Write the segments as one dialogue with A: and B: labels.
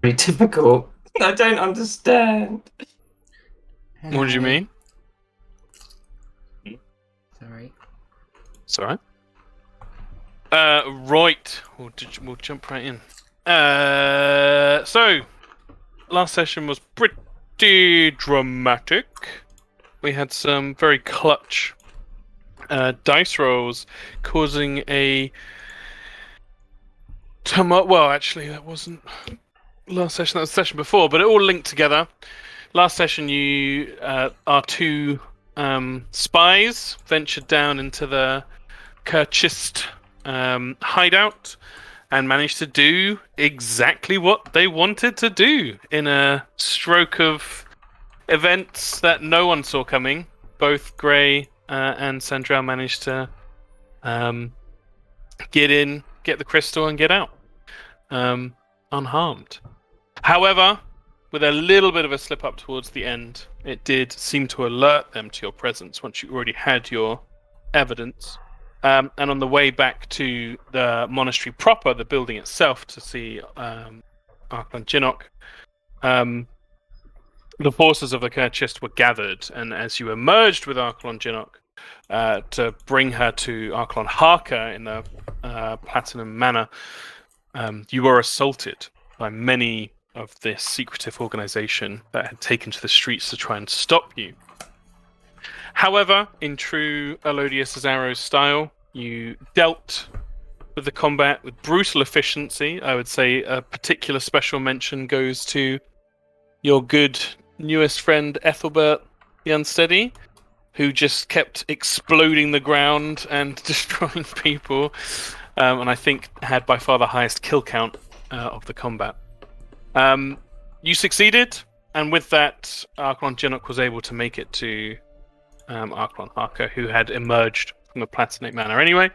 A: Very difficult. I don't understand.
B: Hello.
C: What do you mean?
B: Sorry.
C: It's alright. Right. We'll jump right in. So, last session was pretty dramatic. We had some very clutch dice rolls causing a well, actually, that wasn't last session. That was the session before, but it all linked together. Last session, you our two spies ventured down into the Kerchist hideout and managed to do exactly what they wanted to do in a stroke of events that no one saw coming. Both Gray and Sandrell managed to get in, get the crystal, and get out unharmed. However, with a little bit of a slip up towards the end, it did seem to alert them to your presence once you already had your evidence. And on the way back to the monastery proper, the building itself, to see Arklon Jinnok, the forces of the Kerchist were gathered, and as you emerged with Arklon Jinnok to bring her to Arklon Harker in the Platinum Manor, you were assaulted by many of this secretive organization that had taken to the streets to try and stop you. However, in true Elodius Azarro's style, you dealt with the combat with brutal efficiency. I would say a particular special mention goes to your good newest friend Ethelbert the Unsteady, who just kept exploding the ground and destroying people, and I think had by far the highest kill count of the combat. You succeeded, and with that, Arklon Jinnok was able to make it to Arklon Harker, who had emerged from the Platinate Manor anyway.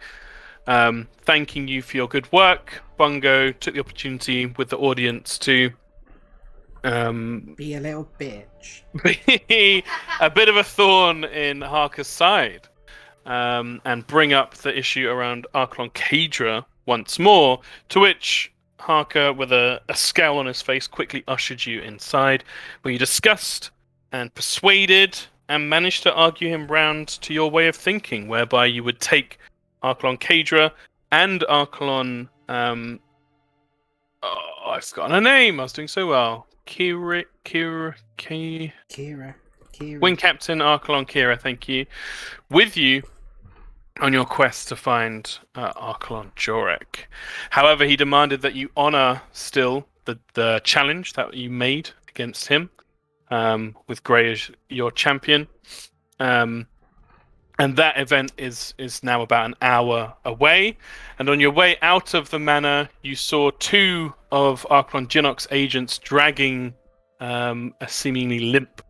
C: Thanking you for your good work, Bungo took the opportunity with the audience to
B: Be a little bitch.
C: be a bit of a thorn in Harker's side, and bring up the issue around Arklon Kadra once more, to which Harker, with a scowl on his face, quickly ushered you inside, where you discussed and persuaded and managed to argue him round to your way of thinking, whereby you would take Arklon Kadra and Arklon... I've forgotten her name. I was doing so well. Kira. Wing Captain Arklon Kira, thank you. With you on your quest to find Arklon Jorek. However, he demanded that you honor still the challenge that you made against him, with Gray as your champion. And that event is now about an hour away. And on your way out of the manor, you saw two of Arklon Jinnok's agents dragging a seemingly limp,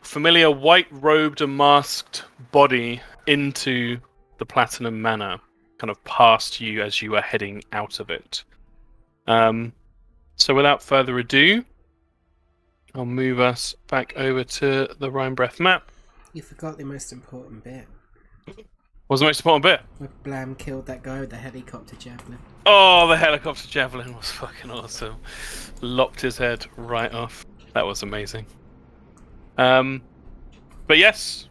C: familiar white-robed and masked body into the Platinum Manor, kind of past you as you were heading out of it. So without further ado, I'll move us back over to the Rhinebreath map.
B: You forgot the most important bit.
C: What's the most important bit?
B: Where Blam killed that guy with the helicopter javelin.
C: Oh, the helicopter javelin was fucking awesome. Lopped his head right off. That was amazing. But yes,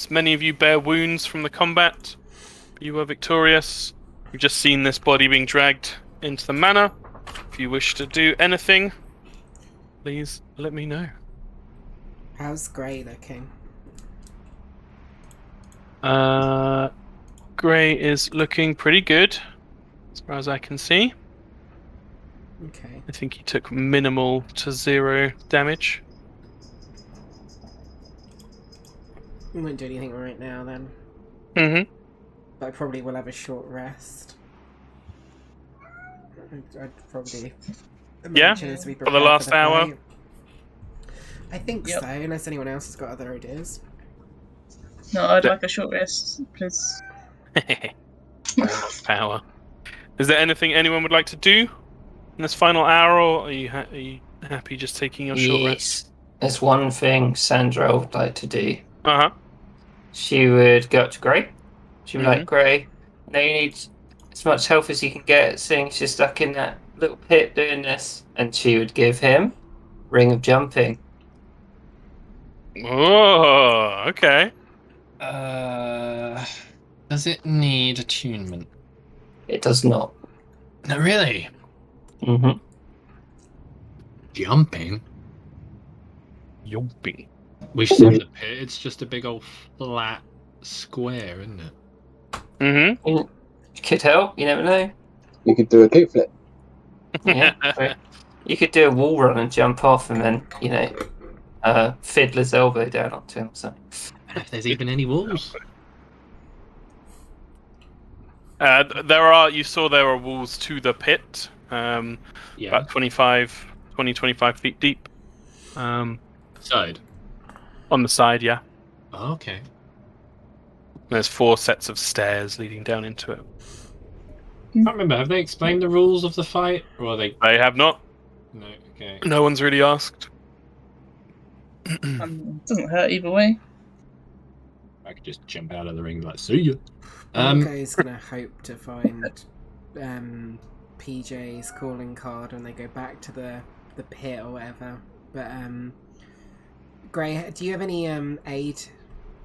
C: many of you bear wounds from the combat. You were victorious. You've just seen this body being dragged into the manor. If you wish to do anything, please let me know.
B: How's Gray looking?
C: Gray is looking pretty good, as far as I can see.
B: Okay.
C: I think he took minimal to 0 damage.
B: We won't do anything right now then.
C: Mm-hmm.
B: But I probably will have a short rest. I'd probably...
C: Yeah?
B: As we
C: For the last hour?
B: fight. I think
D: Yep.
B: so, unless anyone else has got other ideas.
D: No, I'd like a short rest, please.
C: Power. Is there anything anyone would like to do in this final hour, or are you happy just taking your short rest?
A: Yes. There's one thing Sandra would like to do.
C: Uh-huh.
A: She would go up to Gray. She'd be
C: Mhm.
A: like, Gray, now you need as much help as you can get, seeing she's stuck in that little pit doing this, and she would give him Ring of Jumping.
C: Oh, okay.
E: Does it need attunement?
A: It does not.
E: No, really.
A: Mm-hmm.
E: Jumping.
C: Yumping.
E: We've seen the pit. It's just a big old flat square, isn't it?
C: Mm-hmm.
A: You could help. You never know.
F: You could do a kickflip.
A: Yeah. Or you could do a wall run and jump off, and then Fiddler's elbow down onto him. So
E: If there's even any walls.
C: You saw there are walls to the pit,
E: Yeah.
C: about 25 feet deep.
E: Side.
C: On the side, yeah.
E: Oh, okay.
C: There's 4 sets of stairs leading down into it.
E: I can't remember. Have they explained the rules of the fight, or are they?
C: They have not.
E: No. Okay.
C: No one's really asked.
D: Doesn't hurt either way.
E: I could just jump out of the ring like, see ya.
B: Bongo's gonna hope to find PJ's calling card when they go back to the pit or whatever. But Gray, do you have any aid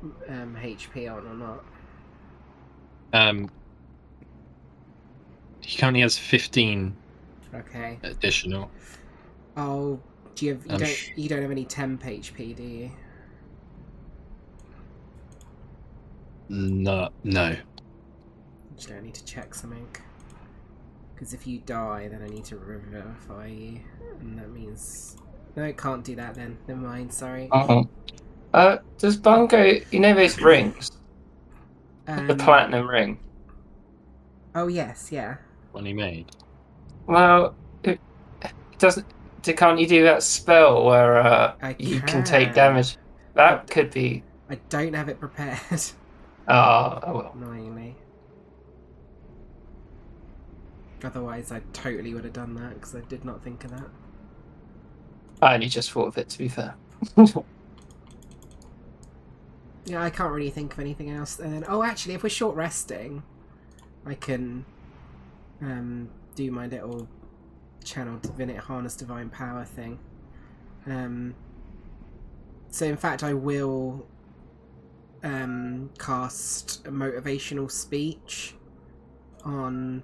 B: HP on or not?
E: He currently has 15
B: Okay.
E: additional.
B: Oh, do you have
E: I'm
B: you don't have any temp HP, do you?
E: No.
B: Actually, I need to check something. Because if you die, then I need to revivify you, and that means no, I can't do that. Then never mind. Sorry.
A: does Bongo? You know those rings, the platinum ring.
B: Oh yes, yeah.
E: One he made.
A: Well, it doesn't. Can't you do that spell where you can take damage? That could be.
B: I don't have it prepared.
A: Oh well.
B: Annoyingly. Otherwise, I totally would have done that because I did not think of that.
A: I only just thought of it, to be fair.
B: Yeah, I can't really think of anything else. And then, oh, actually, if we're short resting, I can do my little channel divinity harness divine power thing. So in fact, I will cast a motivational speech on.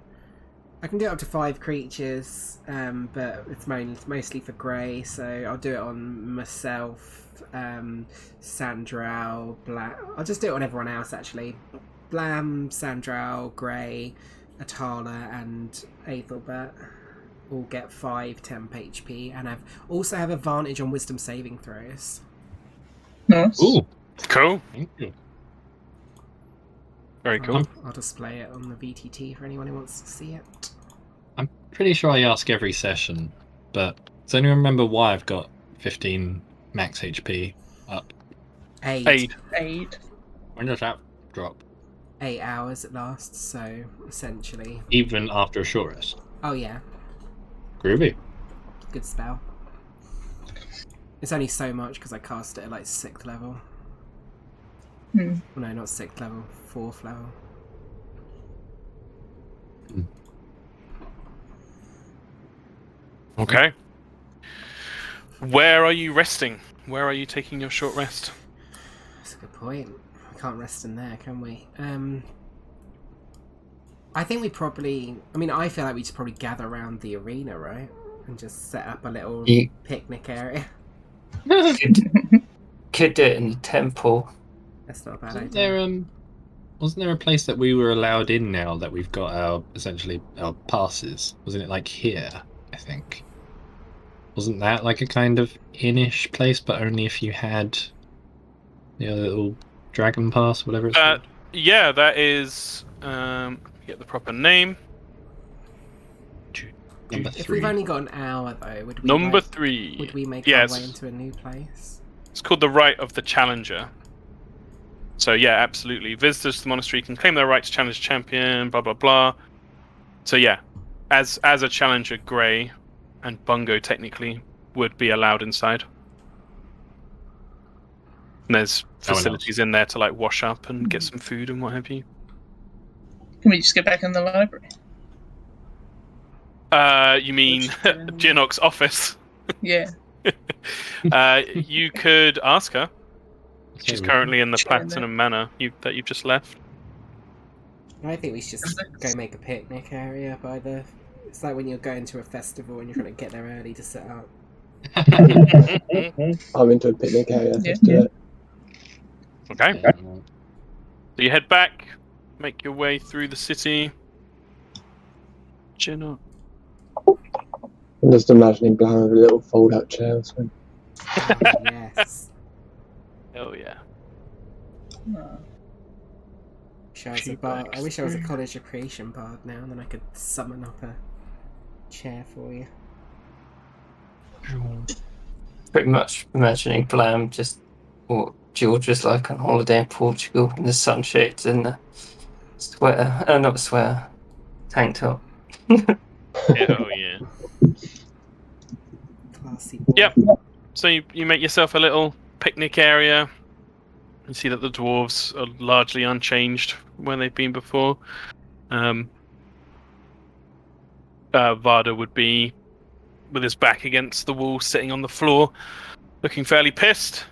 B: I can do it up to 5 creatures, but it's mostly for Grey, so I'll do it on myself, Sandral, Black. I'll just do it on everyone else, actually. Blam, Sandral, Grey, Atala, and Aethelbert all get 5 temp HP, and also have advantage on Wisdom saving throws.
D: Nice.
E: Ooh,
C: Cool.
E: thank you.
C: Very cool.
B: I'll display it on the VTT for anyone who wants to see it.
E: I'm pretty sure I ask every session, but does anyone remember why I've got 15 max HP up?
B: 8.
D: Aid.
E: When does that drop?
B: 8 hours it lasts, so essentially.
E: Even after a short rest.
B: Oh yeah,
E: Groovy.
B: good spell. It's only so much because I cast it at like 6th level.
D: Hmm.
B: Well, no, not 6th level, 4th level.
C: Okay. Where are you resting? Where are you taking your short rest?
B: That's a good point. We can't rest in there, can we? I think we probably. I mean, I feel like we just probably gather around the arena, right, and just set up a little
A: You
B: picnic area.
A: could do it in the temple.
B: That's not a bad
E: Wasn't
B: idea.
E: there a place that we were allowed in now that we've got our passes? Wasn't it like here, I think? Wasn't that like a kind of inn-ish place, but only if you had the little dragon pass, whatever it's called?
C: Yeah, that is. Get the proper name.
E: Number
B: If
E: 3.
B: we've only got an hour though, would we
C: Number
B: like,
C: 3.
B: would we make
C: Yes.
B: our way into a new place?
C: It's called the Right of the Challenger. So yeah, absolutely. Visitors to the monastery can claim their right to challenge champion, blah blah blah. So yeah, as a challenger, Grey and Bungo technically would be allowed inside. And there's facilities in there to like wash up and get some food and what have you.
D: Can we just go back in the library?
C: You mean Jinok's office?
D: Yeah.
C: You could ask her. She's currently in the
D: Sure, then.
C: Platinum Manor that you've just left.
B: I think we should just go make a picnic area by the. It's like when you're going to a festival and you're trying to get there early to set up.
F: I'm into a picnic area.
D: Yeah.
F: Let's do it.
C: Okay. So you head back, make your way through the city. Jinok.
F: I'm just imagining Blam with a little fold-out chair or something.
B: Oh, yes.
C: Oh yeah.
D: Oh.
B: I wish I was a College of Creation bard now, and then I could summon up a chair for you.
A: Pretty much imagining Blam just, or George was like on holiday in Portugal in the sunshades and the sweater, not sweater, tank top.
C: Oh yeah.
B: Classy boy.
C: Yep. So you make yourself a little picnic area. You see that the dwarves are largely unchanged where they've been before. Varda would be with his back against the wall, sitting on the floor, looking fairly pissed.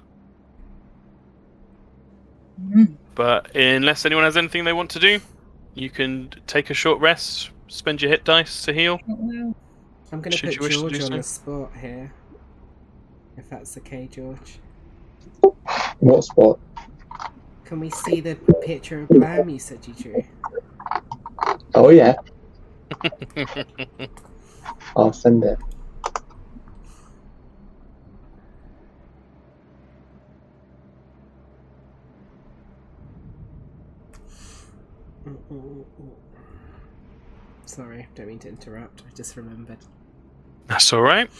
D: Mm.
C: But unless anyone has anything they want to do, you can take a short rest, spend your hit dice to heal.
B: I'm going to
C: Should
B: put
C: you wish to
B: George
C: do
B: on
C: so?
B: the spot here. If that's okay, George.
F: What spot?
B: Can we see the picture of Blam you said you drew?
F: Oh yeah, I'll send it.
B: Sorry, don't mean to interrupt. I just remembered.
C: That's all right.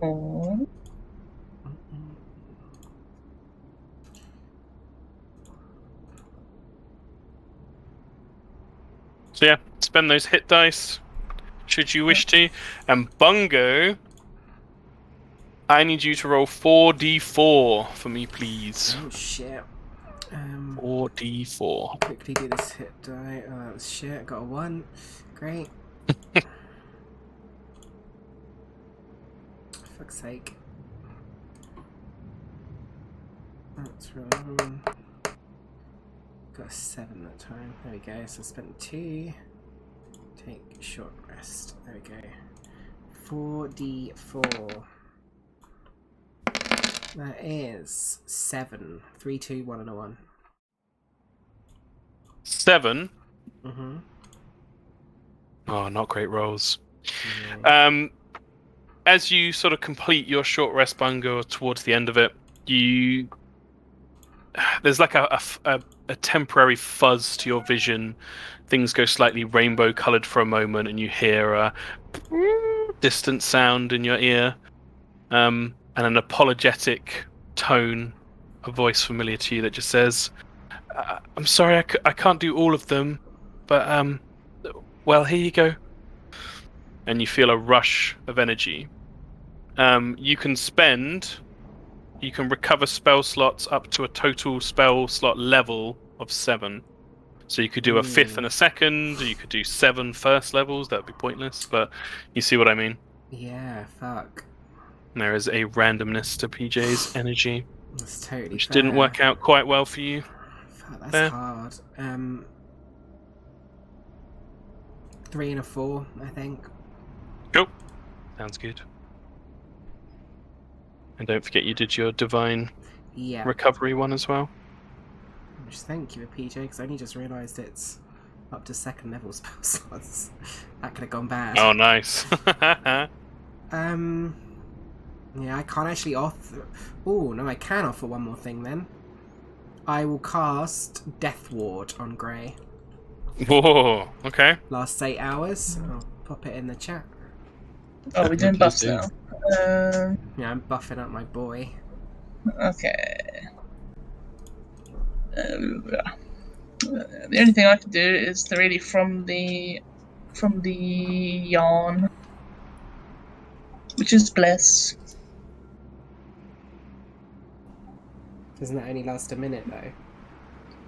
D: Oh.
C: So yeah, spend those hit dice, should you wish to. And Bungo, I need you to roll 4d4 for me, please.
B: Oh shit.
C: 4d4.
B: Quickly do this hit die. Oh, that was shit. Got a 1. Great. Fuck's sake. That's wrong. Got a 7 that time. There we go. So I spent 2. Take a short rest. There we go. 4d4. That is 7. 3, 2, 1, and a 1.
C: 7.
B: Mm-hmm.
C: Oh, not great rolls.
B: Yeah.
C: As you sort of complete your short rest, Bungo, towards the end of it, there's like a temporary fuzz to your vision. Things go slightly rainbow coloured for a moment, and you hear a distant sound in your ear, and an apologetic tone, a voice familiar to you that just says, "I'm sorry, I can't do all of them, but well, here you go." And you feel a rush of energy. You can recover spell slots up to a total spell slot level of 7. So you could do a 5th and a 2nd, or you could do 7 first levels. That would be pointless, but you see what I mean.
B: Yeah, fuck.
C: There is a randomness to PJ's energy,
B: That's totally
C: which
B: fair.
C: didn't work out quite well for you.
B: Fuck, that's
C: Fair.
B: hard. 3 and a 4, I think.
C: Cool. Sounds good. And don't forget you did your divine
B: Yeah.
C: recovery one as well.
B: Which, thank you, PJ, because I only just realised it's up to 2nd level spell slots. That could have gone bad.
C: Oh, nice.
B: Yeah, I can't actually offer... Oh, no, I can offer one more thing, then. I will cast Death Ward on Grey.
C: Whoa, okay.
B: Lasts 8 hours. I'll pop it in the chat.
D: Oh, we're doing buffs
E: Please do.
D: now.
B: Yeah, I'm buffing up my boy.
D: Okay. The only thing I can do is really from the yarn, which is bless.
B: Doesn't that only last a minute, though?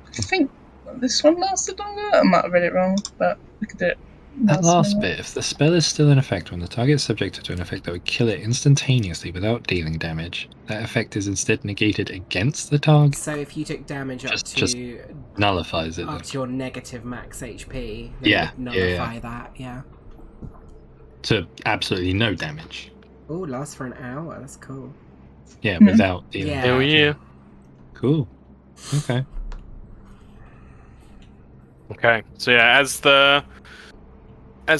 D: I think this one lasted longer. I might have read it wrong, but we could do it.
E: That last
D: longer.
E: bit, if the spell is still in effect when the target is subjected to an effect that would kill it instantaneously without dealing damage, that effect is instead negated against the target.
B: So if you took damage
E: Just nullifies it.
B: up to your negative max HP, then
E: Yeah,
B: it would
E: yeah,
B: nullify that. Yeah.
E: To absolutely no damage.
B: Oh, lasts for an hour. That's cool.
E: Yeah,
D: Mhm.
E: without dealing
B: Yeah.
C: Hell
E: damage.
C: yeah.
E: Cool. Okay.
C: Okay, so yeah, as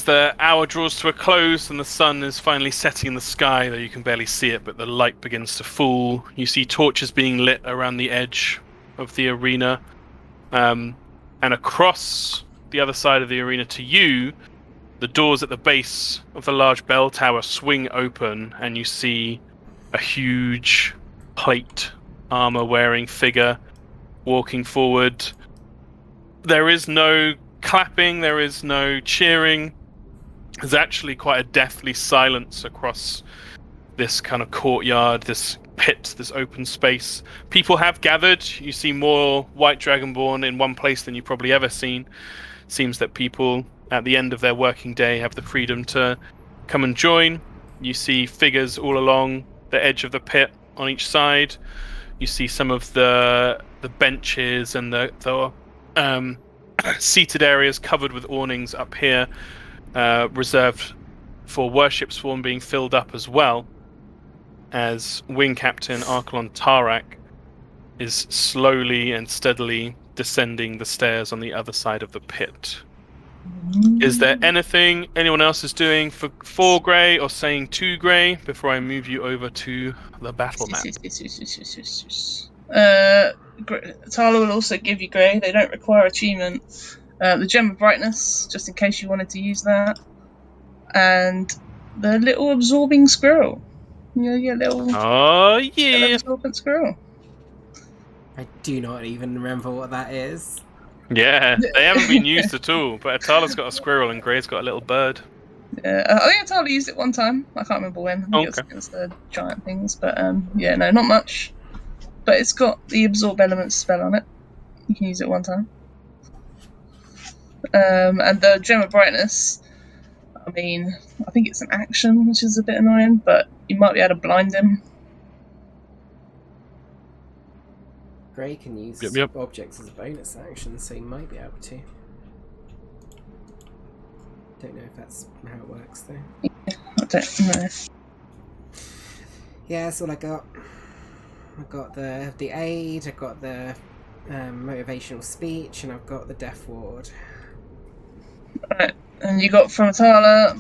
C: the hour draws to a close and the sun is finally setting in the sky, though you can barely see it, but the light begins to fall. You see torches being lit around the edge of the arena, and across the other side of the arena to you, the doors at the base of the large bell tower swing open, and you see a huge plate armor-wearing figure walking forward. There is no clapping, there is no cheering. There's actually quite a deathly silence across this kind of courtyard, this pit, this open space. People have gathered. You see more White Dragonborn in one place than you've probably ever seen. Seems that people at the end of their working day have the freedom to come and join. You see figures all along the edge of the pit on each side. You see some of the benches and the seated areas covered with awnings up here, reserved for worship swarm being filled up as well, as Wing Captain Archelon Tarak is slowly and steadily descending the stairs on the other side of the pit. Is there anything anyone else is doing for Grey or saying to Grey before I move you over to the battle map?
D: Tala will also give you Grey. They don't require achievement. The Gem of Brightness, just in case you wanted to use that. And the little absorbing squirrel. Yeah, little
C: Oh yeah!
D: absorbent squirrel.
B: I do not even remember what that is.
C: Yeah, they haven't been used at all, but Atala's got a squirrel and Grey's got a little bird.
D: Yeah, I think Tala used it one time. I can't remember when. I think it was the giant things, but yeah, no, not much. But it's got the absorb elements spell on it. You can use it one time. And the Gem of Brightness, I mean, I think it's an action, which is a bit annoying, but you might be able to blind him.
B: Grey can use
C: Yep.
B: objects as a bonus action, so he might be able to. Don't know if that's how it works though.
D: I don't know.
B: Yeah, that's all I got. I've got the aid, I've got the motivational speech, and I've got the death ward.
D: Right, and you got from Atala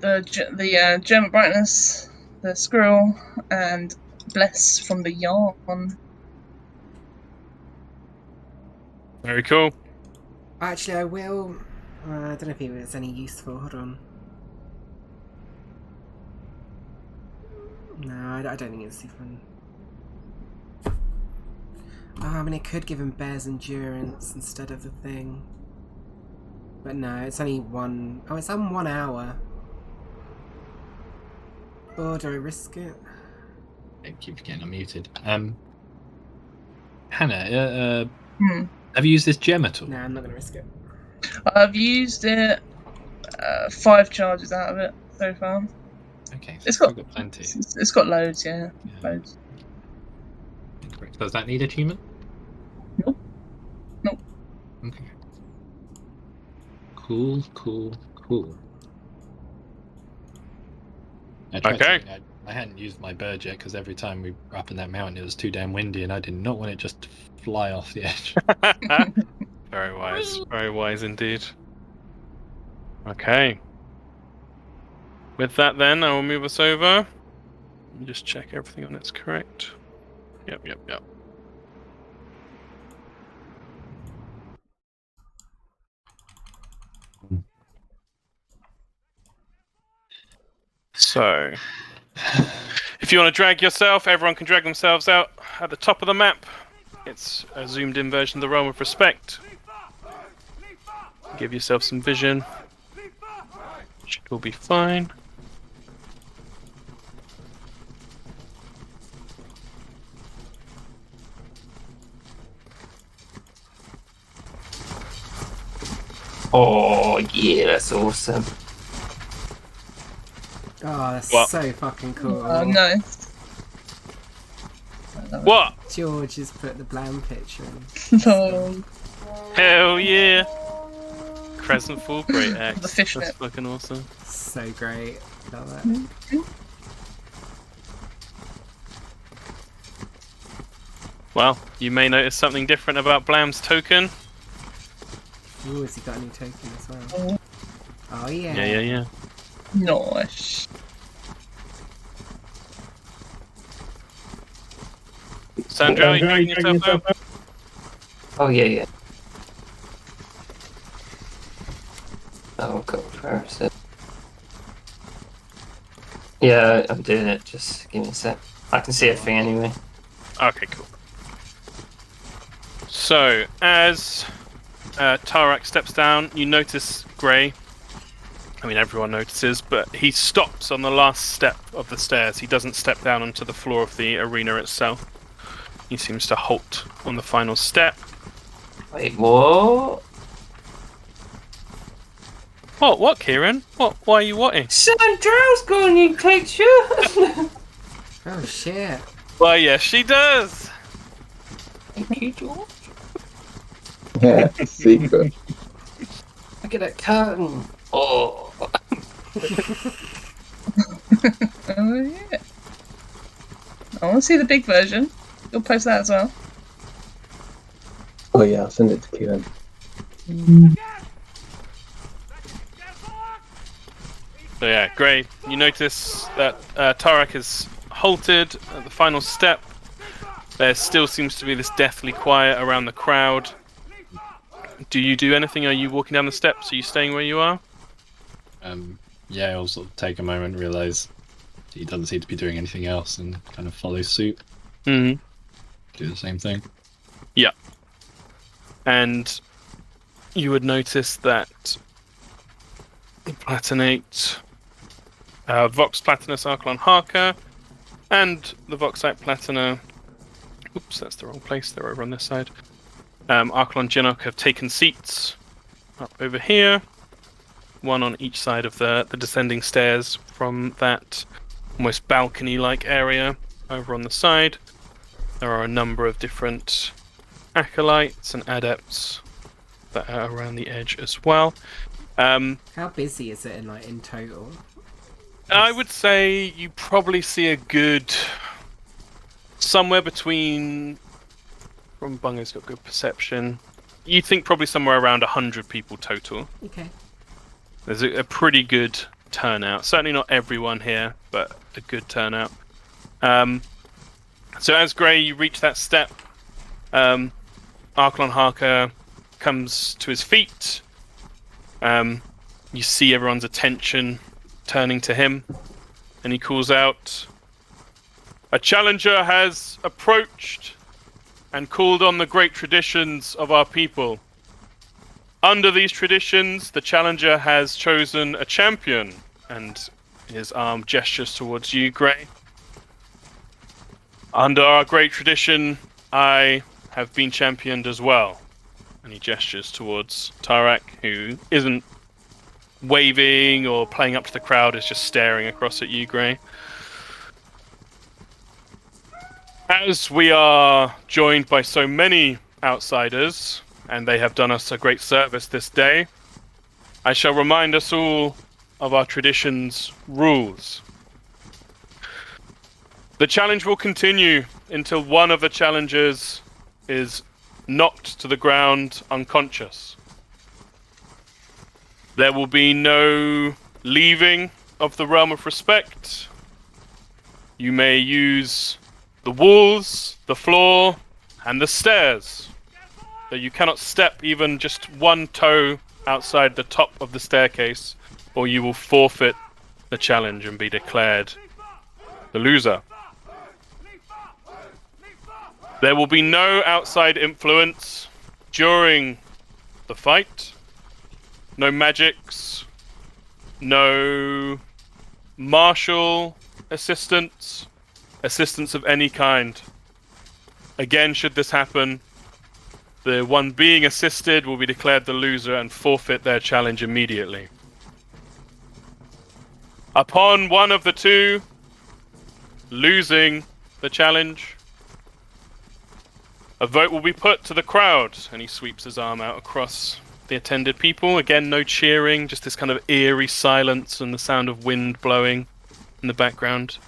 D: the Gem of Brightness, the squirrel, and Bless from the yarn.
C: Very cool.
B: Actually, I will. I don't know if it's any useful. Hold on. No, I don't think it's even. Oh, I mean, it could give him Bear's Endurance instead of the thing. But no, it's only one. Oh, it's on 1 hour. Or do I risk it?
E: I keep getting unmuted. Hannah,
D: Hmm.
E: have you used this gem at all?
B: No, I'm not going to risk it.
D: I've used it 5 charges out of it so far.
E: Okay, so
D: It's got-
E: we've got plenty.
D: It's got loads, yeah.
E: Yeah.
D: Loads.
E: Correct. Does that need achievement?
D: Nope. Nope.
E: Okay. Cool.
C: Okay.
E: I hadn't used my bird yet because every time we were up in that mountain it was too damn windy and I did not want it just to fly off the edge.
C: Very wise indeed. Okay. With that then, I will move us over. Let me just check everything on it's correct. Yep. So, if you want to drag yourself, everyone can drag themselves out at the top of the map. It's a zoomed in version of the Realm of Respect. Give yourself some vision. Should all be fine.
A: Oh yeah, that's awesome.
B: Oh, that's
C: What?
B: so fucking cool.
D: Oh, nice.
C: What?
B: George has put the Blam picture in.
D: Lol.
C: Hell yeah! Crescent Fall, great axe.
D: The fishnet.
C: That's fucking awesome.
B: So great. Love
D: Mm-hmm.
B: it.
C: Well, you may notice something different about Blam's token.
B: Ooh, has he got a new token as well? Oh, yeah.
C: Yeah.
D: Nice.
C: Sandra, you dragging yourself out?
A: Oh yeah. Oh god, where is it? Yeah, I'm doing it. Just give me a sec. I can see everything anyway.
C: Okay, cool. So, as Tarak steps down, you notice Grey. I mean, everyone notices, but he stops on the last step of the stairs. He doesn't step down onto the floor of the arena itself. He seems to halt on the final step.
A: Wait, what?
C: What, Kieran? What? Why are you whatting?
A: Sandra's got a new picture!
B: Oh, shit.
C: Why, yes, she does!
A: Thank you, George.
F: Yeah, secret.
A: Look at that curtain. Oh.
D: Oh yeah. I want to see the big version. You'll post that as well.
F: Oh yeah, I'll send it to Kieran.
C: So yeah, Grey, you notice that Tarak is halted at the final step. There still seems to be this deathly quiet around the crowd. Do you do anything? Are you walking down the steps? Are you staying where you are?
E: Yeah, I'll sort of take a moment, realise he doesn't seem to be doing anything else, and kind of follow suit,
C: Mm-hmm.
E: do the same thing.
C: And you would notice that Platinate, Vox Platinus Archelon Harker, and the Voxite Platina. Oops, that's the wrong place. They're over on this side. Archelon Gearnock have taken seats up over here, one on each side of the descending stairs from that almost balcony-like area over on the side. There are a number of different acolytes and adepts that are around the edge as well.
B: How busy is it in total?
C: I would say you probably see a good somewhere between. From Bunga's got good perception. You think probably somewhere around 100 people total.
B: Okay.
C: There's a pretty good turnout. Certainly not everyone here, but a good turnout. So as Grey, you reach that step. Archelon Harker comes to his feet. You see everyone's attention turning to him, and he calls out, "A challenger has approached and called on the great traditions of our people. Under these traditions, the challenger has chosen a champion," and his arm gestures towards you, Grey. "Under our great tradition, I have been championed as well." And he gestures towards Tarak, who isn't waving or playing up to the crowd, is just staring across at you, Grey. As we are joined by so many outsiders, and they have done us a great service this day, I shall remind us all of our tradition's rules. The challenge will continue until one of the challengers is knocked to the ground unconscious. There will be no leaving of the realm of respect. You may use the walls, the floor, and the stairs, but you cannot step even just one toe outside the top of the staircase, or you will forfeit the challenge and be declared the loser. There will be no outside influence during the fight. No magics. No martial assistance of any kind. Again, should this happen, The one being assisted will be declared the loser and forfeit their challenge immediately. Upon one of the two losing the challenge, a vote will be put to the crowd, and he sweeps his arm out across the attended people. Again, no cheering, just this kind of eerie silence and the sound of wind blowing in the background.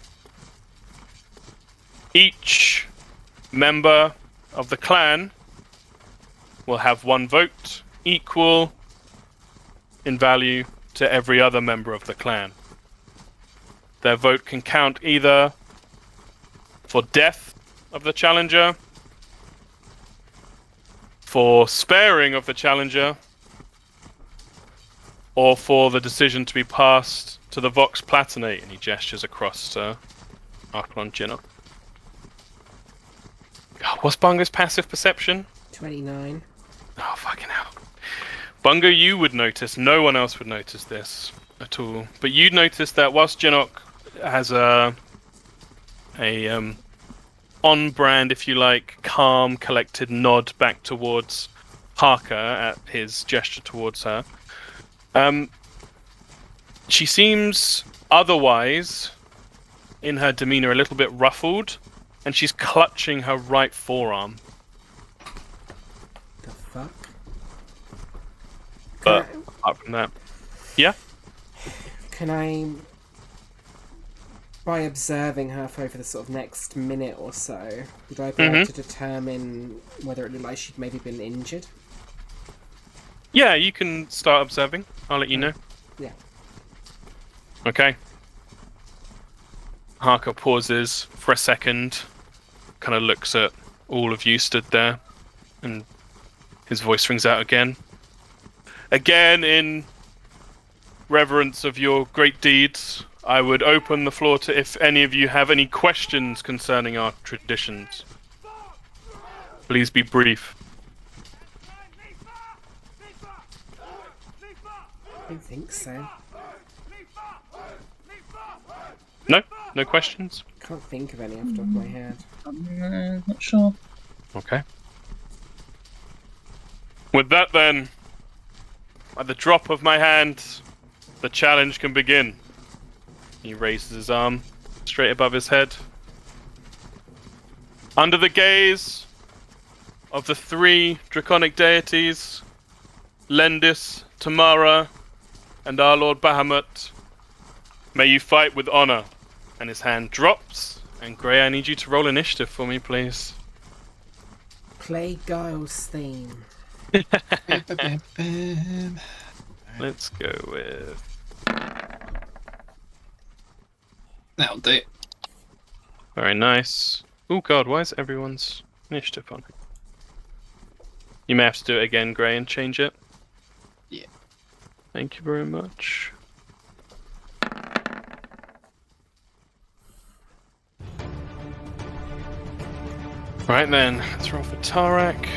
C: Each member of the clan will have one vote, equal in value to every other member of the clan. Their vote can count either for death of the challenger, for sparing of the challenger, or for the decision to be passed to the Vox Platinate, and he gestures across to Archlon Jinnok. What's Bungo's passive perception?
B: 29.
C: Oh, fucking hell. Bungo, you would notice, no one else would notice this at all, but you'd notice that whilst Jinnok has a on-brand, if you like, calm, collected nod back towards Harker at his gesture towards her, she seems otherwise, in her demeanor, a little bit ruffled, and she's clutching her right forearm.
B: The fuck?
C: But apart from that, yeah.
B: Can I, by observing her for over the sort of next minute or so, would I be able to determine whether it looked like she'd maybe been injured?
C: Yeah, you can start observing. I'll let you know.
B: Yeah.
C: Okay. Harker pauses for a second, kind of looks at all of you stood there, and his voice rings out again. Again, in reverence of your great deeds, I would open the floor to if any of you have any questions concerning our traditions. Please be brief.
B: I don't think so.
C: No? No questions?
B: Can't think of any off the top of my head.
D: No, not sure.
C: Okay. With that then, at the drop of my hand, the challenge can begin. He raises his arm straight above his head. Under the gaze of the three draconic deities, Lendis, Tamara, and our Lord Bahamut, may you fight with honor. And his hand drops. And Grey, I need you to roll initiative for me, please.
B: Play Giles' theme.
C: Let's go with...
E: That'll do.
C: Very nice. Oh god, why is everyone's initiative on? You may have to do it again, Grey, and change it.
E: Yeah.
C: Thank you very much. Right then, let's roll for Tarak.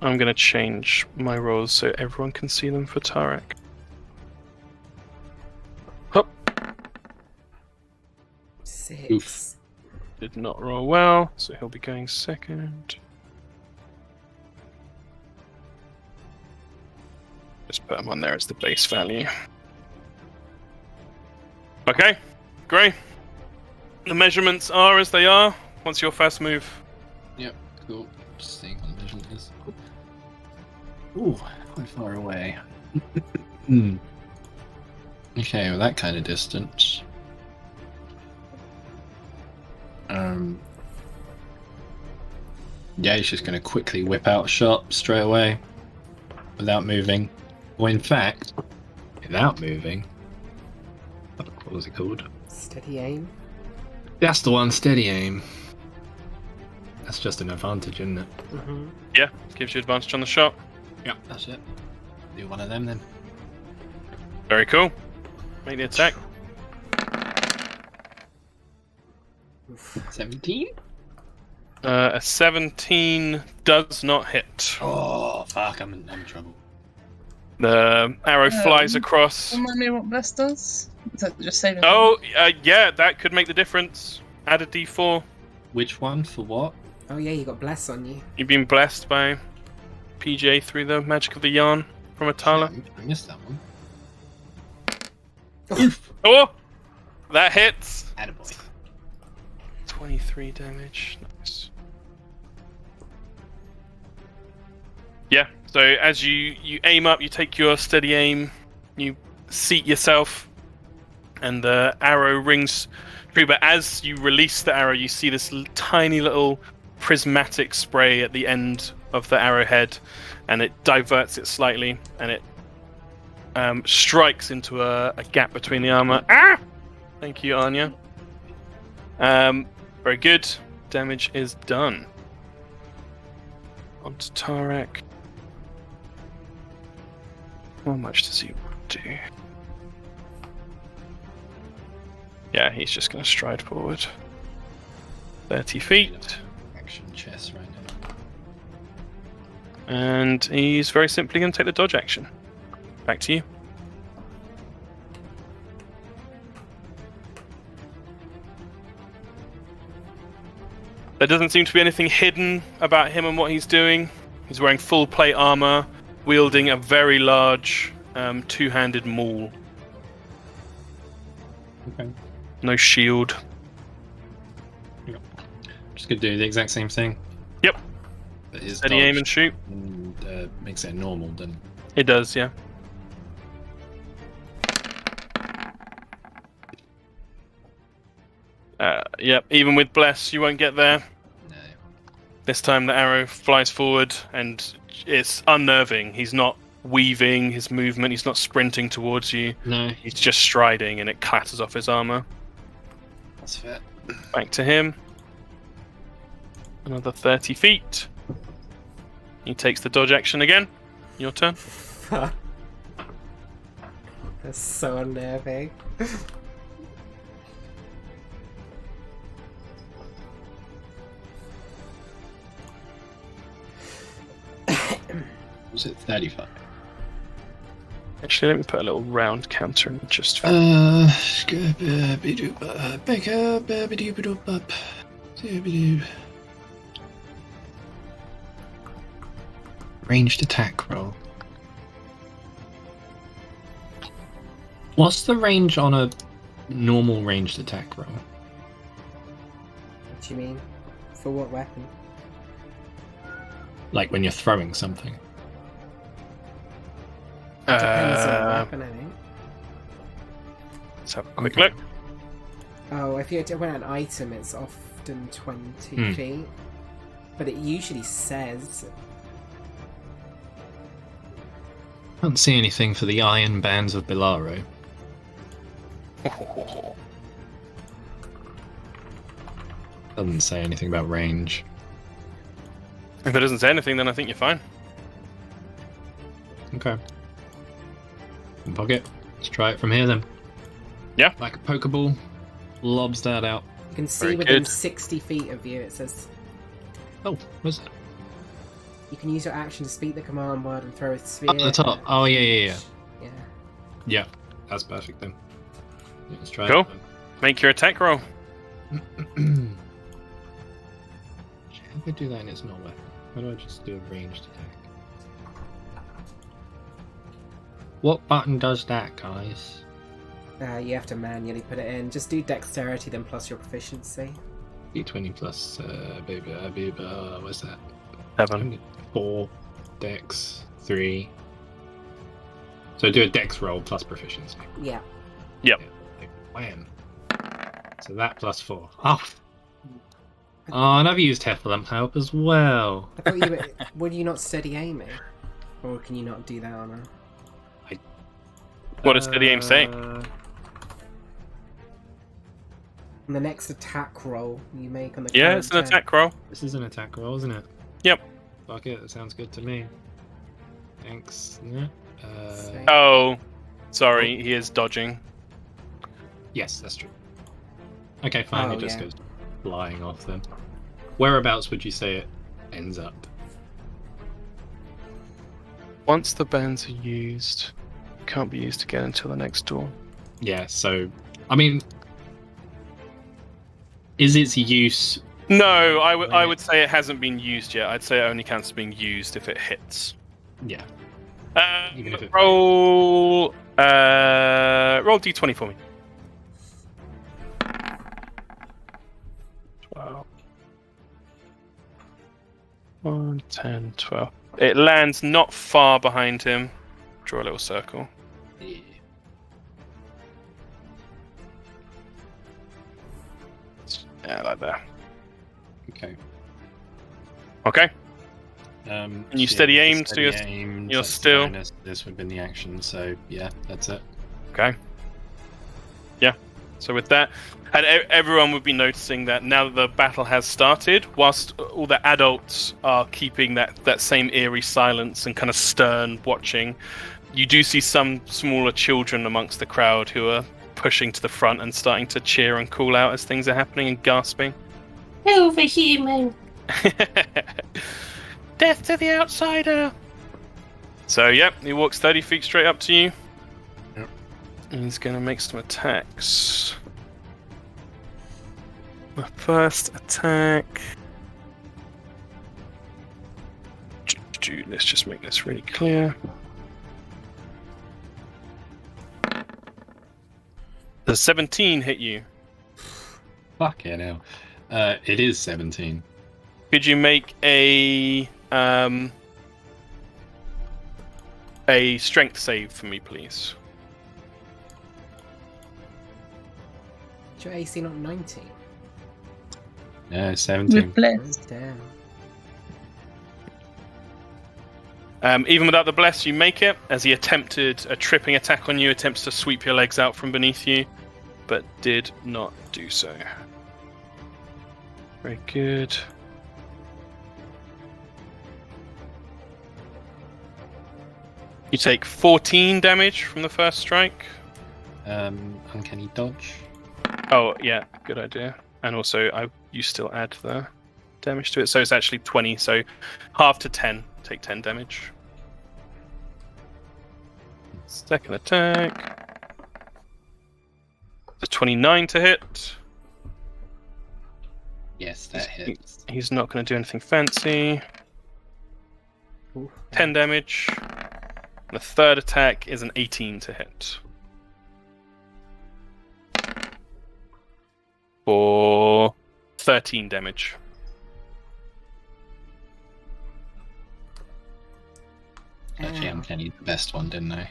C: I'm gonna change my rolls so everyone can see them for Tarak. Hup.
B: 6.
E: Oof.
C: Did not roll well, so he'll be going second. Just put him on there as the base value. Okay, Grey. The measurements are as they are. What's your first move?
E: Yep, cool. Just seeing what the measurement is. Ooh, quite far away. Okay, well, that kind of distance. Yeah, he's just going to quickly whip out a shot straight away without moving. Well, in fact, without moving. What was it called?
B: Steady aim.
E: That's the one, steady aim. That's just an advantage, isn't it?
B: Mm-hmm.
C: Yeah, gives you advantage on the shot.
E: Yeah, that's it. Do one of them then.
C: Very cool. Make the attack.
E: 17?
C: A 17 does not hit.
E: Oh, fuck, I'm in trouble.
C: The arrow flies across.
D: Remind me what Bless does? Is that just saving?
C: Oh, yeah, that could make the difference. Add a d4.
E: Which one for what?
B: Oh yeah, you got bless on you.
C: You've been blessed by PJ through the magic of the yarn from Atala.
E: Shit, I missed that one.
C: Oh! That hits!
E: Attaboy.
C: 23 damage. Nice. Yeah, so as you aim up, you take your steady aim, you seat yourself, and the arrow rings true. But as you release the arrow, you see this tiny little prismatic spray at the end of the arrowhead, and it diverts it slightly, and it strikes into a gap between the armor. Ah! Thank you, Anya. Very good. Damage is done. On to Tarek. How much does he do? Yeah, he's just going to stride forward. 30 feet.
E: Action chess right now.
C: And he's very simply going to take the dodge action. Back to you. There doesn't seem to be anything hidden about him and what he's doing. He's wearing full plate armor, wielding a very large two-handed maul.
E: Okay.
C: No shield.
E: Just gonna do the exact same thing.
C: Yep.
E: But his
C: Steady aim and shoot.
E: makes it normal then.
C: It does, yeah. Yep, even with Bless, you won't get there.
E: No.
C: This time the arrow flies forward, and it's unnerving. He's not weaving his movement, he's not sprinting towards you.
E: No.
C: He's just striding, and it clatters off his armor.
E: That's fair.
C: Back to him. Another 30 feet. He takes the dodge action again. Your turn.
B: That's so unnerving.
E: Was it 35?
C: Actually, let me put a little round counter in just for...
E: Ranged attack roll. What's the range on a normal ranged attack roll?
B: What do you mean? For what weapon?
E: Like when you're throwing something.
B: Depends on the weapon, I think.
C: Let's have a quick look.
B: Oh, if you went an item, it's often 20 feet. But it usually says...
E: Can't see anything for the Iron Bands of Bilaro. Doesn't say anything about range.
C: If it doesn't say anything, then I think you're fine.
E: Okay. Pocket. Let's try it from here then.
C: Yeah.
E: Like a Pokeball. Lobs that out.
B: You can see
C: Very
B: within
C: good.
B: 60 feet of you, it says...
E: Oh, what's that?
B: You can use your action to speak the command word and throw a sphere.
E: Up the top. Oh, yeah.
B: Yeah.
E: Yeah, that's perfect then. Yeah, let's try
C: Cool.
E: it.
C: Make your attack roll.
E: How do I do that and it's not weapon? How do I just do a ranged attack? What button does that, guys?
B: You have to manually put it in. Just do dexterity, then plus your proficiency.
E: D20 plus, what's that?
C: 7.
E: 4, dex, 3. So do a dex roll plus proficiency.
B: Yeah.
C: Yep.
E: Wham. So that plus 4. Oh! Oh, and I've used Heffalump Help as well.
B: I thought you were... Were you not steady aiming? Or can you not do that on a...
C: What does steady aim say?
B: On the next attack roll you make on the
C: Yeah, it's an
B: character-
C: attack roll.
E: This is an attack roll, isn't it?
C: Yep.
E: Fuck it, that sounds good to me. Thanks. Yeah.
B: Save.
C: Oh, sorry, he is dodging.
E: Yes, that's true. Okay, fine,
B: Oh,
E: it just
B: yeah.
E: goes flying off then. Whereabouts would you say it ends up?
C: Once the bands are used, can't be used again until the next door.
E: Yeah, so, I mean, is its use
C: No, I would say it hasn't been used yet. I'd say it only counts as being used if it hits.
E: Yeah. Even if it
C: Roll d20 for me. 12. 1, 10, 12. It lands not far behind him. Draw a little circle.
E: Yeah.
C: Yeah, like that.
E: Okay.
C: Okay.
E: And
C: you steady aim, so you're
E: that's
C: still-
E: minus, this would have been the action, so yeah, that's it.
C: Okay. Yeah. So with that, and everyone would be noticing that now that the battle has started, whilst all the adults are keeping that same eerie silence and kind of stern watching, you do see some smaller children amongst the crowd who are pushing to the front and starting to cheer and call out as things are happening and gasping.
A: Over here, man.
C: Death to the outsider! So, yep, he walks 30 feet straight up to you.
E: Yep.
C: And he's going to make some attacks. The first attack. Let's just make this really clear. Does 17 hit you?
E: Fuck yeah, now. It is 17.
C: Could you make a strength save for me, please?
B: Is your AC not 19?
E: No, 17.
D: With bless.
B: Oh, damn.
C: Even without the bless, you make it, as he attempted a tripping attack on you, attempts to sweep your legs out from beneath you, but did not do so. Very good. You take 14 damage from the first strike.
E: Uncanny dodge.
C: Oh, yeah, good idea. And also, you still add the damage to it, so it's actually 20, so half to 10. Take 10 damage. Second attack. The 29 to hit.
E: Yes, that hits.
C: He's not going to do anything fancy.
B: Ooh.
C: 10 damage. The third attack is an 18 to hit. For 13 damage.
E: Actually,
B: Ow.
E: Uncanny the best one, didn't I?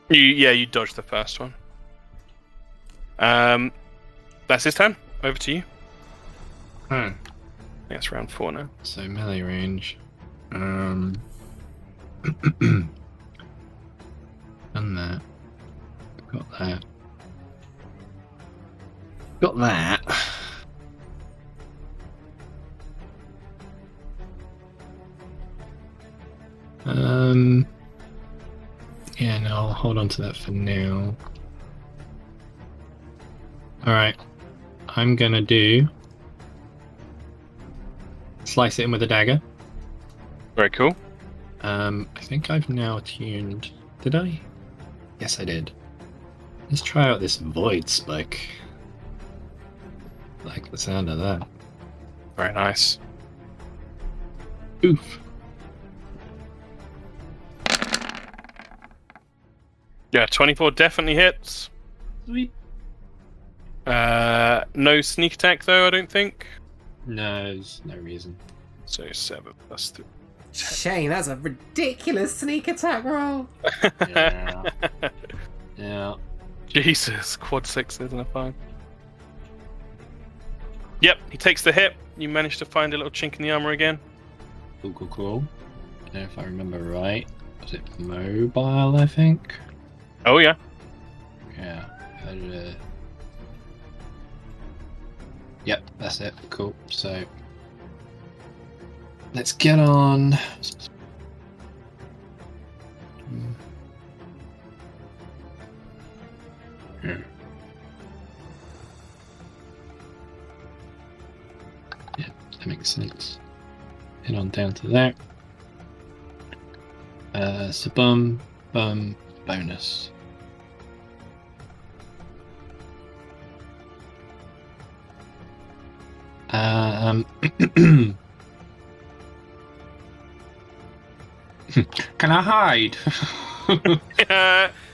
C: You dodged the first one. That's his turn. Over to you. I think it's round 4 now.
E: So melee range. Done that. Got that. Got that. Yeah, no, I'll hold on to that for now. Alright. I'm gonna do slice it in with a dagger.
C: Very cool.
E: I think I've now attuned. Did I? Yes, I did. Let's try out this void spike. Like the sound of that.
C: Very nice.
E: Oof.
C: Yeah, 24 definitely hits.
E: Sweet.
C: No sneak attack though, I don't think.
E: No, there's no reason.
C: So 7 plus 3.
B: Shane, that's a ridiculous sneak attack roll.
E: Yeah. Yeah.
C: Jesus, quad 6 isn't a fine. Yep, he takes the hit. You manage to find a little chink in the armor again.
E: Cool, cool, cool. And if I remember right, was it mobile, I think?
C: Oh yeah.
E: Yeah. Yep, that's it. Cool. So let's get on. Yeah, that makes sense. Head on down to there. So bum bonus. Can I hide?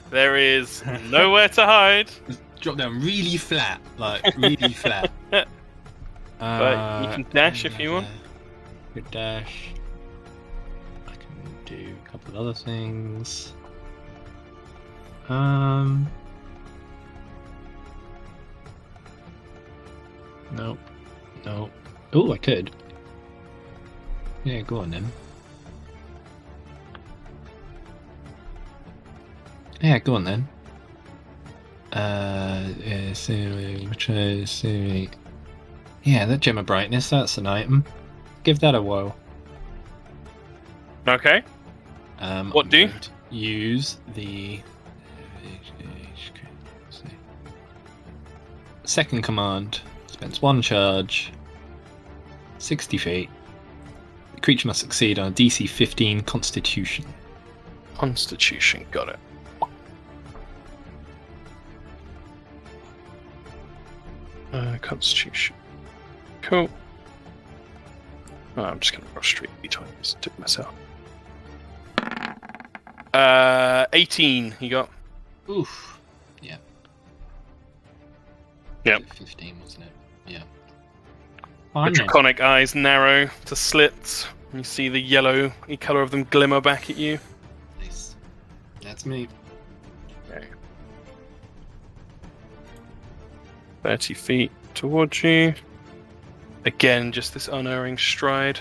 C: There is nowhere to hide.
E: Drop down really flat, like really flat.
C: But you can dash if you want.
E: Good dash. I can do a couple of other things. Nope. Nope. Oh, I could. Yeah, go on then. Yeah, go on then. Yeah, that Gem of Brightness, that's an item. Give that a whirl.
C: Okay. What
E: I'm
C: do?
E: going to use the second command. Spends 1 charge. 60 feet. The creature must succeed on a DC 15 Constitution.
C: Constitution, got it. Constitution. Cool. Oh, I'm just gonna rush straight times to myself. 18 you got.
E: Oof. Yeah.
C: Yep.
E: 15, wasn't it? Yeah.
C: The
E: Fine then.
C: draconic eyes narrow to slits. You see the yellow colour of them glimmer back at you.
E: Nice. That's me.
C: Okay. 30 feet towards you. Again, just this unerring stride.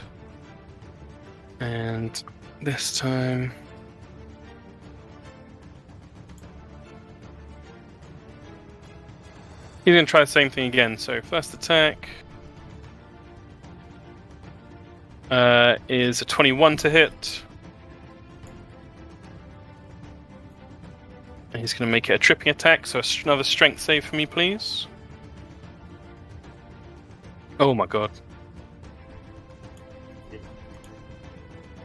C: And this time... he's going to try the same thing again. So first attack is a 21 to hit. And he's going to make it a tripping attack, so another strength save for me, please. Oh my god.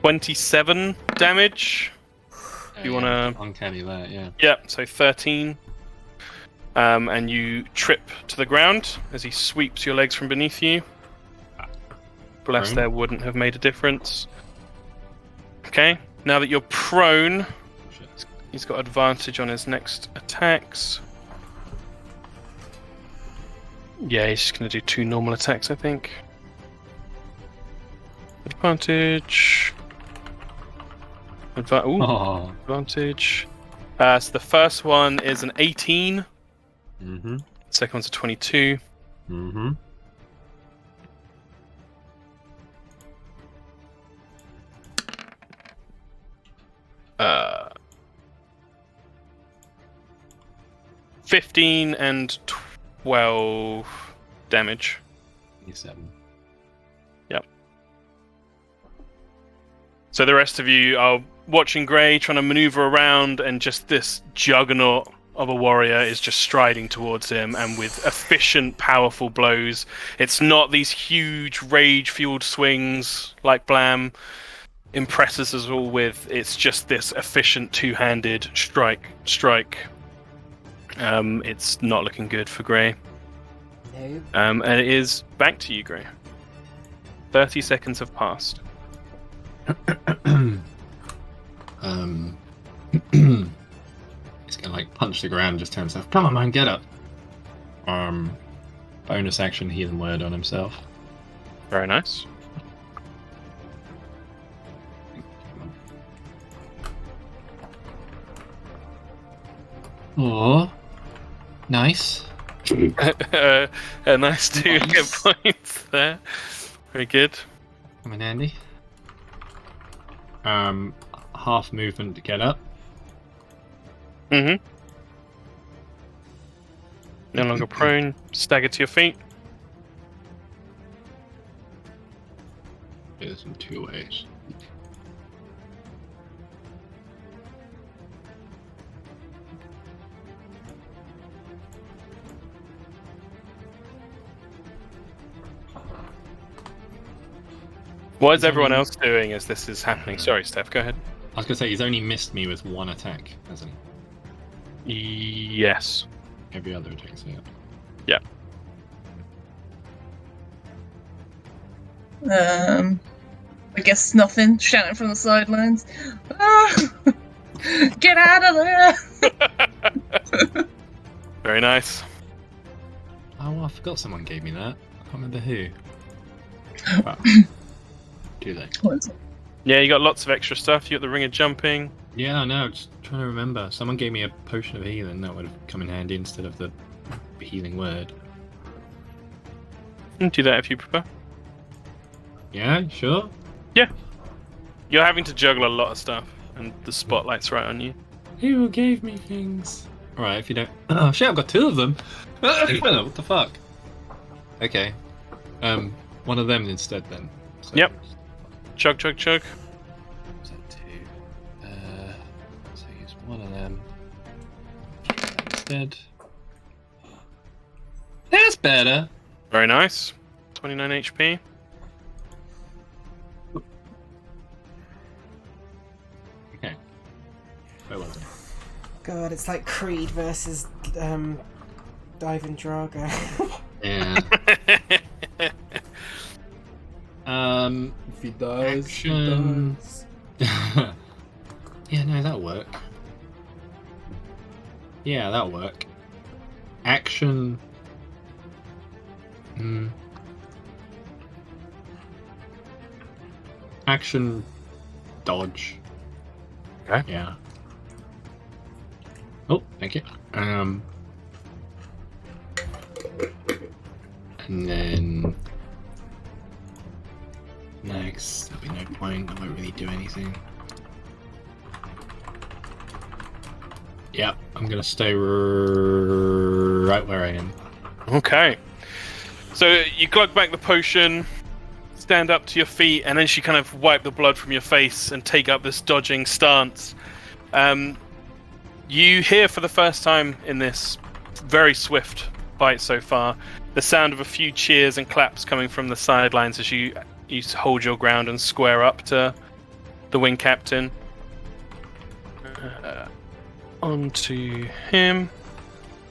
C: 27 damage. If you want to...
E: Uncanny that, yeah.
C: Yeah, so 13. And you trip to the ground as he sweeps your legs from beneath you. Bless,
E: Prone.
C: there wouldn't have made a difference. Okay, now that you're prone,
E: Shit.
C: he's got advantage on his next attacks. Yeah, he's just going to do 2 normal attacks, I think. Advantage. Ooh,
E: Oh.
C: advantage. So the first one is an 18.
E: Mm-hmm.
C: Second one's a 22.
E: Mm-hmm.
C: Uh, 15 and 12 damage.
E: 27.
C: So the rest of you are watching Grey trying to maneuver around, and just this juggernaut of a warrior is just striding towards him, and with efficient, powerful blows. It's not these huge rage-fueled swings like Blam impresses us all with. It's just this efficient two-handed strike. It's not looking good for Grey.
B: No.
C: And it is back to you, Grey. 30 seconds have passed.
E: He's gonna like punch the ground, just tell himself, "Come on, man, get up." Bonus action, healing word on himself.
C: Very nice.
E: Oh, nice.
C: A nice 2 hit points there. Very good.
E: Come in handy. Half movement to get up.
C: Mm-hmm. No longer prone. Stagger to your feet.
E: There's in 2 ways.
C: What is everyone else doing as this is happening? Sorry, Steph, go ahead.
E: I was gonna say he's only missed me with 1 attack, hasn't he?
C: Yes.
E: Every other attack, so yeah.
C: Yeah.
D: I guess nothing. Shouting from the sidelines. Ah! Get out of there!
C: Very nice.
E: Oh, I forgot someone gave me that. I can't remember who. Wow. Do they?
D: What is it?
C: Yeah, you got lots of extra stuff. You got the ring of jumping.
E: Yeah, I know. Just trying to remember. Someone gave me a potion of healing. That would have come in handy instead of the healing word.
C: You can do that if you prefer.
E: Yeah, sure.
C: You're having to juggle a lot of stuff, and the spotlight's right on you.
E: Who gave me things? Alright, if you don't. Oh shit! I've got 2 of them. What the fuck? Okay. One of them instead then. So,
C: Yep. Chug, chug, chug.
E: Was that 2? So use one of them instead. That's better.
C: Very nice. 29 HP.
E: Okay. Where was it?
B: God, it's like Creed versus Ivan Drago.
E: Yeah.
B: If he dies,
E: Action.
B: he dies.
E: Yeah, no, that'll work. Yeah, that'll work. Action. Action. Dodge.
C: Okay.
E: Yeah. Oh, thank you. And then next, there'll be no point. I won't really do anything. Yeah, I'm gonna stay right where I am.
C: Okay. So you glug back the potion, stand up to your feet, and then she kind of wipe the blood from your face and take up this dodging stance. You hear for the first time in this very swift fight so far the sound of a few cheers and claps coming from the sidelines as you hold your ground and square up to the wing captain. On to him.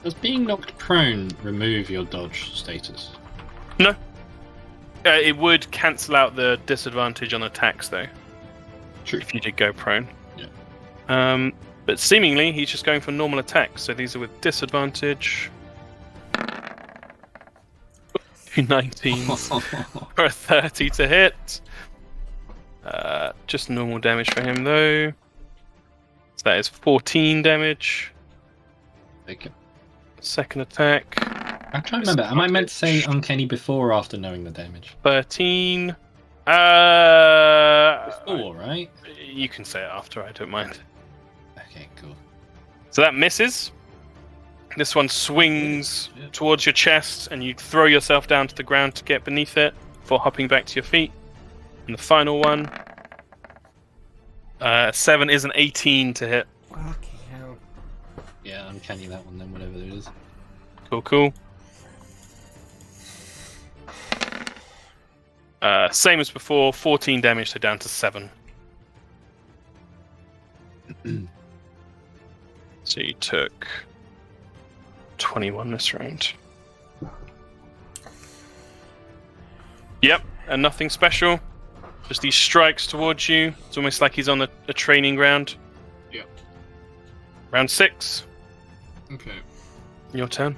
E: Does being knocked prone remove your dodge status?
C: No. It would cancel out the disadvantage on attacks, though.
E: True.
C: If you did go prone.
E: Yeah.
C: But seemingly, he's just going for normal attacks, so these are with disadvantage. 19 for a 30 to hit. Just normal damage for him, though. So that is 14 damage.
E: Okay.
C: Second attack.
E: I'm trying to remember. Am I meant to say uncanny before or after knowing the damage?
C: 13.
E: Before, right?
C: You can say it after, I don't mind.
E: Okay, cool.
C: So that misses. This one swings towards your chest, and you throw yourself down to the ground to get beneath it before hopping back to your feet. And the final one, 7 is an 18 to hit.
B: Fucking hell.
E: Yeah, uncanny that one then, whatever it is.
C: Cool, cool. Same as before, 14 damage, so down to 7. So you took 21 this round. Yep, and nothing special. Just these strikes towards you. It's almost like he's on a training ground.
E: Yep.
C: Round 6.
E: Okay.
C: Your turn.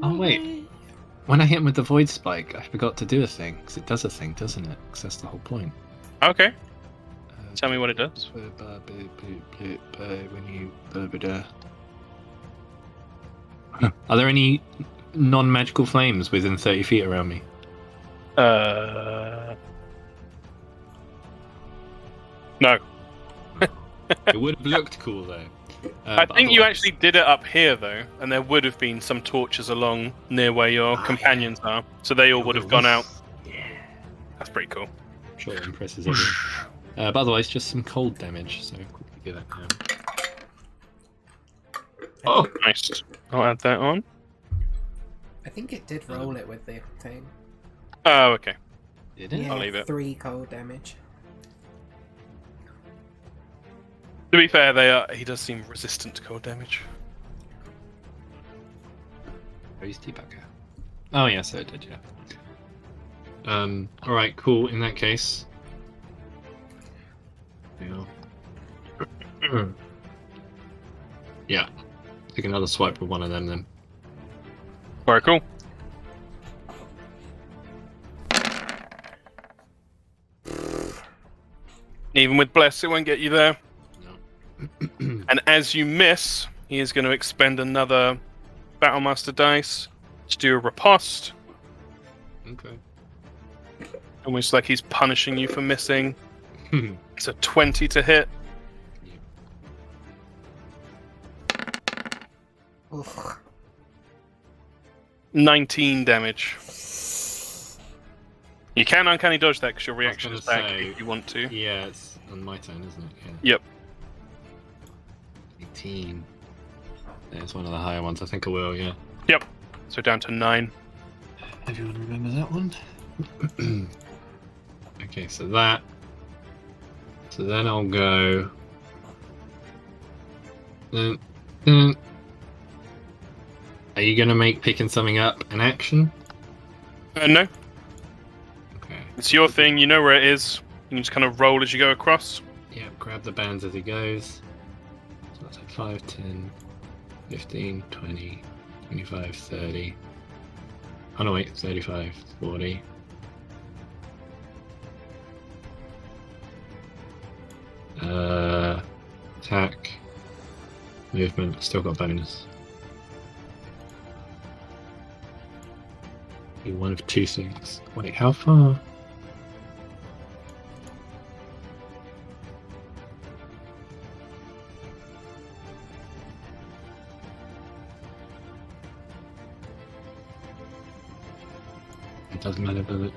E: Oh, wait. When I hit him with the Void Spike, I forgot to do a thing. Because it does a thing, doesn't it? Because that's the whole point.
C: Okay. Tell me what it does.
E: When you... Are there any non-magical flames within 30 feet around me?
C: No.
E: It would have looked cool, though.
C: I
E: but
C: think you
E: otherwise-
C: actually did it up here, though, and there would have been some torches along near where your companions are, so they all would have gone out.
E: Yeah.
C: That's pretty cool.
E: I'm sure it impresses everyone. But otherwise, just some cold damage, so quickly do that now.
C: Oh, nice. I'll add that on.
B: I think it did roll it with the thing.
C: Oh, okay.
E: Did it?
B: Yeah,
C: I'll leave it.
B: 3 cold damage.
C: To be fair, he does seem resistant to cold damage.
E: Where's T-Bucker? Oh yeah, so it did, yeah. Alright, cool. In that case. Yeah. Take another swipe with one of them then.
C: Very cool. Even with Bless, it won't get you there.
E: No.
C: And as you miss, he is going to expend another Battlemaster dice to do a riposte.
E: Okay.
C: Almost like he's punishing you for missing. It's a 20 to hit.
B: Ugh.
C: 19 damage. You can uncanny dodge that because your reaction is back
E: say,
C: if you want to.
E: Yeah, it's on my turn, isn't it?
C: Yeah. Yep.
E: 18. It's one of the higher ones. I think I will, yeah.
C: Yep. So down to 9.
E: Everyone remembers that one? Okay, so that. So then I'll go. Are you going to make picking something up an action?
C: No.
E: Okay.
C: It's your thing. You know where it is. You can just kind of roll as you go across.
E: Yeah, grab the bands as he goes. So that's like 5, 10, 15, 20, 25, 30. Oh no, wait, 35, 40. Attack. Movement, still got bonus. Be one of two things. Wait, how far? It doesn't matter, does it?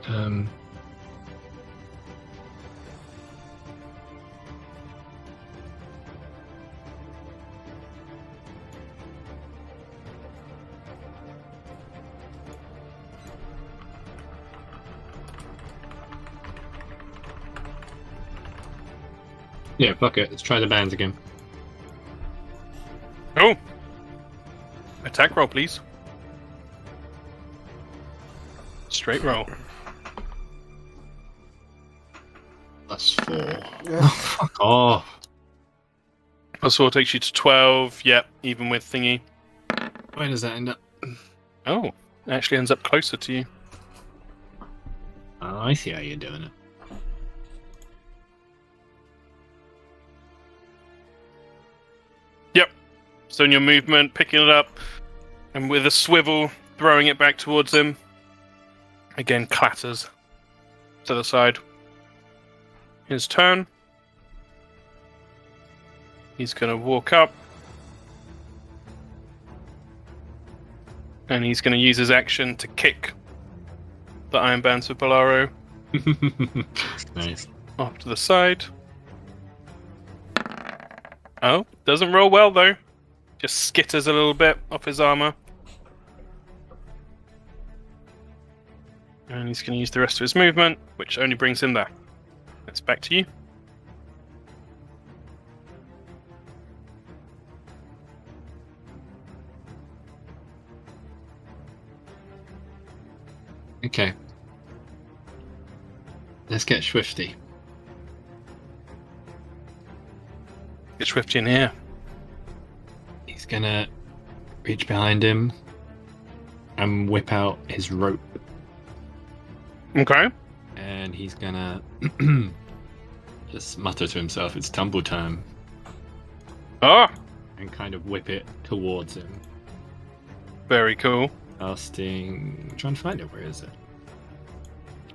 E: Yeah, fuck it. Let's try the bands again.
C: Oh. Attack roll, please. Straight roll.
E: +4. Fuck off.
C: +4 takes you to 12. Yep, even with thingy.
E: Where does that end up?
C: Oh, it actually ends up closer to you.
E: Oh, I see how you're doing it.
C: Yep. So in your movement, picking it up, and with a swivel, throwing it back towards him. Again, clatters to the side. His turn. He's going to walk up. And he's going to use his action to kick the Iron Bands of Bolaro
E: Nice.
C: off to the side. Oh, doesn't roll well though. Just skitters a little bit off his armor. And he's going to use the rest of his movement, which only brings him there. It's back to you.
E: Okay. Let's get Swifty.
C: Get Swifty in here.
E: He's gonna reach behind him and whip out his rope.
C: Okay.
E: And he's gonna just mutter to himself, it's tumble time,
C: Ah,
E: and kind of whip it towards him.
C: very cool.
E: Casting... trying to find it, where is it?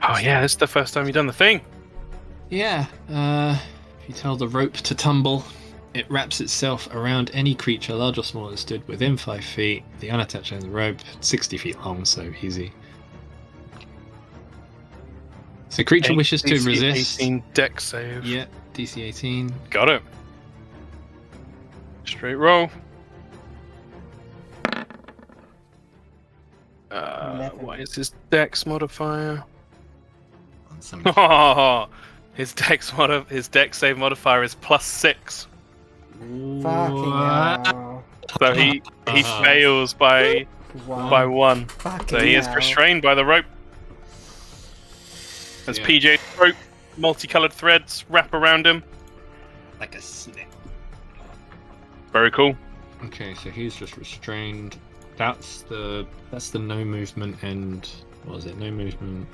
C: Oh yeah, this is the first time you've done the thing.
E: Yeah, if you tell the rope to tumble, it wraps itself around any creature, large or small, that stood within 5 feet. The unattached end of the rope, 60 feet long, so easy. So creature wishes to
C: DC
E: resist.
C: 18 deck save.
E: Yeah, DC 18.
C: Got it. Straight roll.
B: 11.
C: What is his dex modifier?
E: On some...
C: Oh, his dex save modifier is +6.
B: Fucking hell.
C: So he fails by
B: Wow.
C: by 1.
B: Fucking
C: So he is
B: hell.
C: restrained by the rope. As
E: Yeah.
C: PJ's rope, multicolored threads wrap around him.
E: Like a snake.
C: Very cool.
E: Okay, so he's just restrained. That's the no movement and what was it? No movement.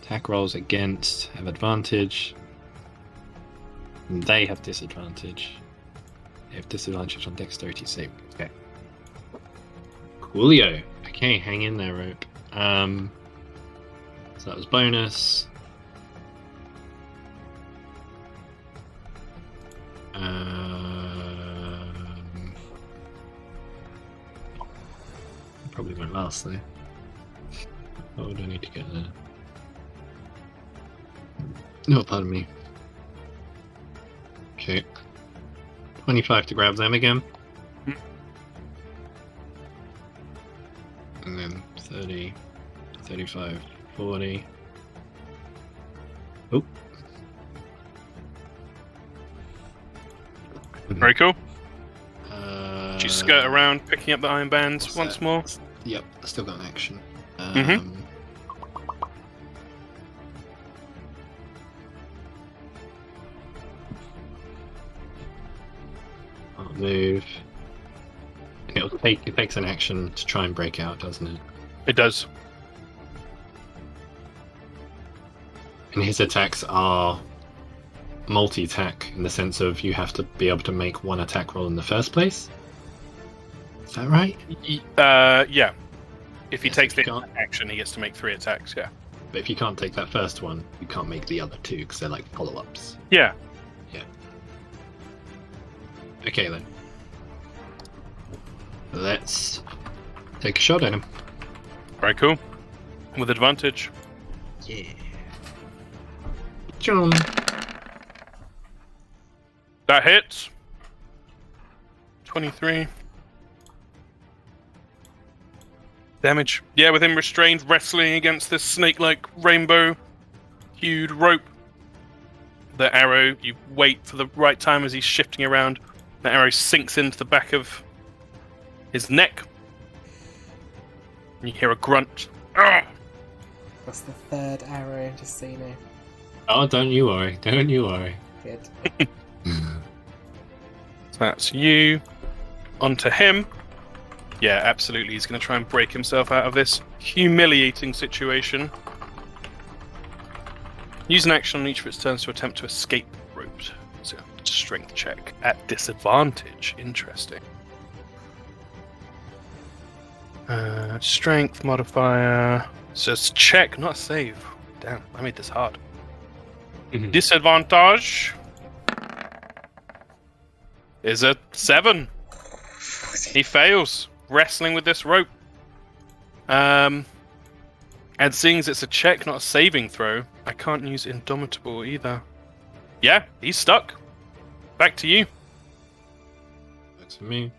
E: Attack rolls against have advantage. And they have disadvantage. They have disadvantage on dexterity save. Okay. Coolio. Okay, hang in there, rope. So that was bonus. Probably won't last though. What would I need to get there? No, pardon me. Okay. 25 to grab them again. And then 30, 35, 40. Oh.
C: Very cool.
E: Uh,
C: You skirt around, picking up the iron bands
E: what's
C: once
E: that?
C: more.
E: Yep, I still got an action.
C: Mhm.
E: I'll move. It takes an action to try and break out, doesn't it?
C: It does.
E: And his attacks are multi-attack in the sense of you have to be able to make one attack roll in the first place. Is that right?
C: Yeah. If he
E: Yes,
C: takes
E: you
C: the
E: can't.
C: action, he gets to make 3 attacks, yeah.
E: But if you can't take that first one, you can't make the other two because they're like follow-ups.
C: Yeah.
E: Okay then. Let's take a shot at him.
C: Very cool. With advantage.
E: Yeah. John.
C: That hits. 23. Damage. Yeah, with him restrained, wrestling against this snake-like rainbow-hued rope. The arrow, you wait for the right time as he's shifting around. The arrow sinks into the back of his neck. And you hear a grunt. Ugh!
B: That's the 3rd arrow, just so you know.
E: Oh, don't you worry. Don't you worry.
B: Good.
C: So that's you. Onto him. Yeah, absolutely. He's going to try and break himself out of this humiliating situation. Use an action on each of its turns to attempt to escape the rope. So, strength check at disadvantage. Interesting. Strength modifier. So it's check, not save. Damn, I made this hard.
E: Mhm.
C: Disadvantage is a 7. He fails wrestling with this rope. And seeing as it's a check, not a saving throw, I can't use Indomitable either. Yeah, he's stuck. Back to you.
E: That's for me.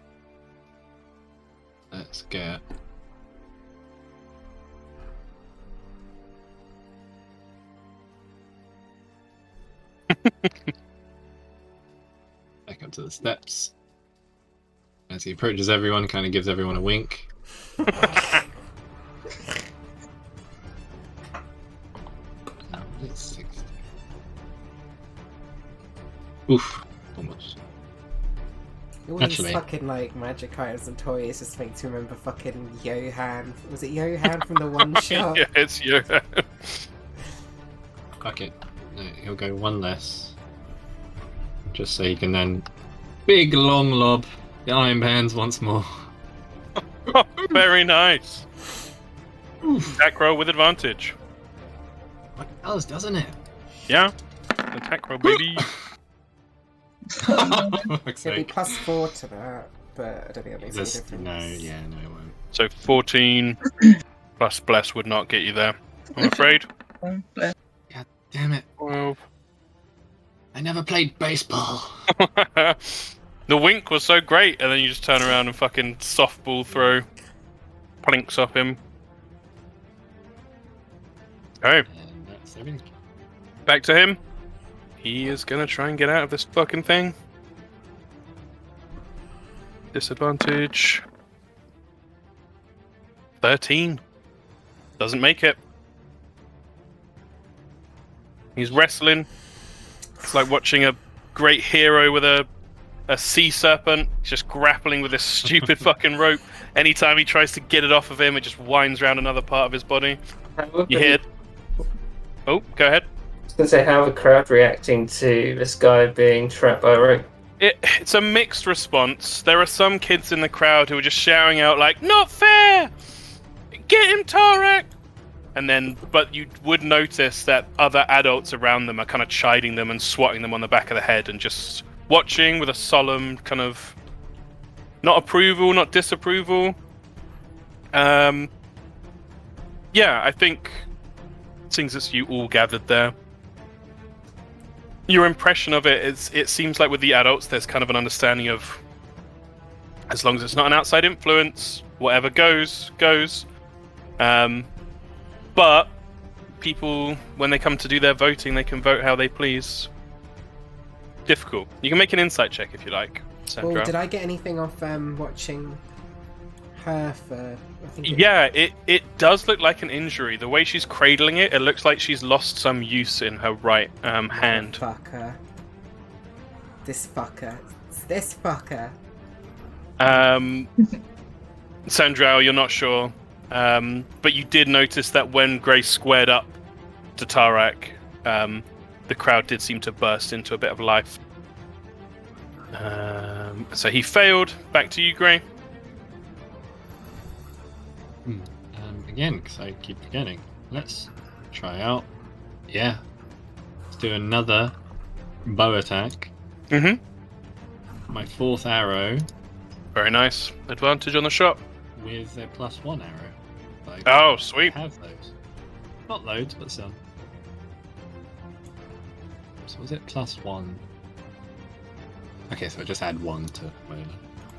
E: Let's get. Back up to the steps. As he approaches everyone, kind of gives everyone a wink. It's 60. Oof, almost.
B: All these
E: Actually-
B: fucking like magic items and toys just make me remember fucking Johan. Was it Johan from the one shot?
C: Yeah, it's you.
E: Fuck it. No, he'll go one less. Just so he can then big long lob the iron bands once more.
C: Very nice. Attack roll with advantage.
E: It does, doesn't it?
C: Yeah. Attack roll, baby.
E: Fuck's
B: It'll be
E: sake.
B: +4 to that, but I don't think it makes any
E: This-
B: difference.
E: no, yeah, no, it won't.
C: So 14 plus bless would not get you there, I'm afraid.
D: Bless.
E: Damn it.
C: 12.
E: I never played baseball.
C: The wink was so great, and then you just turn around and fucking softball throw. Plinks off him. Okay,
E: And that's everything.
C: back to him. He is gonna try and get out of this fucking thing. Disadvantage. 13. Doesn't make it. He's wrestling. It's like watching a great hero with a sea serpent just grappling with this stupid fucking rope. Anytime he tries to get it off of him, it just winds around another part of his body. You hear it? Oh, go ahead.
A: I was going to say, how are the crowd reacting to this guy being trapped by a rope?
C: It's a mixed response. There are some kids in the crowd who are just shouting out like, "Not fair! Get him, Tarak!" And then, but you would notice that other adults around them are kind of chiding them and swatting them on the back of the head and just watching with a solemn kind of, not approval, not disapproval. Yeah, I think seeing as you all gathered there, your impression of it is, it seems like with the adults, there's kind of an understanding of, as long as it's not an outside influence, whatever goes. But people, when they come to do their voting, they can vote how they please. Difficult. You can make an insight check if you like, Sandra.
B: Oh, did I get anything off watching her for...
C: Yeah, it does look like an injury. The way she's cradling it, it looks like she's lost some use in her right hand.
B: Fucker. This fucker. It's this fucker.
C: Sandra, you're not sure. But you did notice that when Grace squared up to Tarak, the crowd did seem to burst into a bit of life. So he failed. Back to you, Gray.
E: Again, because I keep forgetting. Let's try out. Yeah. Let's do another bow attack.
C: Mm-hmm.
E: My 4th arrow
C: Very nice. Advantage on the shot.
E: with a +1 arrow. Like,
C: Oh, sweet.
E: I have those. Not loads, but some. So was it +1? Okay, so I just add 1 to whatever.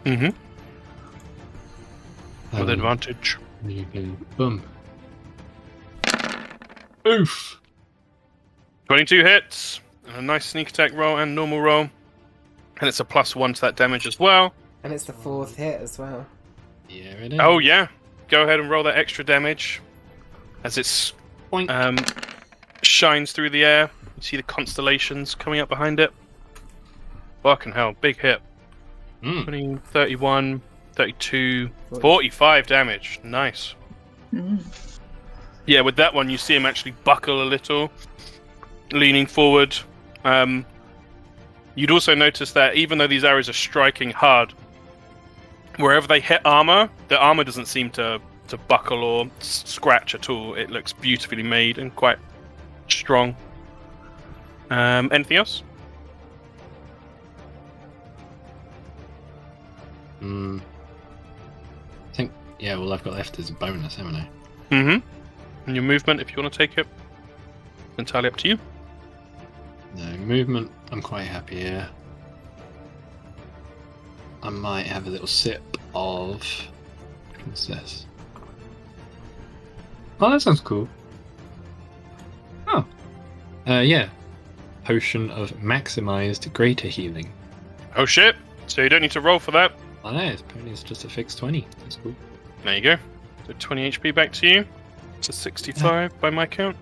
C: Mm-hmm. With advantage.
E: Boom. Oof!
C: 22 hits. And a nice sneak attack roll and normal roll. And it's a +1 to that damage as well.
B: And it's the 4th hit as well.
E: Yeah, it is.
C: Oh, yeah. Go ahead and roll that extra damage. As it's
E: Boink.
C: shines through the air. You see the constellations coming up behind it. Fucking hell, big hit. 20, 31, 32, 45 damage. Nice. Yeah, with that one, you see him actually buckle a little, leaning forward. You'd also notice that even though these arrows are striking hard, wherever they hit armor, the armor doesn't seem to buckle or scratch at all. It looks beautifully made and quite strong. Anything else?
E: I think, yeah, all I've got left is a bonus, haven't I?
C: Mm-hmm. And your movement, if you want to take it, entirely up to you.
E: No, movement, I'm quite happy here. I might have a little sip of... What's this? Oh, that sounds cool. Oh. Yeah. Potion of maximized greater healing.
C: Oh shit! So you don't need to roll for that.
E: I know, it's just a fixed 20. That's cool.
C: There you go. So 20 HP back to you. It's a 65 by my count.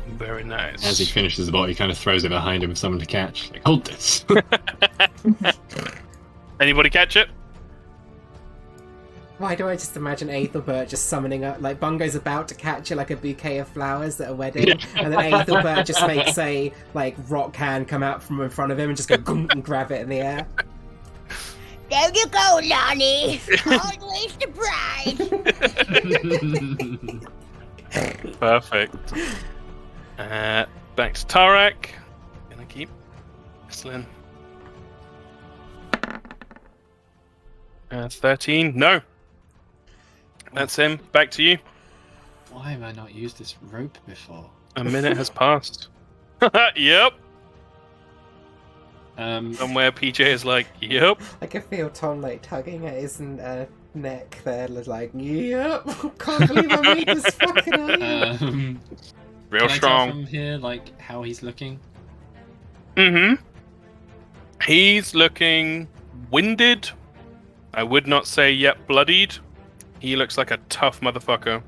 C: Very nice.
E: As he finishes the bottle, he kind of throws it behind him for someone to catch. Like, hold this!
C: Anybody catch it?
B: Why do I just imagine Aethelbert just summoning up, like Bungo's about to catch it like a bouquet of flowers at a wedding, and then Aethelbert just makes a like rock hand come out from in front of him and just go goom and grab it in the air.
G: There you go, Lonnie. Always the bride.
C: Perfect. Back to Tarak. Gonna keep whistling. 13. No. That's him. Back to you.
E: Why have I not used this rope before?
C: A minute has passed. Yep. Somewhere PJ is like, yep.
B: I can feel Tom like tugging at his neck there, like, yep, can't believe I made this fucking idea.
C: Real
E: Can I tell
C: strong.
E: from here, like, how he's looking?
C: Mm-hmm. He's looking winded. I would not say yet bloodied. He looks like a tough motherfucker.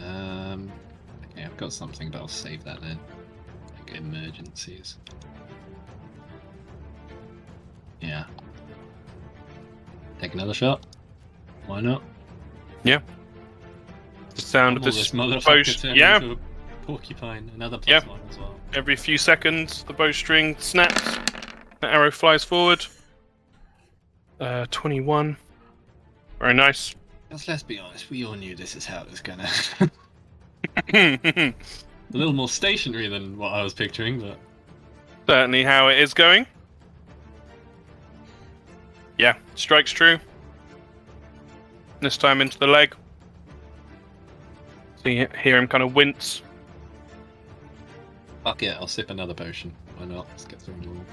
E: Okay, I've got something, but I'll save that then. Like emergencies. Yeah. Take another shot. Why not?
C: The sound of
E: This
C: this
E: motherfucker
C: bow.
E: turned
C: Yeah,
E: into a porcupine. Another plus
C: Yeah.
E: one as well.
C: every few seconds the bowstring snaps. The arrow flies forward. 21. Very nice.
E: Let's be honest, we all knew this is how it was gonna.
C: Certainly
E: A little more stationary than what I was picturing, but
C: how it is going. Yeah, strikes true. This time into the leg. So you hear him kind of wince.
E: fuck it, I'll sip another potion. Why not? Let's get through them all.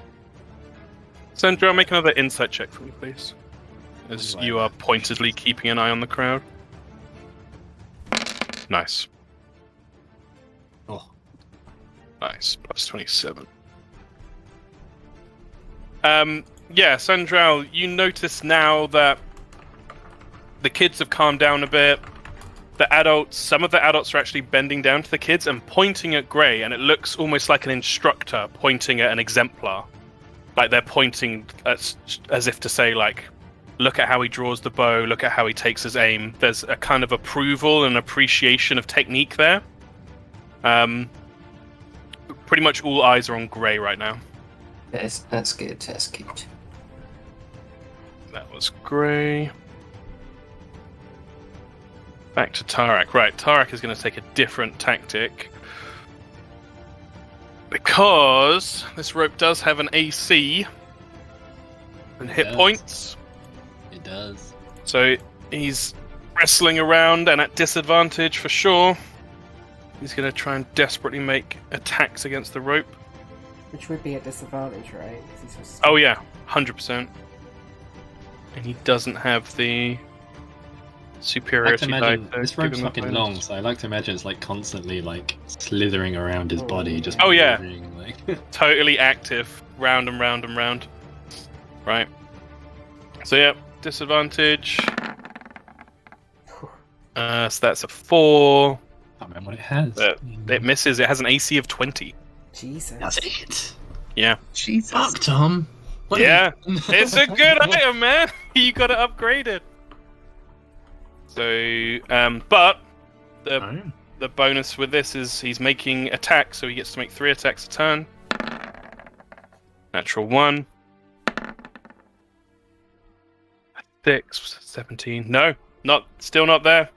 C: Sandra, make another insight check for me, please. As
E: What do I
C: you are
E: have?
C: pointedly keeping an eye on the crowd. Nice.
E: Oh,
C: Nice. Plus 27. Yeah, Sandral, you notice now that the kids have calmed down a bit. Some of the adults are actually bending down to the kids and pointing at Gray, and it looks almost like an instructor pointing at an exemplar. Like they're pointing as if to say, like, look at how he draws the bow, look at how he takes his aim. There's a kind of approval and appreciation of technique there. Pretty much all eyes are on Gray right now.
A: Yes, that's good. That's good.
C: That was Gray. Back to Tarak. Right, Tarak is going to take a different tactic. Because this rope does have an AC and hit
E: does.
C: points.
E: it does.
C: So he's wrestling around and at disadvantage for sure. He's going to try and desperately make attacks against the rope.
B: Which would be a disadvantage, right? 'Cause he's just...
C: Oh yeah, 100%. And he doesn't have the
E: I like to
C: superiority die
E: imagine
C: to
E: this
C: give
E: rope's
C: him a
E: fucking
C: bonus.
E: long, so I like to imagine it's like constantly like slithering around his body, just
C: Oh, yeah.
E: moving, like
C: Totally active, round and round and round. Right. So yeah, disadvantage. So that's a 4.
E: I can't remember what it has.
C: It misses. It has an AC of 20.
B: Jesus.
E: That's it.
C: Yeah.
D: Jesus.
E: Fuck, Tom. What
C: Yeah,
E: are you-
C: it's a good item, man. You got to upgrade it. So, but the bonus with this is he's making attacks, so he gets to make 3 attacks a turn. Natural 1. 6, 17. No, still not there.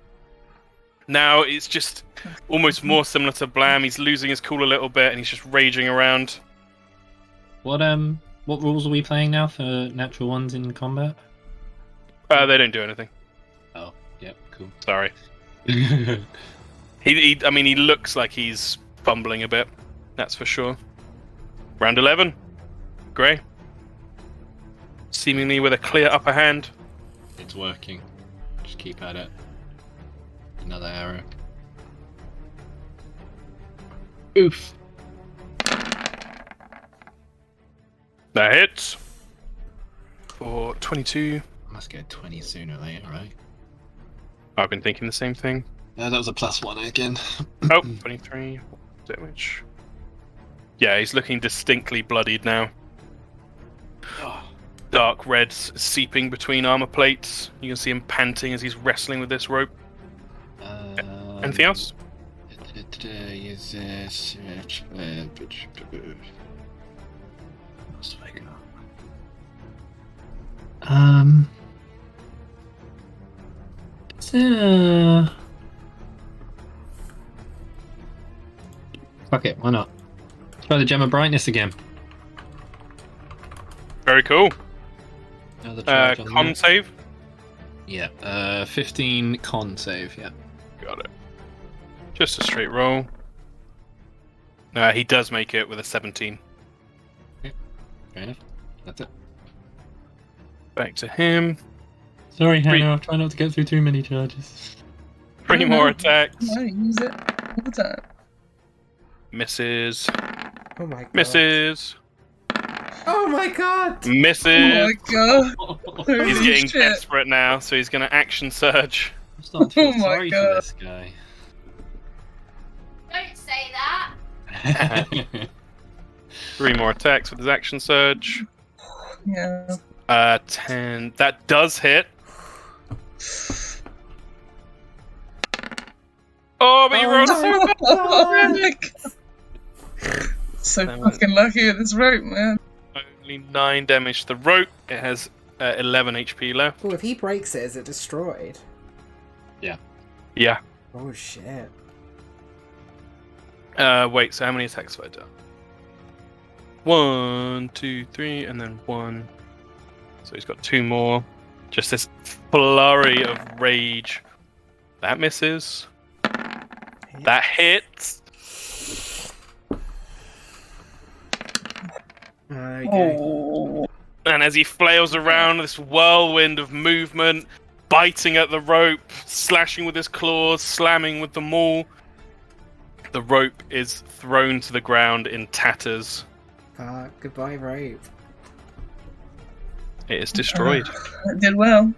C: Now it's just almost more similar to Blam. He's losing his cool a little bit, and he's just raging around.
E: What rules are we playing now for natural ones in combat?
C: They don't do anything.
E: Oh, yep, cool.
C: Sorry. I mean, he looks like he's fumbling a bit. That's for sure. Round 11. Gray. Seemingly with a clear upper hand.
E: It's working. Just keep at it. Another arrow. Oof.
C: That hits. For 22.
E: I must get 20 sooner or later, right?
C: I've been thinking the same thing.
E: Yeah, that was a +1 again.
C: Oh, 23 damage. Yeah, he's looking distinctly bloodied now. Dark reds seeping between armor plates. You can see him panting as he's wrestling with this rope. Anything else?
E: Fuck it, why not? Try the Gem of Brightness again.
C: Very cool.
E: Another charge on
C: Con
E: that.
C: save.
E: Yeah, 15 con save, yeah.
C: Got it. Just a straight roll. He does make it with a 17.
E: Fair enough. That's it.
C: Back to him.
E: Sorry,
C: Hannah,
E: Hannah, I'll try not to get through too many charges.
C: 3 more attacks.
D: No, use it all the time.
C: Misses.
B: Oh my god.
C: Misses.
B: Oh my god!
C: Misses.
D: Oh my god. Holy
C: He's getting
D: shit.
C: desperate now, so he's going to action surge.
E: I'm starting to feel
D: Oh my
E: sorry for
D: God.
E: this guy.
G: Don't say that.
C: 3 more attacks with his action surge.
D: Yeah.
C: 10. That does hit. Oh, but you
B: Oh,
C: rolled
B: no.
D: So
C: Seven.
D: fucking lucky with this rope, man.
C: only 9 damage to the rope. It has 11 HP left.
B: Oh, if he breaks it, is it destroyed?
C: Yeah.
B: Oh shit.
C: Wait, so how many attacks have I done? 1, 2, 3, and then 1. So he's got 2 more. Just this flurry of rage. That misses. That hits.
B: There we go.
D: Oh.
C: And as he flails around, this whirlwind of movement, biting at the rope, slashing with his claws, slamming with the maul, the rope is thrown to the ground in tatters.
B: Goodbye, rope.
C: It is destroyed.
D: It did well.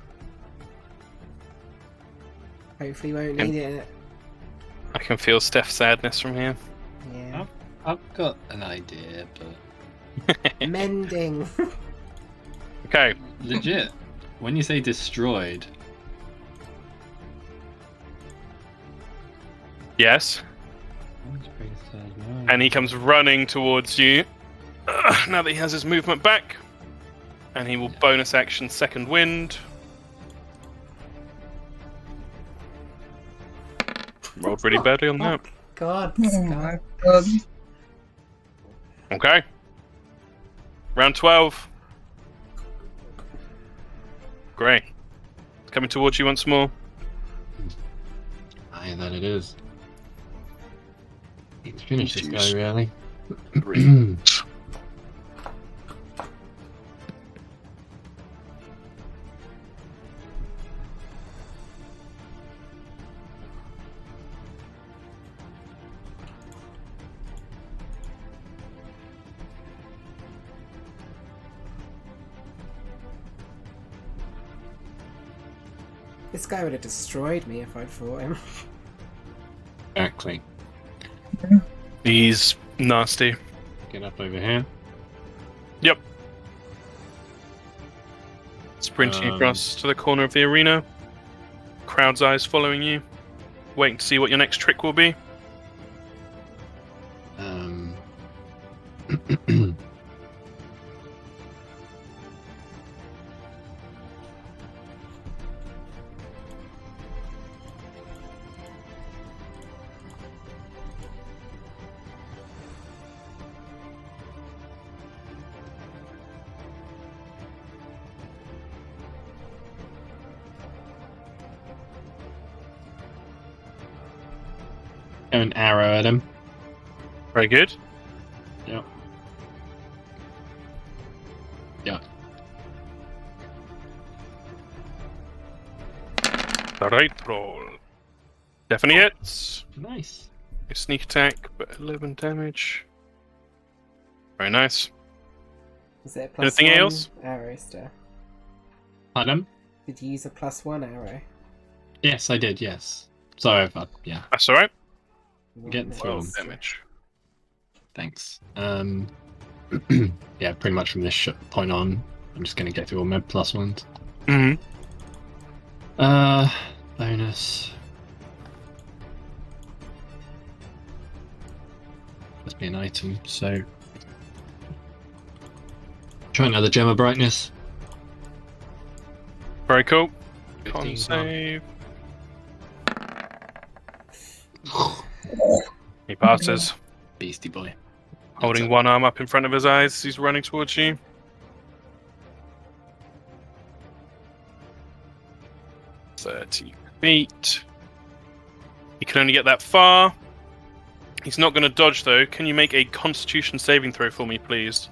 B: Hopefully, won't need it.
C: I can feel Steph's sadness from here.
B: Yeah.
E: I've got an idea, but
B: Mending.
C: Okay.
E: legit, when you say destroyed,
C: Yes. And he comes running towards you. Now that he has his movement back. And he will bonus action second wind. Rolled really badly on that.
B: God.
D: Oh my god.
C: Okay. Round 12. Great. Coming towards you once more.
E: aye, that it is. Need to finish this
C: Juice.
E: guy, really.
B: This guy would have destroyed me if I'd fought him.
E: Exactly.
C: He's nasty.
E: Get up over here.
C: Yep. Sprinting across to the corner of the arena. Crowd's eyes following you. Waiting to see what your next trick will be.
E: Throw an arrow at him.
C: Very good.
E: Yep. Yep.
C: The right roll. Definitely hits.
E: Nice.
C: A sneak attack, but 11 damage. Very nice.
B: Is it a plus
C: Anything
B: one
C: else?
B: arrow still?
E: Pardon?
B: Did you use a +1 arrow?
E: Yes, I did, yes. Sorry if I... Yeah,
C: That's alright.
E: getting through
C: 12
E: them.
C: damage.
E: Thanks. Yeah, pretty much from this point on, I'm just going to get through all my +1s.
C: Mm-hmm.
E: Bonus. Must be an item, so... Try another Gem of Brightness.
C: Very cool.
E: 15
C: Con save. He passes,
E: Beastie boy.
C: holding one arm up in front of his eyes as he's running towards you. "30 feet. He can only get that far. He's not going to dodge, though. Can you make a Constitution saving throw for me, please?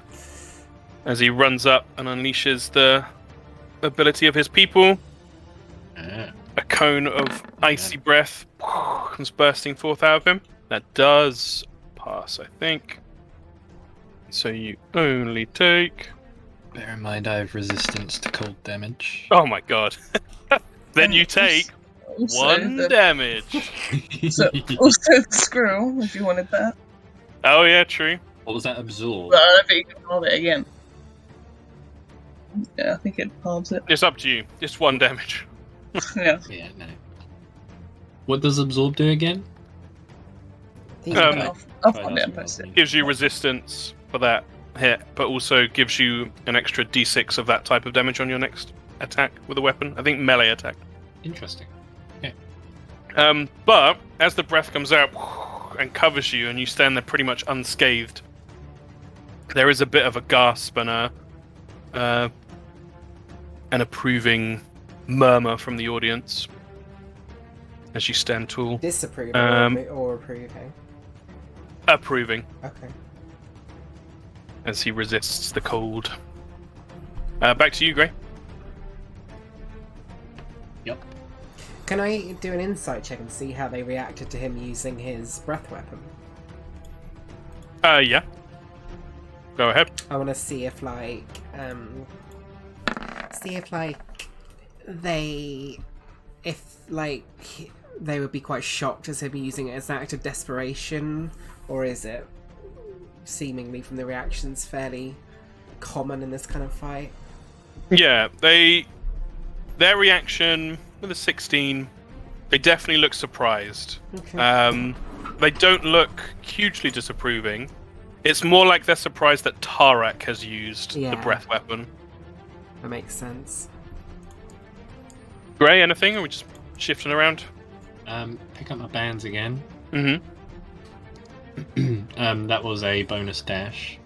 C: As he runs up and unleashes the ability of his people. A cone of icy breath comes bursting forth out of him. That does pass, I think. So you only take.
E: Bear in mind, I have resistance to cold damage.
C: Oh my god. Then you take
D: Also,
C: 1
D: the,
C: damage.
D: so, also the squirrel, if you wanted that.
C: Oh yeah, true.
E: What was that absorb?
D: But I don't think you can halve it again. Yeah, I think it halves it.
C: It's up to you. Just 1 damage.
D: Yeah.
E: Yeah, no. What does absorb do again?
D: I'll
E: Try
D: find
E: that
D: it and
E: as
D: post
E: well.
D: it.
C: Gives you resistance for that hit, but also gives you an extra d6 of that type of damage on your next attack with a weapon. I think melee attack.
E: Interesting.
C: But as the breath comes out and covers you, and you stand there pretty much unscathed, there is a bit of a gasp and an approving murmur from the audience as you stand tall.
B: Disapproving or approving?
C: Approving
B: Okay.
C: as he resists the cold. Back to you, Gray.
B: Can I do an insight check and see how they reacted to him using his breath weapon?
C: Yeah. Go ahead.
B: I want to see if they would be quite shocked as him using it as an act of desperation, or is it seemingly from the reactions fairly common in this kind of fight?
C: Yeah, their reaction with a 16, they definitely look surprised.
B: Okay.
C: They don't look hugely disapproving. It's more like they're surprised that Tarak has used the
B: Yeah.
C: breath weapon.
B: That makes sense.
C: Gray, anything? Or are we just shifting around?
E: Pick up my bands again.
C: Mm-hmm.
E: That was a bonus dash.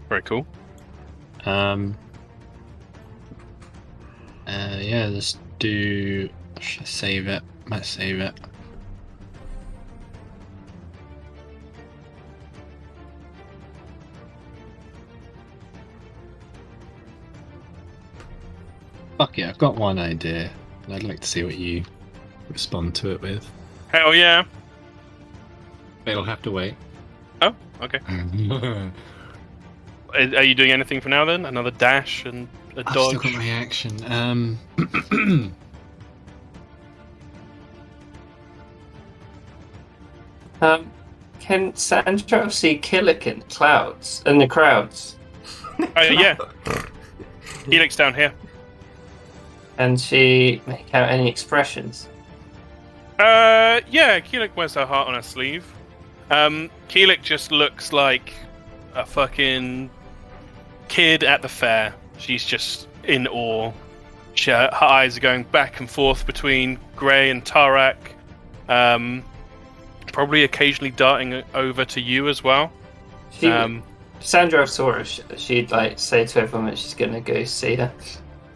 C: Very cool.
E: Yeah, let's do. Should I save it? Might save it. Fuck yeah, I've got one idea. And I'd like to see what you respond to it with.
C: Hell yeah.
E: But it'll have to wait.
C: Oh, okay. Are you doing anything for now then? Another dash and a
E: I've
C: dodge?
E: still got my action.
A: Can Sandra see Killick in the clouds? In the crowds?
C: Yeah. Helix down here.
A: Can she make out any expressions?
C: Yeah, Keelik wears her heart on her sleeve. Keelik just looks like a fucking kid at the fair. She's just in awe. Her eyes are going back and forth between Gray and Tarak. Probably occasionally darting over to you as well.
A: Sandra saw her. She'd like say to everyone that she's gonna go see her.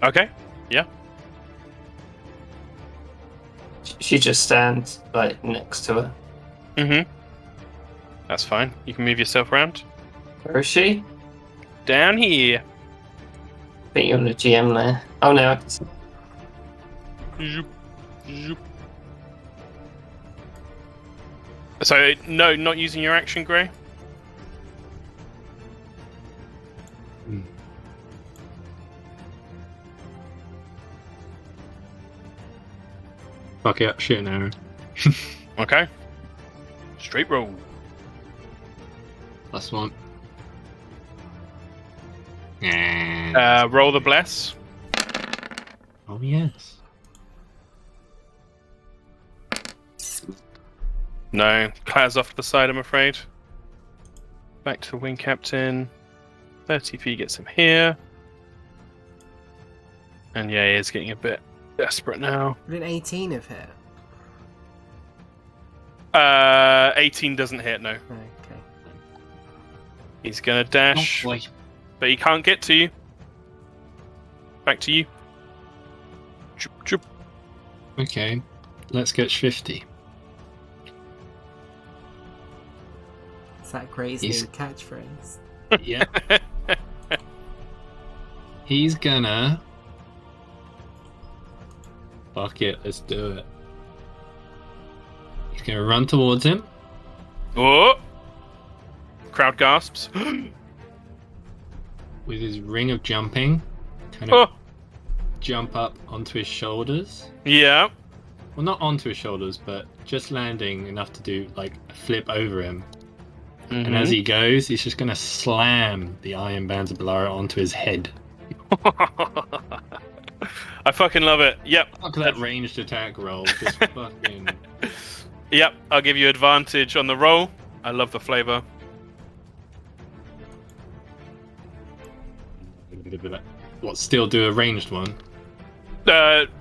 C: Okay, yeah.
A: She just stands like next to her.
C: Mm-hmm. That's fine. You can move yourself around.
A: Where is she?
C: Down here.
A: I think you're on the GM there. Oh no, I can see.
C: Zoop, zoop. So, no, not using your action, Gray?
E: Fuck it, shoot an arrow.
C: Okay. Straight roll.
E: Last one.
C: Roll the bless.
E: Oh yes.
C: No, Claire's off to the side, I'm afraid. Back to the wing captain. 30 feet gets him here. And yeah, he is getting a bit desperate now.
B: Would an 18 have hit?
C: 18 doesn't hit, no.
B: Okay.
C: He's gonna dash,
E: Oh boy.
C: but he can't get to you. Back to you. Choop, choop.
E: Okay, let's get shifty.
B: Is that Gray's
E: He's-
B: new catchphrase?
E: Yeah. He's gonna. Fuck it, let's do it. He's gonna run towards him.
C: Oh! Crowd gasps.
E: with his ring of jumping, kind of
C: Oh,
E: jump up onto his shoulders.
C: yeah.
E: Well, not onto his shoulders, but just landing enough to do like a flip over him. And as he goes, he's just gonna slam the iron bands of Belara onto his head.
C: I fucking love it. Yep.
E: Fuck that ranged attack roll. Just fucking.
C: Yep. I'll give you advantage on the roll. I love the flavor.
E: What? Still do a ranged one?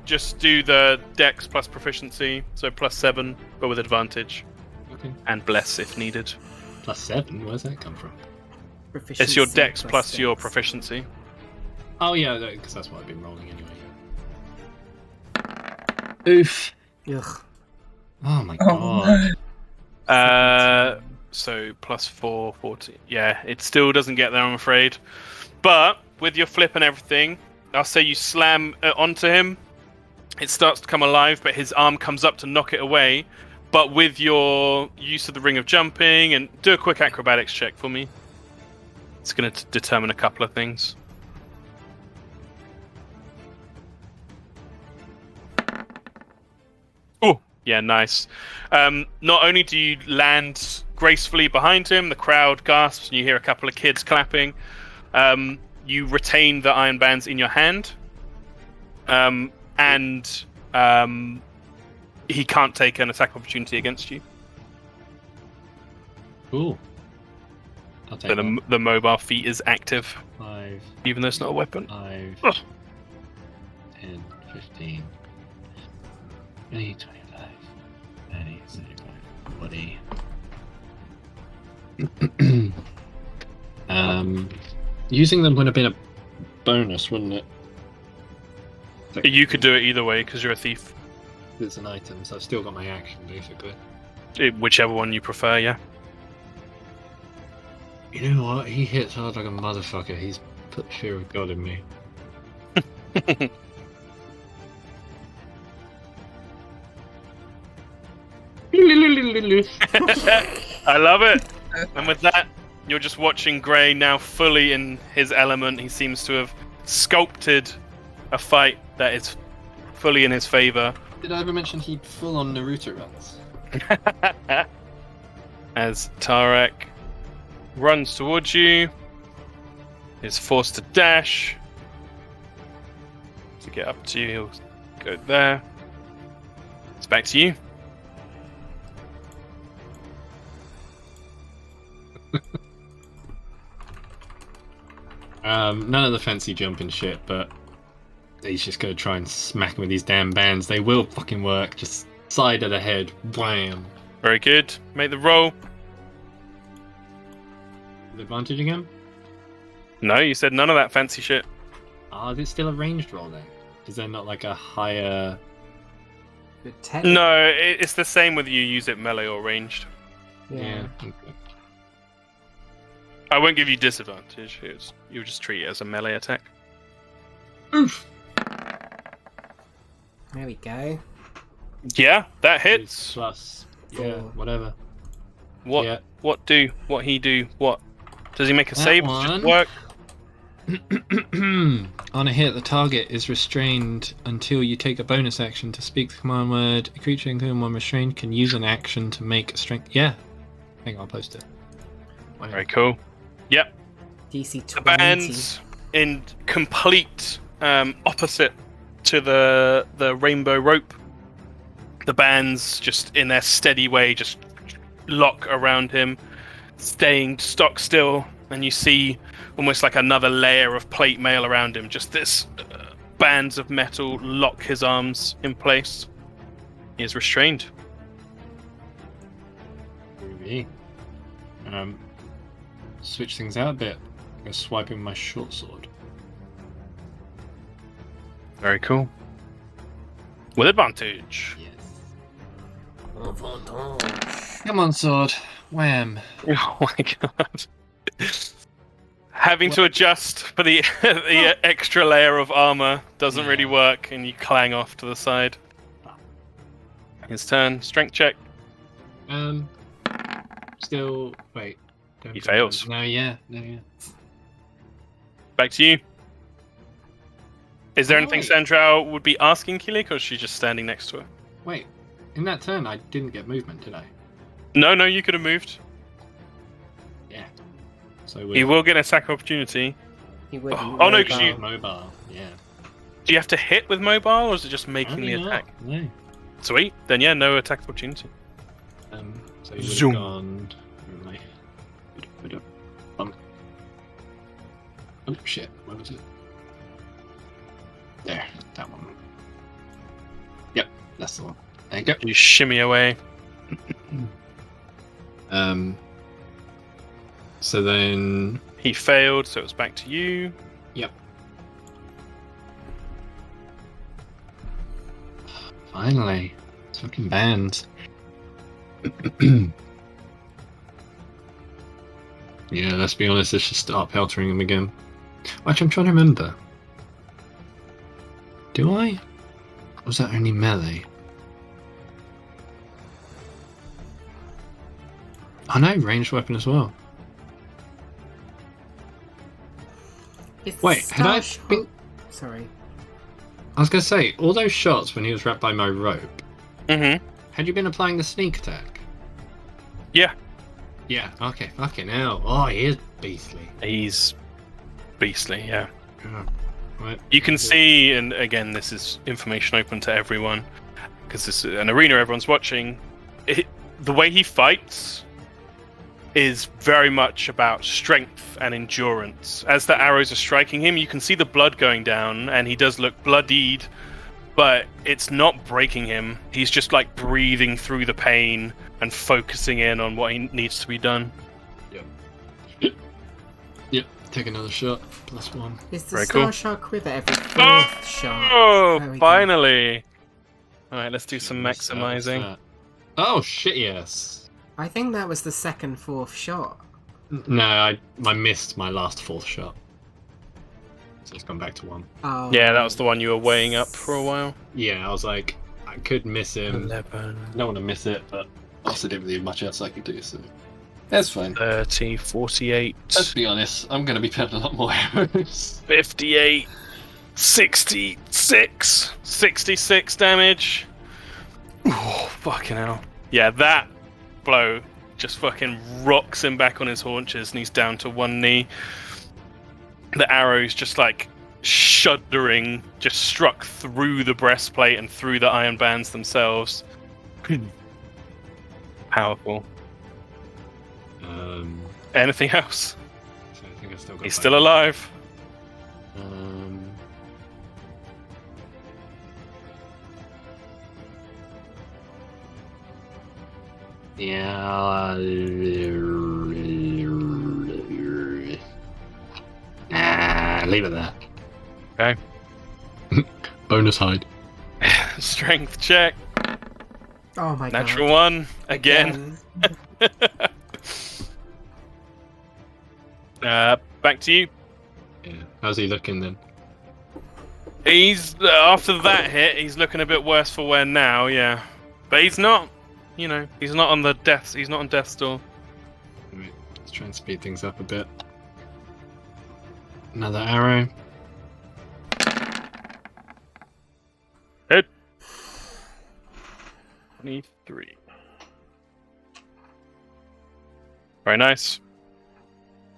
C: Just do the dex plus proficiency, so +7, but with advantage.
E: Okay.
C: And bless if needed.
E: +7. Where's that come from?
C: It's your dex plus
B: dex.
C: your proficiency.
E: Oh yeah, because that's what I've been rolling anyway. Oof.
B: Ugh.
E: Oh my
D: Oh,
E: god.
C: So +4, 40. Yeah, it still doesn't get there, I'm afraid. But with your flip and everything, I'll say you slam onto him. It starts to come alive, but his arm comes up to knock it away. But with your use of the ring of jumping, and do a quick acrobatics check for me. It's going to determine a couple of things. Oh, yeah, nice. Not only do you land gracefully behind him, the crowd gasps, and you hear a couple of kids clapping. You retain the iron bands in your hand, and he can't take an attack opportunity against you.
E: Cool. I'll take
C: So
E: that.
C: the mobile feat is active,
E: 5,
C: even though it's not a weapon.
E: 5,
C: Ugh.
E: 10, 15, 20, 25, 30, 35, 40. Using them would have been a bonus, wouldn't it?
C: You could do it either way because you're a thief.
E: It's an item, so I've still got my action, basically.
C: Whichever one you prefer, yeah.
E: You know what? He hits hard like a motherfucker. He's put the fear of God in me.
C: I love it. And with that, you're just watching Grey now fully in his element. He seems to have sculpted a fight that is fully in his favor.
E: Did I ever mention he full on Naruto runs?
C: As Tarek runs towards you, is forced to dash. To get up to you, he'll go there. It's back to you.
E: None of the fancy jumping shit, but he's just gonna try and smack him with these damn bands. They will fucking work. Just side of the head, wham.
C: Very good. Make the roll.
E: With advantage again?
C: No, you said none of that fancy shit.
E: Ah, is it still a ranged roll then? Is there not like a higher?
B: But technically,
C: No, it's the same whether you use it melee or ranged.
B: yeah.
E: Okay.
C: I won't give you disadvantage. You'll just treat it as a melee attack.
E: Oof.
B: There we go.
C: Yeah, that hits.
E: Plus, yeah,
B: 4.
E: whatever.
C: What?
E: Yeah.
C: What do? What he do? What? Does he make a
E: That
C: save? Does it just
E: one.
C: work?
E: On a hit, the target is restrained until you take a bonus action to speak the command word. A creature including one restrained can use an action to make a strength. Yeah, I think I'll post it. Wow.
C: Very cool. Yep.
B: DC
C: The
B: 20.
C: bands in complete opposite to the rainbow rope. The bands just in their steady way just lock around him, staying stock still, and you see almost like another layer of plate mail around him. Just this bands of metal lock his arms in place. He is restrained.
E: Groovy. Switch things out a bit. Go swiping my short sword.
C: Very cool. With advantage.
E: Yes. Come on, sword. Wham.
C: Oh my god. Having to adjust for the extra layer of armor doesn't really work, and you clang off to the side. His turn. Strength check.
E: Still. Wait. Don't
C: He
E: do
C: fails.
E: that. No, yeah. No, yeah.
C: Back to you. Is there
E: Oh,
C: anything
E: wait.
C: Sandra would be asking Kilik, or is she just standing next to her?
E: Wait, in that turn, I didn't get movement, did I?
C: No, you could have moved.
E: Yeah. So
C: He will get an attack opportunity.
B: He wouldn't.
C: Oh, no, 'cause you-
E: mobile. Yeah.
C: Do you have to hit with mobile, or is it just making the
E: Apparently
C: attack?
E: not, No.
C: Sweet. Then yeah, no attack opportunity.
E: So you would
C: Zoom.
E: have gone. Where am I? Oh shit! Where was it? There, that one. Yep, that's the one. There you go.
C: You shimmy away.
E: So then,
C: He failed, so it's back to you.
E: yep. Finally, it's fucking banned. Yeah, let's be honest. Let's just start peltering him again. Actually, I'm trying to remember. Do I? Or was that only melee? I know, ranged weapon as well.
B: Is the
E: Wait, had I
B: star
E: been...
B: shot- Sorry.
E: I was going to say, all those shots when he was wrapped by my rope,
C: Mm-hmm.
E: had you been applying the sneak attack?
C: Yeah.
E: Yeah, okay, fucking hell. Oh, he is beastly.
C: He's beastly, yeah.
E: Oh, right.
C: You can see, and again, this is information open to everyone, because this is an arena everyone's watching. The way he fights is very much about strength and endurance. As the arrows are striking him, you can see the blood going down, and he does look bloodied, but it's not breaking him. He's just like breathing through the pain and focusing in on what he needs to be done.
E: Yep, take another shot. +1.
B: Is the
C: Very
B: star
C: cool.
B: shot quiver every fourth shot?
C: Oh,
B: There we go.
C: finally! Alright, let's do some
E: What's that? What's
C: maximizing.
E: that? Oh, shit, yes.
B: I think that was the second fourth shot.
E: No, I missed my last 4th shot. So it's gone back to 1.
B: Oh.
C: Yeah, that was the one you were weighing up for a while.
E: Yeah, I was like, I could miss him.
C: 11,
E: I don't want to miss it, but also didn't really have much else I could do, so that's fine.
C: 30, 48,
E: Let's be honest, I'm going to be playing a lot more arrows.
C: 58, 66, 66 damage. Oh, fucking hell. Yeah, that blow just fucking rocks him back on his haunches and he's down to one knee. The arrows just like shuddering, just struck through the breastplate and through the iron bands themselves. Powerful. Anything else?
E: So I think I still got
C: He's
E: like-
C: still alive.
E: Yeah. Nah, leave it there.
C: Okay.
E: Bonus hide.
C: Strength check.
B: Oh my
C: Natural
B: god.
C: one. Again. Back to you.
E: Yeah. How's he looking then?
C: He's after that hit. He's looking a bit worse for wear now. Yeah, but he's not. You know, he's not on the death. He's not on death's door.
E: Right, let's try and speed things up a bit. Another arrow.
C: Hit. 23. Very nice.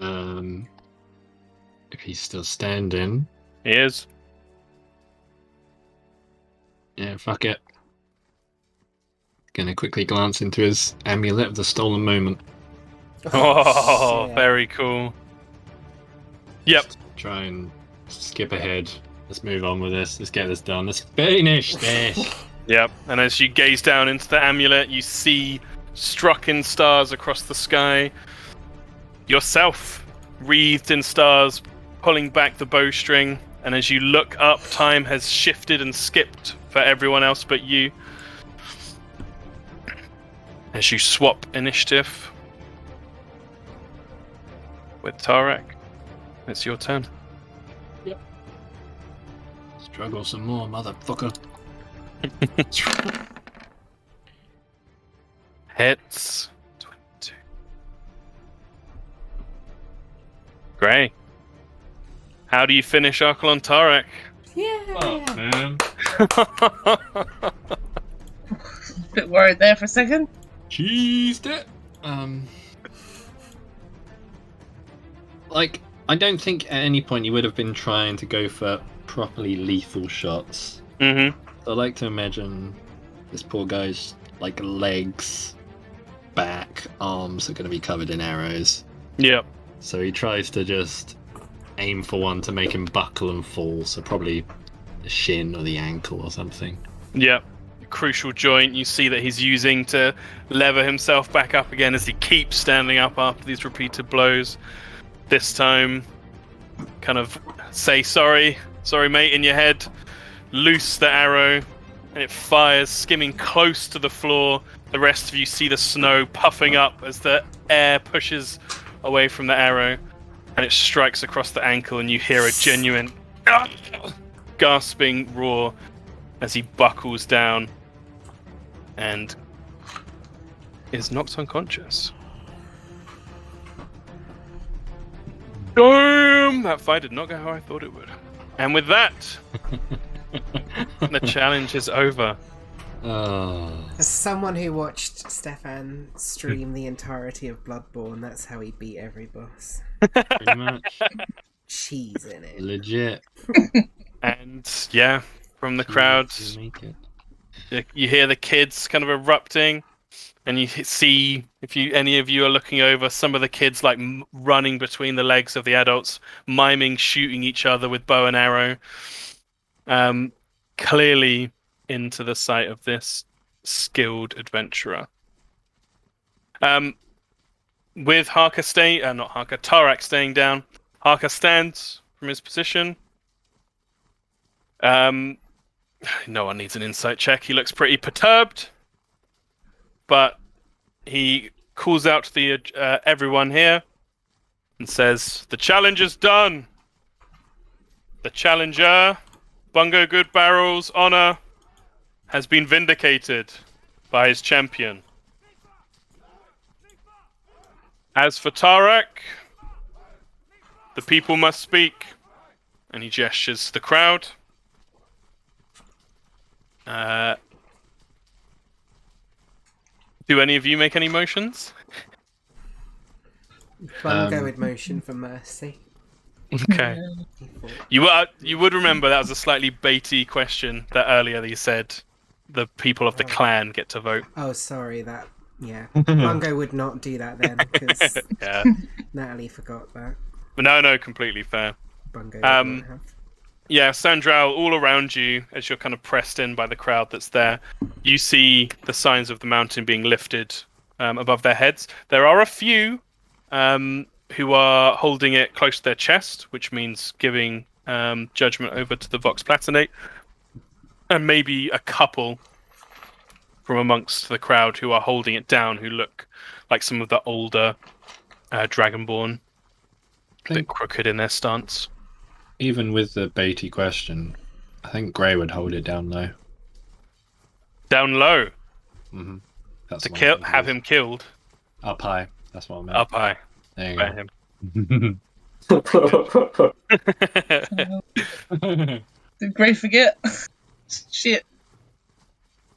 E: If he's still standing,
C: He is.
E: yeah, fuck it. Gonna quickly glance into his amulet of the stolen moment.
C: Oh,
B: shit.
C: very cool. Yep.
E: Try and skip ahead. Let's move on with this. Let's get this done. Let's finish this.
C: Yep. And as you gaze down into the amulet, you see struck in stars across the sky. Yourself, wreathed in stars, pulling back the bowstring. And as you look up, time has shifted and skipped for everyone else but you. As you swap initiative with Tarek, it's your turn.
E: Struggle some more, motherfucker.
C: Hits. 22. Grey. How do you finish Archelon Tarek?
B: Yeah.
E: Man.
D: Bit worried there for a second.
E: Cheesed it. Like, I don't think at any point you would have been trying to go for properly lethal shots.
C: Mm-hmm.
E: I like to imagine this poor guy's like legs, back, arms are going to be covered in arrows.
C: Yep.
E: So he tries to just aim for one to make him buckle and fall. So probably the shin or the ankle or something.
C: Yep. Crucial joint you see that he's using to lever himself back up again as he keeps standing up after these repeated blows. This time, kind of say sorry mate in your head, loose the arrow, and it fires, skimming close to the floor. The rest of you see the snow puffing up as the air pushes away from the arrow, and it strikes across the ankle, and you hear a genuine gasping roar as he buckles down and is knocked unconscious. Boom! That fight did not go how I thought it would. And with that, the challenge is over.
E: Oh.
B: As someone who watched Stefan stream the entirety of Bloodborne, that's how he beat every boss.
E: Pretty much.
B: Cheese in it.
E: Legit.
C: And yeah, from the crowd,
E: Make it.
C: you hear the kids kind of erupting, and you see, if any of you are looking over, some of the kids like running between the legs of the adults, miming shooting each other with bow and arrow. Clearly into the sight of this skilled adventurer. With Tarak staying down, Harka stands from his position. No one needs an insight check. He looks pretty perturbed, but he calls out to the everyone here and says, "The challenge is done. The challenger, Bungo Goodbarrel's honor, has been vindicated by his champion. As for Tarak, the people must speak." And he gestures to the crowd. Do any of you make any motions?
B: Bungo with motion for mercy.
C: Okay. You would remember that was a slightly baity question that earlier you said the people of the clan get to vote.
B: Oh, sorry, yeah. Bungo would not do that then, because
C: Yeah.
B: Natalie forgot that.
C: But no, completely fair.
B: Bungo would not have.
C: Yeah, Sandral, all around you, as you're kind of pressed in by the crowd that's there, you see the signs of the mountain being lifted above their heads. There are a few who are holding it close to their chest, which means giving judgment over to the Vox Platinate, and maybe a couple from amongst the crowd who are holding it down, who look like some of the older Dragonborn, a bit crooked in their stance.
E: Even with the baity question, I think Grey would hold it down low.
C: Down low.
E: Mm-hmm. That's
C: To
E: what
C: kill,
E: I'm
C: have
E: thinking.
C: him killed.
E: Up high. That's what I meant.
C: Up high.
E: There you
C: Let him.
D: Did Grey forget? Shit.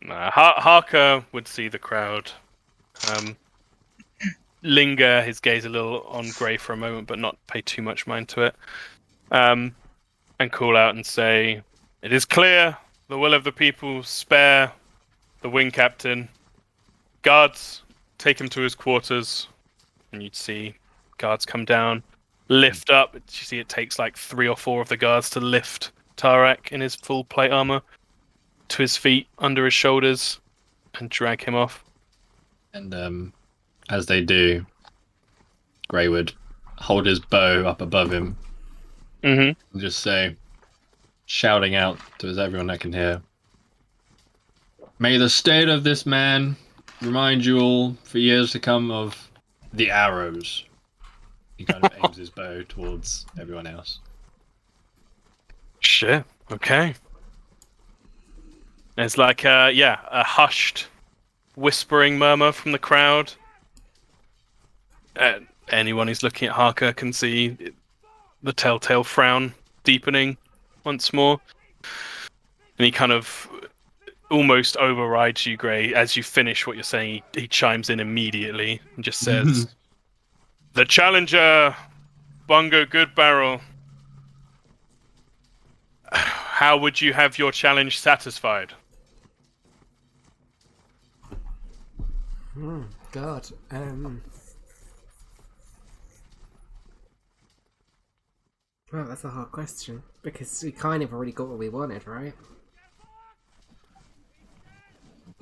C: Harker would see the crowd, linger his gaze a little on Grey for a moment, but not pay too much mind to it, and call out and say, "It is clear the will of the people. Spare the wing captain. Guards, take him to his quarters." And you'd see guards come down, lift up. You see it takes like 3 or 4 of the guards to lift Tarak in his full plate armor to his feet, under his shoulders, and drag him off.
E: And as they do, Grey would hold his bow up above him
C: Mm-hmm.
E: and just say, shouting out to everyone that can hear, "May the state of this man remind you all for years to come of the arrows." He kind of aims his bow towards everyone else.
C: Shit. Okay. There's like a hushed, whispering murmur from the crowd. Anyone who's looking at Harker can see the telltale frown deepening once more. And he kind of almost overrides you, Grey. As you finish what you're saying, he chimes in immediately and just says, "The challenger, Bungo Goodbarrel. How would you have your challenge satisfied?"
B: God. Well, that's a hard question because we kind of already got what we wanted, right?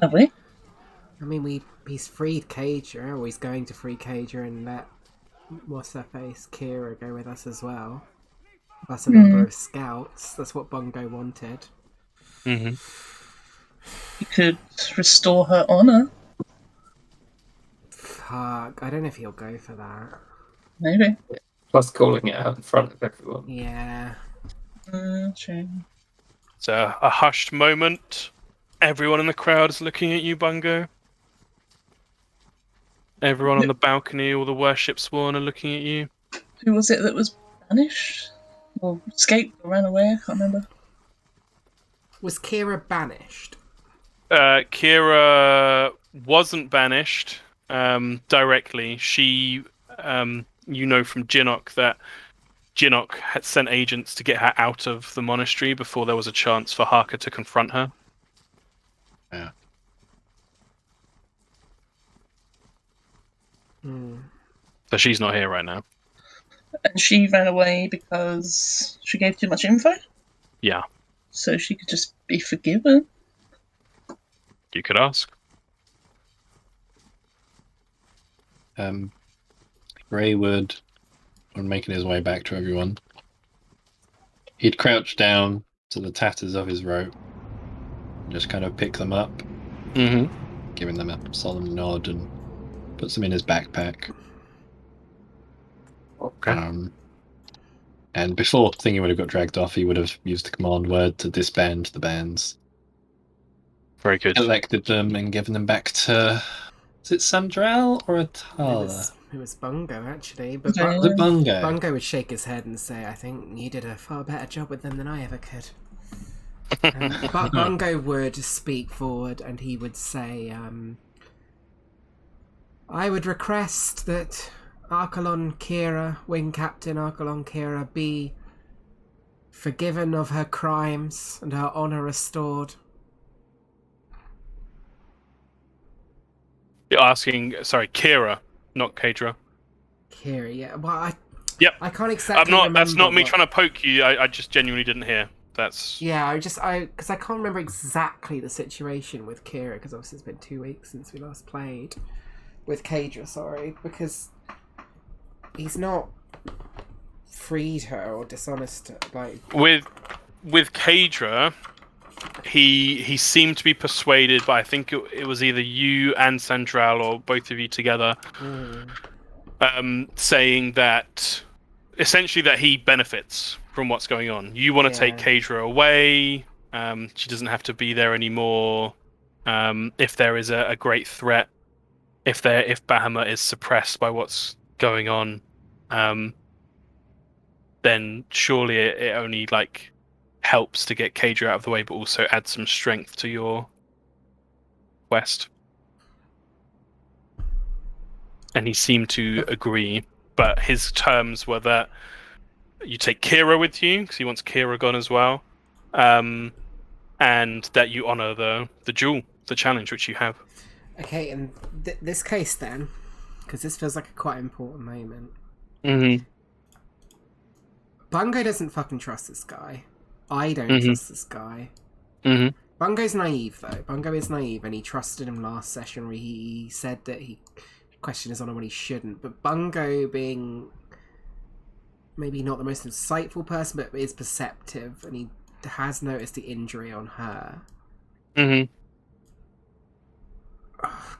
D: Have we?
B: I mean, he's freed Cager, or he's going to free Cager and let what's her face, Kira, go with us as well. Plus a number of scouts. That's what Bungo wanted.
C: Mm-hmm.
D: You could restore her honor.
B: Fuck, I don't know if he'll go for that.
D: Maybe.
A: Plus calling it out in front of everyone.
B: Yeah.
D: True.
C: It's a hushed moment. Everyone in the crowd is looking at you, Bungo. Everyone on the balcony, all the worship sworn are looking at you.
D: Who was it that was banished? Or escaped or ran away? I can't remember.
B: Was Kira banished?
C: Kira wasn't banished directly. She, you know from Jinnok that Jinnok had sent agents to get her out of the monastery before there was a chance for Harker to confront her.
E: Yeah.
C: So she's not here right now.
D: And she ran away because she gave too much info?
C: Yeah,
D: So she could just be forgiven?
C: you could ask.
E: Ray would, when making his way back to everyone, he'd crouch down to the tatters of his robe and just kind of pick them up,
C: Mm-hmm.
E: giving them a solemn nod, and puts them in his backpack.
A: Okay.
E: And before Thingy would have got dragged off, he would have used the command word to disband the bands,
C: Very good.
E: elected them, and given them back to... Is it Sandral or Atala?
B: It was Bungo, actually. But
D: Yeah.
E: The Bungo.
B: Bungo would shake his head and say, I think you did a far better job with them than I ever could. But Bungo would speak forward and he would say, I would request that Archelon Kira, Wing Captain Archelon Kira, be forgiven of her crimes and her honour restored.
C: You're asking, sorry, Kira, not Kadra.
B: Kira, yeah. Well,
C: Yep.
B: I can't exactly
C: I'm not. That's not
B: remember
C: me
B: what-
C: trying to poke you. I just genuinely didn't hear. That's
B: Yeah, because I can't remember exactly the situation with Kira, because obviously it's been 2 weeks since we last played with Kadra, sorry, because he's not freed her or dishonest, like...
C: with Kadra. He seemed to be persuaded, but I think it was either you and Sandral or both of you together, saying that essentially that he benefits from what's going on. You want to take Kadra away. She doesn't have to be there anymore. If there is a great threat, if Bahamut is suppressed by what's going on, then surely it only helps to get Kadra out of the way, but also add some strength to your quest. And he seemed to agree, but his terms were that you take Kira with you, because he wants Kira gone as well, and that you honour the duel, the challenge which you have.
B: Okay, and this case then, because this feels like a quite important moment.
C: Mm-hmm.
B: Bungo doesn't fucking trust this guy. I don't trust this guy.
C: Mm-hmm.
B: Bungo's naive, though. Bungo is naive, and he trusted him last session where he said that he questioned his honour when he shouldn't. But Bungo, being maybe not the most insightful person, but is perceptive, and he has noticed the injury on her.
C: Mm-hmm.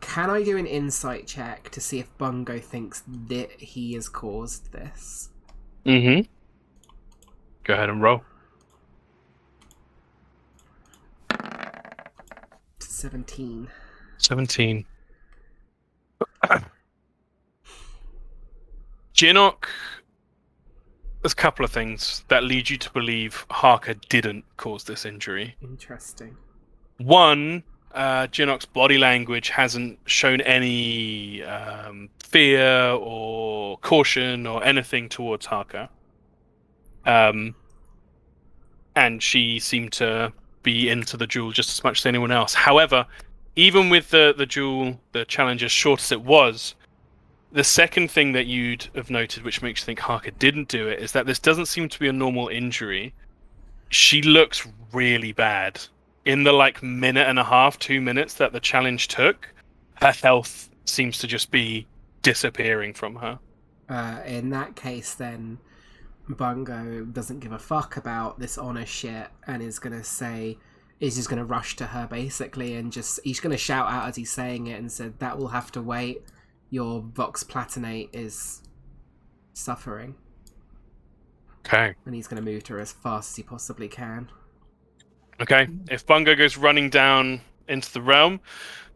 B: Can I do an insight check to see if Bungo thinks that he has caused this?
C: Mm-hmm. Go ahead and roll.
B: 17.
C: 17. Jinnok there's a couple of things that lead you to believe Harker didn't cause this injury.
B: Interesting.
C: One, Jinok's body language hasn't shown any fear or caution or anything towards Harker. And she seemed to be into the duel just as much as anyone else. However, even with the duel, the challenge as short as it was, the second thing that you'd have noted, which makes you think Harker didn't do it, is that this doesn't seem to be a normal injury. She looks really bad. In the minute and a half, 2 minutes that the challenge took, her health seems to just be disappearing from her.
B: In that case, then Bungo doesn't give a fuck about this honor shit and is just gonna rush to her basically, and he's gonna shout out as he's saying it and said, "That will have to wait. Your Vox Platinate is suffering."
C: Okay.
B: And he's gonna move to her as fast as he possibly can.
C: Okay. If Bungo goes running down into the realm,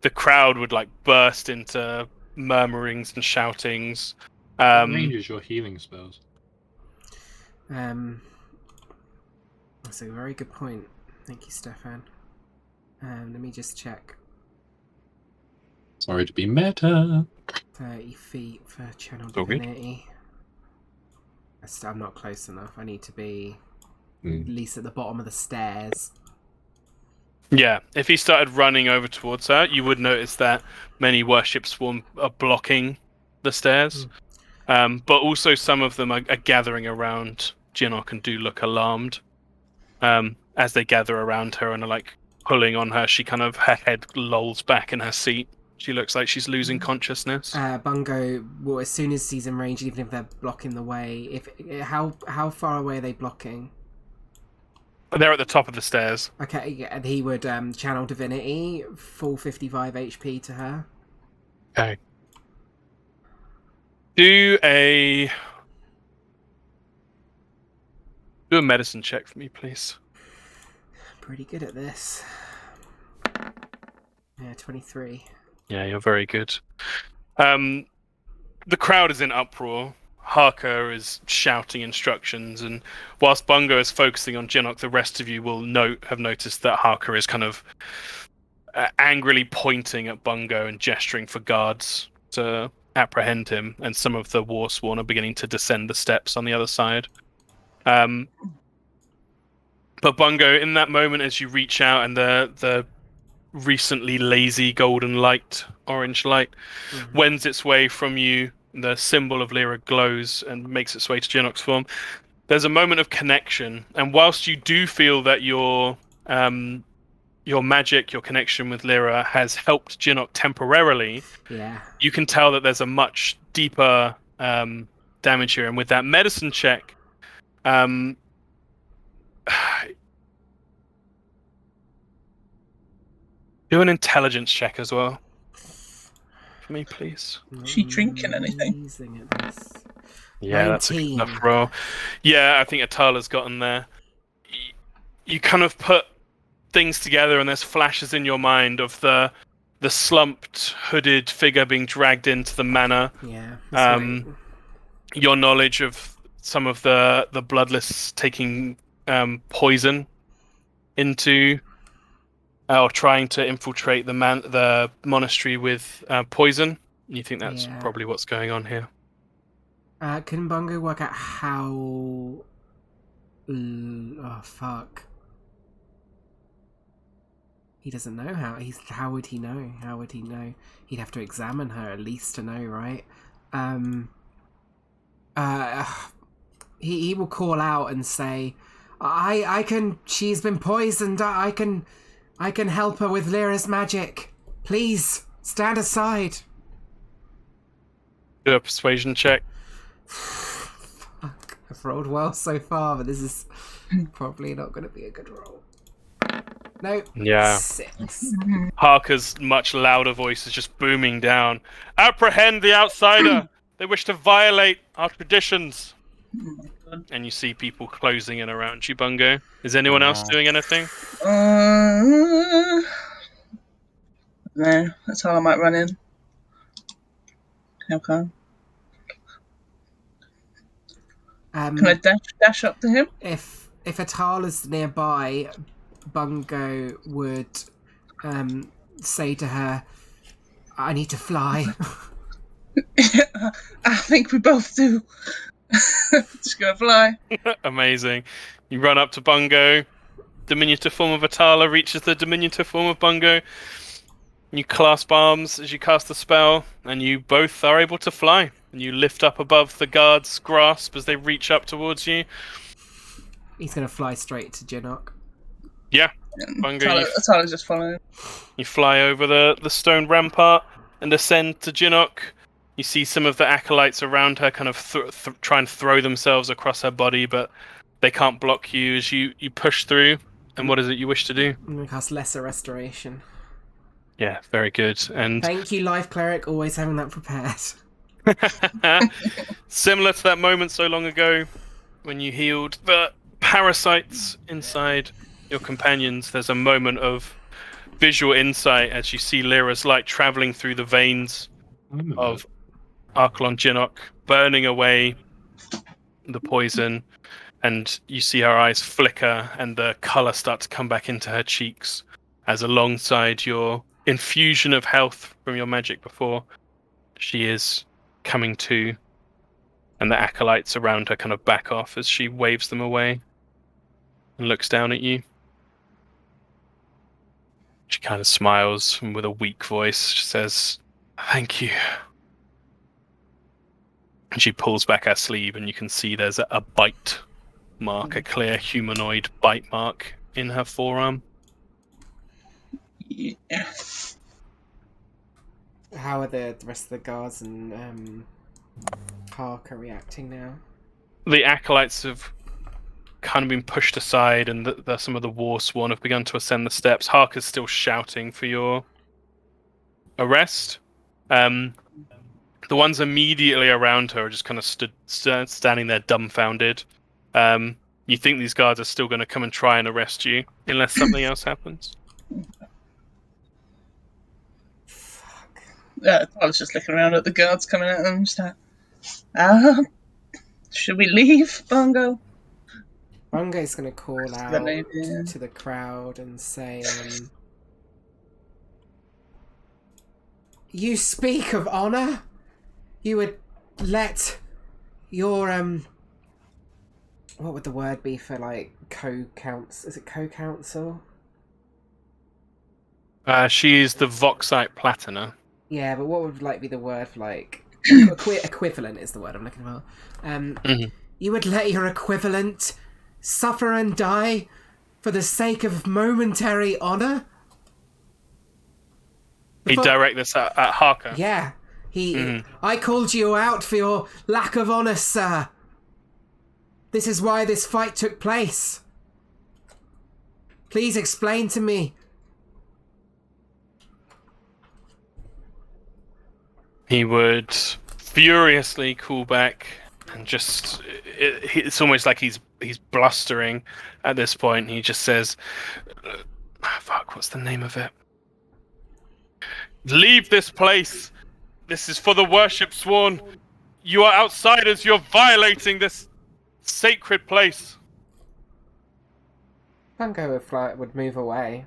C: the crowd would burst into murmurings and shoutings.
E: What range is your healing spells?
B: That's a very good point. Thank you, Stefan. Let me just check.
E: Sorry to be meta.
B: 30 feet for Channel
C: All good.
B: Divinity. I'm not close enough. I need to be at least at the bottom of the stairs.
C: Yeah, if he started running over towards her, you would notice that many worship swarm are blocking the stairs. But also some of them are gathering around Jinok and do look alarmed. As they gather around her and are pulling on her, her head lolls back in her seat. She looks like she's losing consciousness.
B: Bungo, well, as soon as he's in range, even if they're blocking the way, how far away are they blocking?
C: They're at the top of the stairs.
B: Okay, and he would channel Divinity, full 55 HP to her.
C: Okay. Do a medicine check for me, please.
B: Pretty good at this. Yeah, 23.
C: Yeah, you're very good. The crowd is in uproar. Harker is shouting instructions, and whilst Bungo is focusing on Jinok, the rest of you will have noticed that Harker is angrily pointing at Bungo and gesturing for guards to apprehend him, and some of the Warsworn are beginning to descend the steps on the other side. But Bungo, in that moment, as you reach out and the recently lazy golden light, orange light, wends its way from you, the symbol of Lyra glows and makes its way to Jinok's form. There's a moment of connection, and whilst you do feel that your magic, your connection with Lyra has helped Jinok temporarily, you can tell that there's a much deeper damage here. And with that medicine check, do an intelligence check as well for me, please.
D: Is she drinking anything?
B: At this.
C: Yeah,
B: 19.
C: that's a good enough roll. Yeah, I think Atala's gotten there. You put things together, and there's flashes in your mind of the slumped, hooded figure being dragged into the manor.
B: Yeah.
C: Your knowledge of some of the bloodless taking poison into, or trying to infiltrate the monastery with poison. You think that's probably what's going on here.
B: Can Bungo work out how... oh, fuck. He doesn't know how. How would he know? How would he know? He'd have to examine her at least to know, right? He will call out and say, I can... She's been poisoned. I can help her with Lyra's magic. Please, stand aside.
C: Do a persuasion check.
B: Fuck. I've rolled well so far, but this is probably not going to be a good roll. No.
C: Yeah.
B: 6.
C: Harker's much louder voice is just booming down. Apprehend the outsider! They wish to violate our traditions. And you see people closing in around you, Bungo. Is anyone else doing anything?
D: No, that's how I might run in. How come? Can I dash up to him?
B: If Atala's nearby, Bungo would say to her, "I need to fly."
D: I think we both do. Just gonna fly.
C: Amazing. You run up to Bungo. Diminutive form of Atala reaches the diminutive form of Bungo. You clasp arms as you cast the spell, and you both are able to fly. And you lift up above the guard's grasp as they reach up towards you.
B: He's gonna fly straight to Jinok.
C: Yeah, Bungo,
D: Atala's just following.
C: you fly over the stone rampart and ascend to Jinok. You see some of the acolytes around her kind of try and throw themselves across her body, but they can't block you as you push through. And what is it you wish to do?
B: I'm gonna cast Lesser Restoration.
C: Yeah, very good. And
B: Thank you, Life Cleric, always having that prepared.
C: similar to that moment so long ago when you healed the parasites inside your companions, there's a moment of visual insight as you see Lyra's light traveling through the veins of Archelon Jinok, burning away the poison, and you see her eyes flicker and the colour start to come back into her cheeks as alongside your infusion of health from your magic before, she is coming to, and the acolytes around her kind of back off as she waves them away and looks down at you. She kind of smiles and with a weak voice she says, "Thank you." And she pulls back her sleeve and you can see there's a bite mark, a clear humanoid bite mark in her forearm.
D: Yeah.
B: How are the rest of the guards and Harker reacting now?
C: The acolytes have kind of been pushed aside, and some of the war sworn have begun to ascend the steps. Harker's still shouting for your arrest. The ones immediately around her are just kind of standing there dumbfounded. You think these guards are still going to come and try and arrest you unless something else happens?
D: I was just looking around at the guards coming at them. Just like, should we leave, Bungo?
B: Bungo's gonna call out
D: idea.
B: to the crowd and say, "You speak of honor? You would let your what would the word be for like co-counsel? Is it co-counsel?
C: She's the Voxite Platina.
B: Yeah, but what would like be the word for like equivalent is the word I'm looking for. You would let your equivalent suffer and die for the sake of momentary honor?
C: He direct this at Harker.
B: Yeah. I called you out for your lack of honor, sir. This is why this fight took place. Please explain to me.
C: He would furiously call back and just... It's almost like he's blustering at this point. He just says... fuck, what's the name of it? Leave this place! This is for the worship sworn! You are outsiders! You're violating this sacred place!
B: Bungo would move away.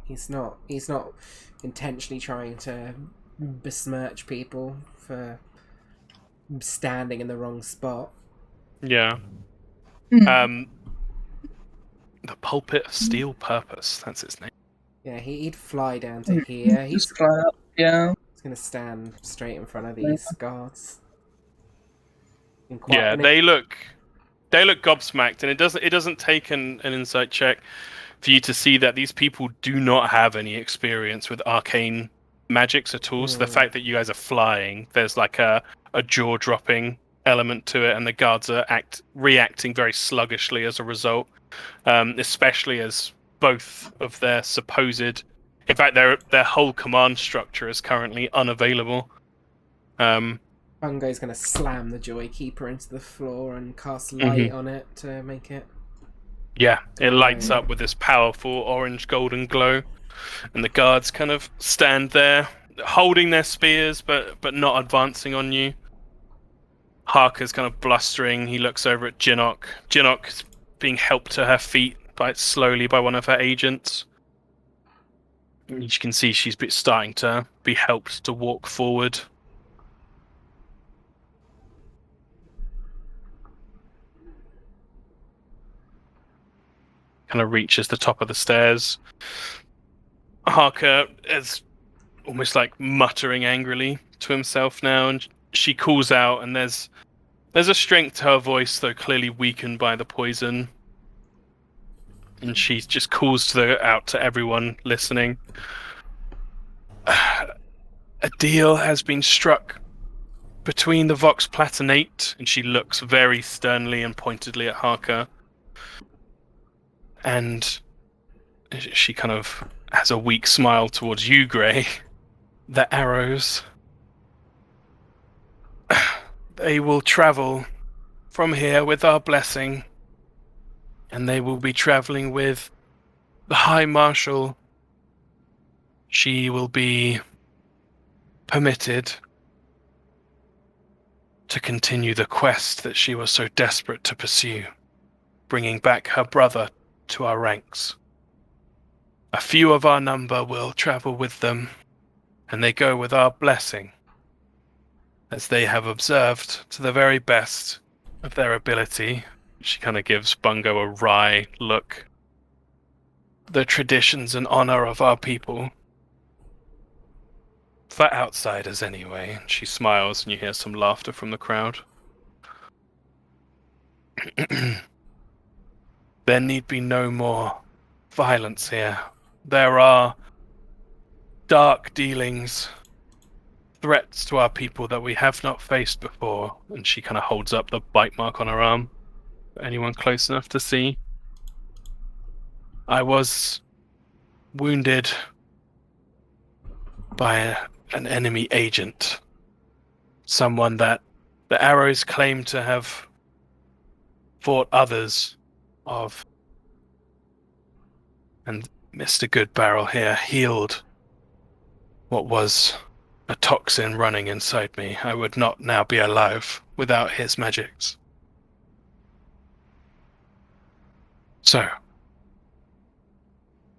B: He's not intentionally trying to besmirch people for standing in the wrong spot.
C: Yeah. The Pulpit of Steel Purpose, that's its name.
B: Yeah, he'd fly down to here. He's
D: Just fly up. Yeah.
B: gonna stand straight in front of these guards.
C: Yeah, they look gobsmacked, and it doesn't take an insight check for you to see that these people do not have any experience with arcane magics at all. So the fact that you guys are flying, there's like a jaw-dropping element to it, and the guards are reacting very sluggishly as a result, especially as both of their supposed... In fact, their whole command structure is currently unavailable.
B: Bungo's gonna slam the Joy Keeper into the floor and cast light on it to make it...
C: Yeah, it lights up with this powerful orange golden glow, and the guards kind of stand there, holding their spears, but not advancing on you. Harker's kind of blustering. He looks over at Jinok. Jinok is being helped to her feet slowly by one of her agents. You can see she's starting to be helped to walk forward. Kind of reaches the top of the stairs. Harker is almost like muttering angrily to himself now, and she calls out, and there's a strength to her voice, though clearly weakened by the poison. And she just calls out to everyone listening. A deal has been struck between the Vox Platinate, and she looks very sternly and pointedly at Harker. And she kind of has a weak smile towards you, Grey. The arrows. They will travel from here with our blessing, and they will be traveling with the High Marshal. She will be permitted to continue the quest that she was so desperate to pursue, bringing back her brother to our ranks. A few of our number will travel with them, and they go with our blessing, as they have observed to the very best of their ability. She kind of gives Bungo a wry look. The traditions and honor of our people. For outsiders, anyway. She smiles, and you hear some laughter from the crowd. There need be no more violence here. There are dark dealings, threats to our people that we have not faced before. And she kind of holds up the bite mark on her arm for anyone close enough to see. I was wounded by an enemy agent. Someone that the arrows claim to have fought others of. And Mr. Goodbarrel here healed what was a toxin running inside me. I would not now be alive without his magics. So,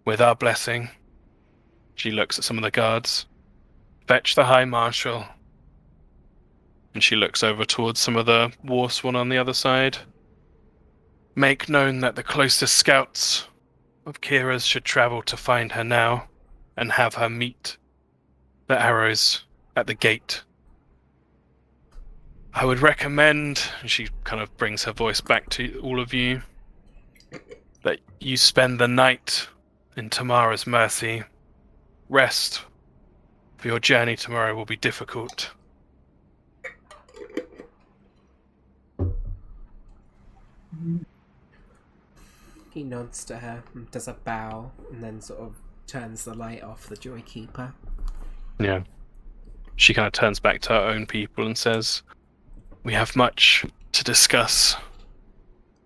C: with our blessing, she looks at some of the guards. Fetch the High Marshal. And she looks over towards some of the Warsworn on the other side. Make known that the closest scouts of Kira's should travel to find her now, and have her meet the arrows at the gate. I would recommend, and she kind of brings her voice back to all of you, that you spend the night in Tamara's mercy. Rest, for your journey tomorrow will be difficult.
B: He nods to her and does a bow, and then sort of turns the light off the Joy Keeper.
C: Yeah. She kind of turns back to her own people and says, we have much to discuss.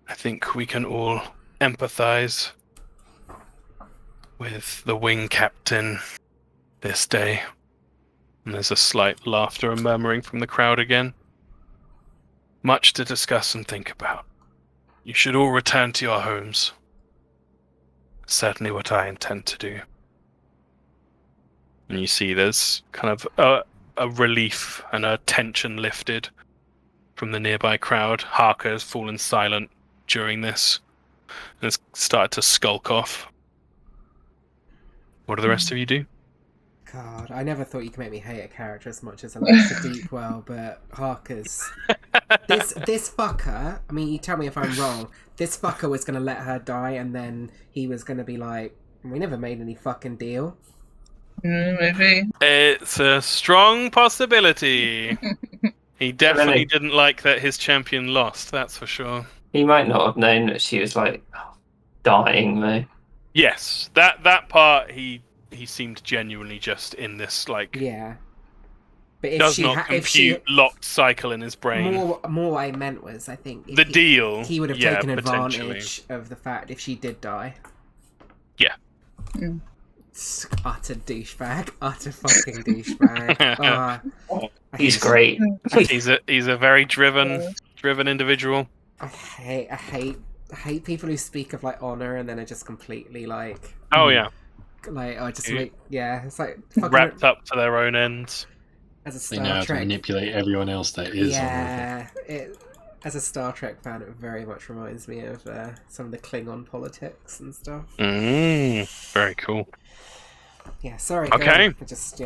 C: I think we can all empathize with the wing captain this day. And there's a slight laughter and murmuring from the crowd again. Much to discuss and think about. You should all return to your homes. Certainly what I intend to do. And you see there's kind of a relief and a tension lifted from the nearby crowd. Harker has fallen silent during this and has started to skulk off. What do the rest of you do?
B: God, I never thought you could make me hate a character as much as I like the Deepwell, but Harker's... This fucker, I mean, you tell me if I'm wrong, this fucker was going to let her die, and then he was going to be like, we never made any fucking deal.
D: Maybe.
C: It's a strong possibility. He definitely didn't like that his champion lost, that's for sure.
A: He might not have known that she was like dying though.
C: Yes, that part he seemed genuinely just in this like
B: Yeah. But if
C: does
B: she
C: not compute locked cycle in his brain.
B: More what I meant was, I think
C: The deal.
B: he would have
C: yeah,
B: taken
C: potentially.
B: advantage of the fact if she did die.
C: Yeah.
B: Utter douchebag. Utter fucking douchebag.
A: He's great.
C: He's a very driven individual.
B: I hate people who speak of like honor and then are just completely like
C: Oh yeah,
B: I just
C: You-
B: make it's like fucking
C: wrapped up to their own ends.
B: as a
E: They know
B: Star
E: how to
B: Trek.
E: manipulate everyone else that is honorable.
B: As a Star Trek fan, it very much reminds me of some of the Klingon politics and stuff.
C: Very cool.
B: Yeah, sorry.
C: Okay.
B: I just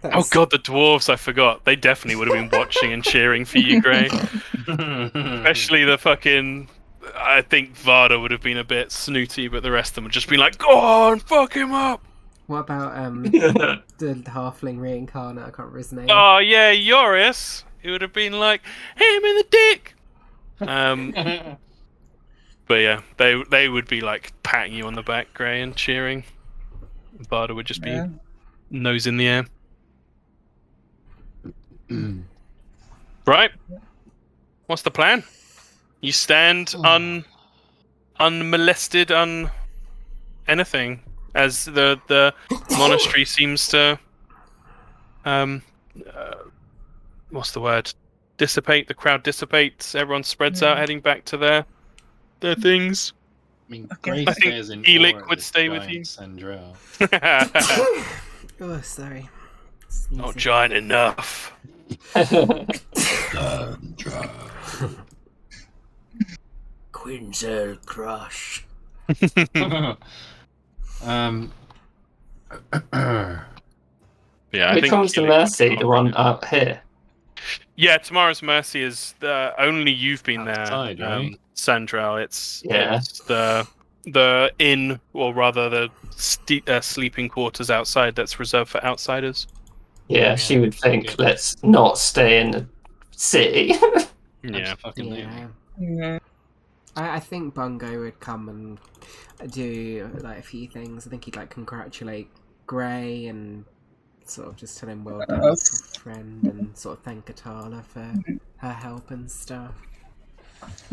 C: Oh god, the dwarves! I forgot. They definitely would have been watching and cheering for you, Gray. Especially the fucking. I think Varda would have been a bit snooty, but the rest of them would just be like, "Go on, fuck him up!"
B: What about the halfling reincarnate? I can't remember his name.
C: Oh yeah, Yoris. He would have been like, "Hit him in the dick." But yeah, they would be like patting you on the back, Gray, and cheering. Varda would just be nose in the air. Right. What's the plan? You stand unmolested, anything, as the monastery seems to what's the word? Dissipate. The crowd dissipates. Everyone spreads out, heading back to their things.
E: I mean,
D: Okay.
E: Gray
C: I think
E: stares in
C: Elic
E: awe at
C: would
E: this
C: stay with
E: giant
C: you.
E: Sandrell.
B: Oh, sorry.
C: Not giant enough.
B: Quinzel Crush.
C: Yeah, I
A: Which
C: think
A: one's the
C: Elic-
A: Mercy? The one up here.
C: Yeah, tomorrow's mercy is the only you've been there,
E: Outside, right?
C: Sandral. It's
A: Yeah.
C: the inn, or rather the sleeping quarters outside. That's reserved for outsiders.
A: Yeah, she would think,
E: Good.
A: let's not stay in the city.
C: Yeah.
E: Fucking
B: Yeah. I think Bungo would come and do like a few things. I think he'd like congratulate Gray and sort of just tell him well done, little friend, and sort of thank Atala for her help and stuff.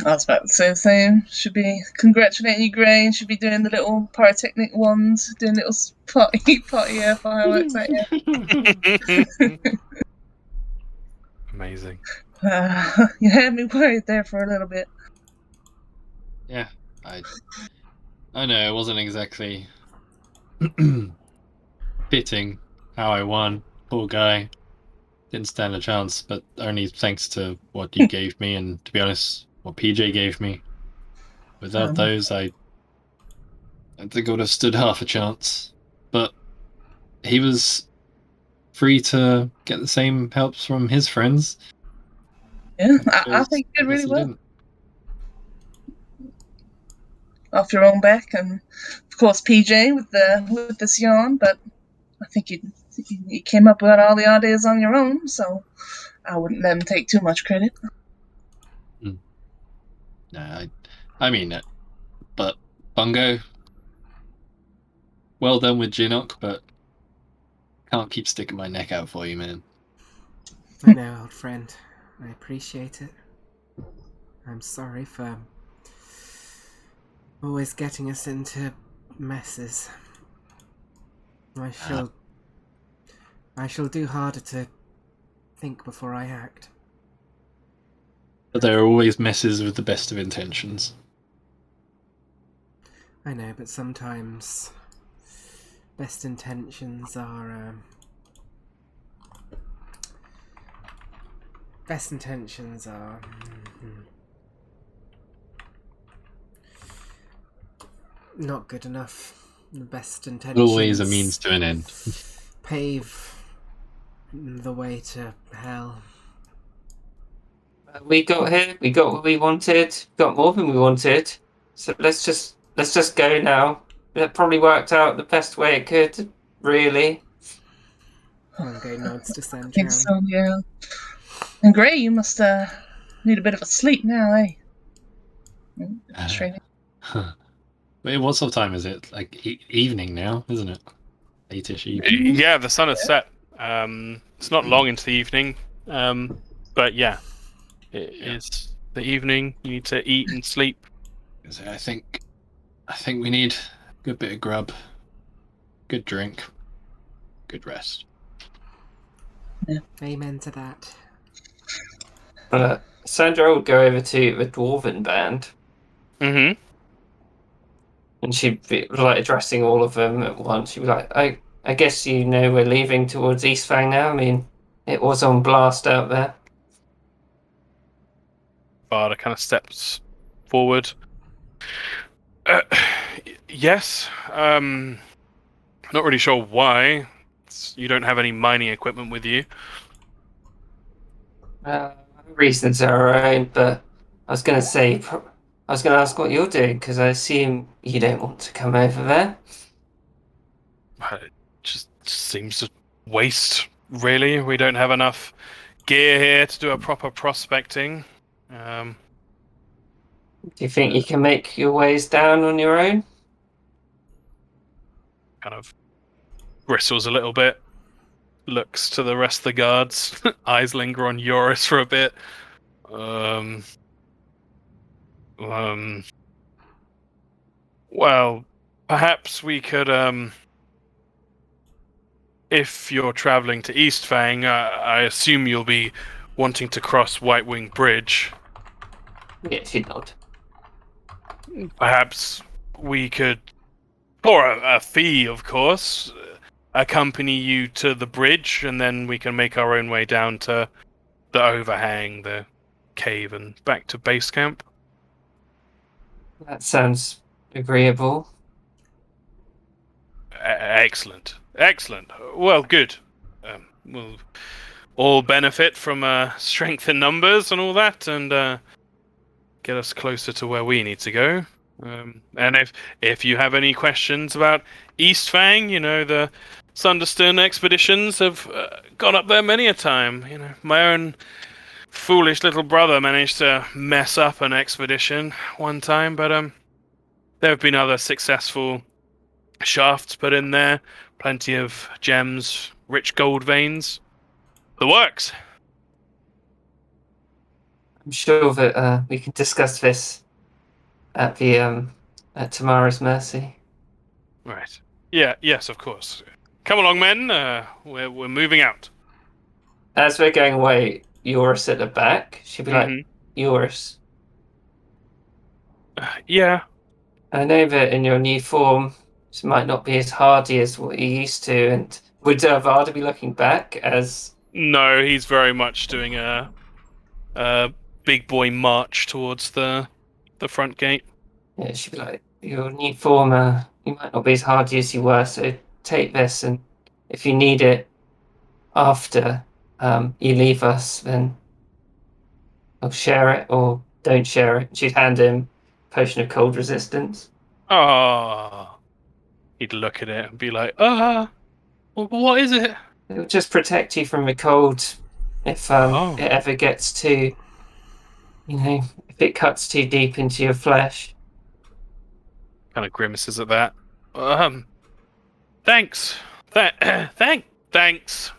D: I was about to say the same. Should be congratulating you, Gray, and should be doing the little pyrotechnic ones, doing little party fireworks at you.
C: Amazing.
D: You had me worried there for a little bit.
E: Yeah, I know it wasn't exactly fitting how I won. Poor guy. Didn't stand a chance, but only thanks to what you gave me, and to be honest, what PJ gave me. Without those, I think I would have stood half a chance. But he was free to get the same helps from his friends.
D: Yeah, I think you did
E: I guess
D: really
E: he
D: well.
E: didn't.
D: Off your own back, and of course PJ with this yarn. But I think you came up with all the ideas on your own, so I wouldn't let him take too much credit.
E: Nah, I mean it. But Bungo, well done with Jinok, but can't keep sticking my neck out for you, man.
B: I know, old friend. I appreciate it. I'm sorry for always getting us into messes. I shall do harder to think before I act.
E: But there are always messes with the best of intentions.
B: I know, but sometimes best intentions are not good enough. The best intentions
E: Always a means to an end.
B: pave the way to hell.
A: We got here. We got what we wanted. Got more than we wanted. So let's just go now. That probably worked out the best way it could. Really.
B: Bungo nods to
D: I think
B: Sandra.
D: so, yeah. And Gray, you must need a bit of a sleep now, eh? Straight.
E: Wait, what sort of time is it? Like evening now, isn't it? 8ish evening.
C: Yeah, the sun has set. It's not long into the evening, but yeah, it is the evening. You need to eat and sleep.
E: So I think we need a good bit of grub, good drink, good rest.
B: Amen to that.
A: Sandra would go over to the Dwarven band,
C: Mm-hmm.
A: and she'd be like addressing all of them at once. She'd be like, I guess you know we're leaving towards Eastfang now. I mean, it was on blast out there.
C: Barda kind of steps forward. Yes. Not really sure why. You don't have any mining equipment with you.
A: Reasons are alright, but I was going to say, I was going to ask what you're doing, because I assume you don't want to come over there.
C: It just seems a waste, really. We don't have enough gear here to do a proper prospecting.
A: Do you think you can make your ways down on your own?
C: Kind of bristles a little bit. Looks to the rest of the guards. Eyes linger on Yoris for a bit. Well, perhaps we could, if you're traveling to Eastfang, I assume you'll be wanting to cross White Wing Bridge.
A: Yes, you nod.
C: Perhaps we could, for a fee, of course, accompany you to the bridge, and then we can make our own way down to the overhang, the cave, and back to base camp.
A: That sounds agreeable.
C: Excellent. Well, good. We'll all benefit from strength in numbers and all that, and get us closer to where we need to go. And if you have any questions about Eastfang, you know, the Sunderstone expeditions have gone up there many a time. You know, my own foolish little brother managed to mess up an expedition one time, but there have been other successful shafts put in there, plenty of gems, rich gold veins. The works.
A: I'm sure that we can discuss this at the at Tamara's Mercy.
C: Right. Yeah. Yes, of course. Come along, men. We're moving out.
A: As we're going away, Yoris at the back. She'll be like, Yoris,
C: Yeah.
A: I know that in your new form, it might not be as hardy as what you used to, and would Varda be looking back as...
C: No, he's very much doing a big boy march towards the front gate.
A: Yeah, she'd be like, your new form, you might not be as hardy as you were, so take this, and if you need it after you leave us, then I'll share it, or don't share it. She'd hand him a potion of cold resistance.
C: Ah. He'd look at it and be like, what is it?
A: It'll just protect you from the cold if it ever gets too, you know, if it cuts too deep into your flesh.
C: Kind of grimaces at that. Thanks. Thanks,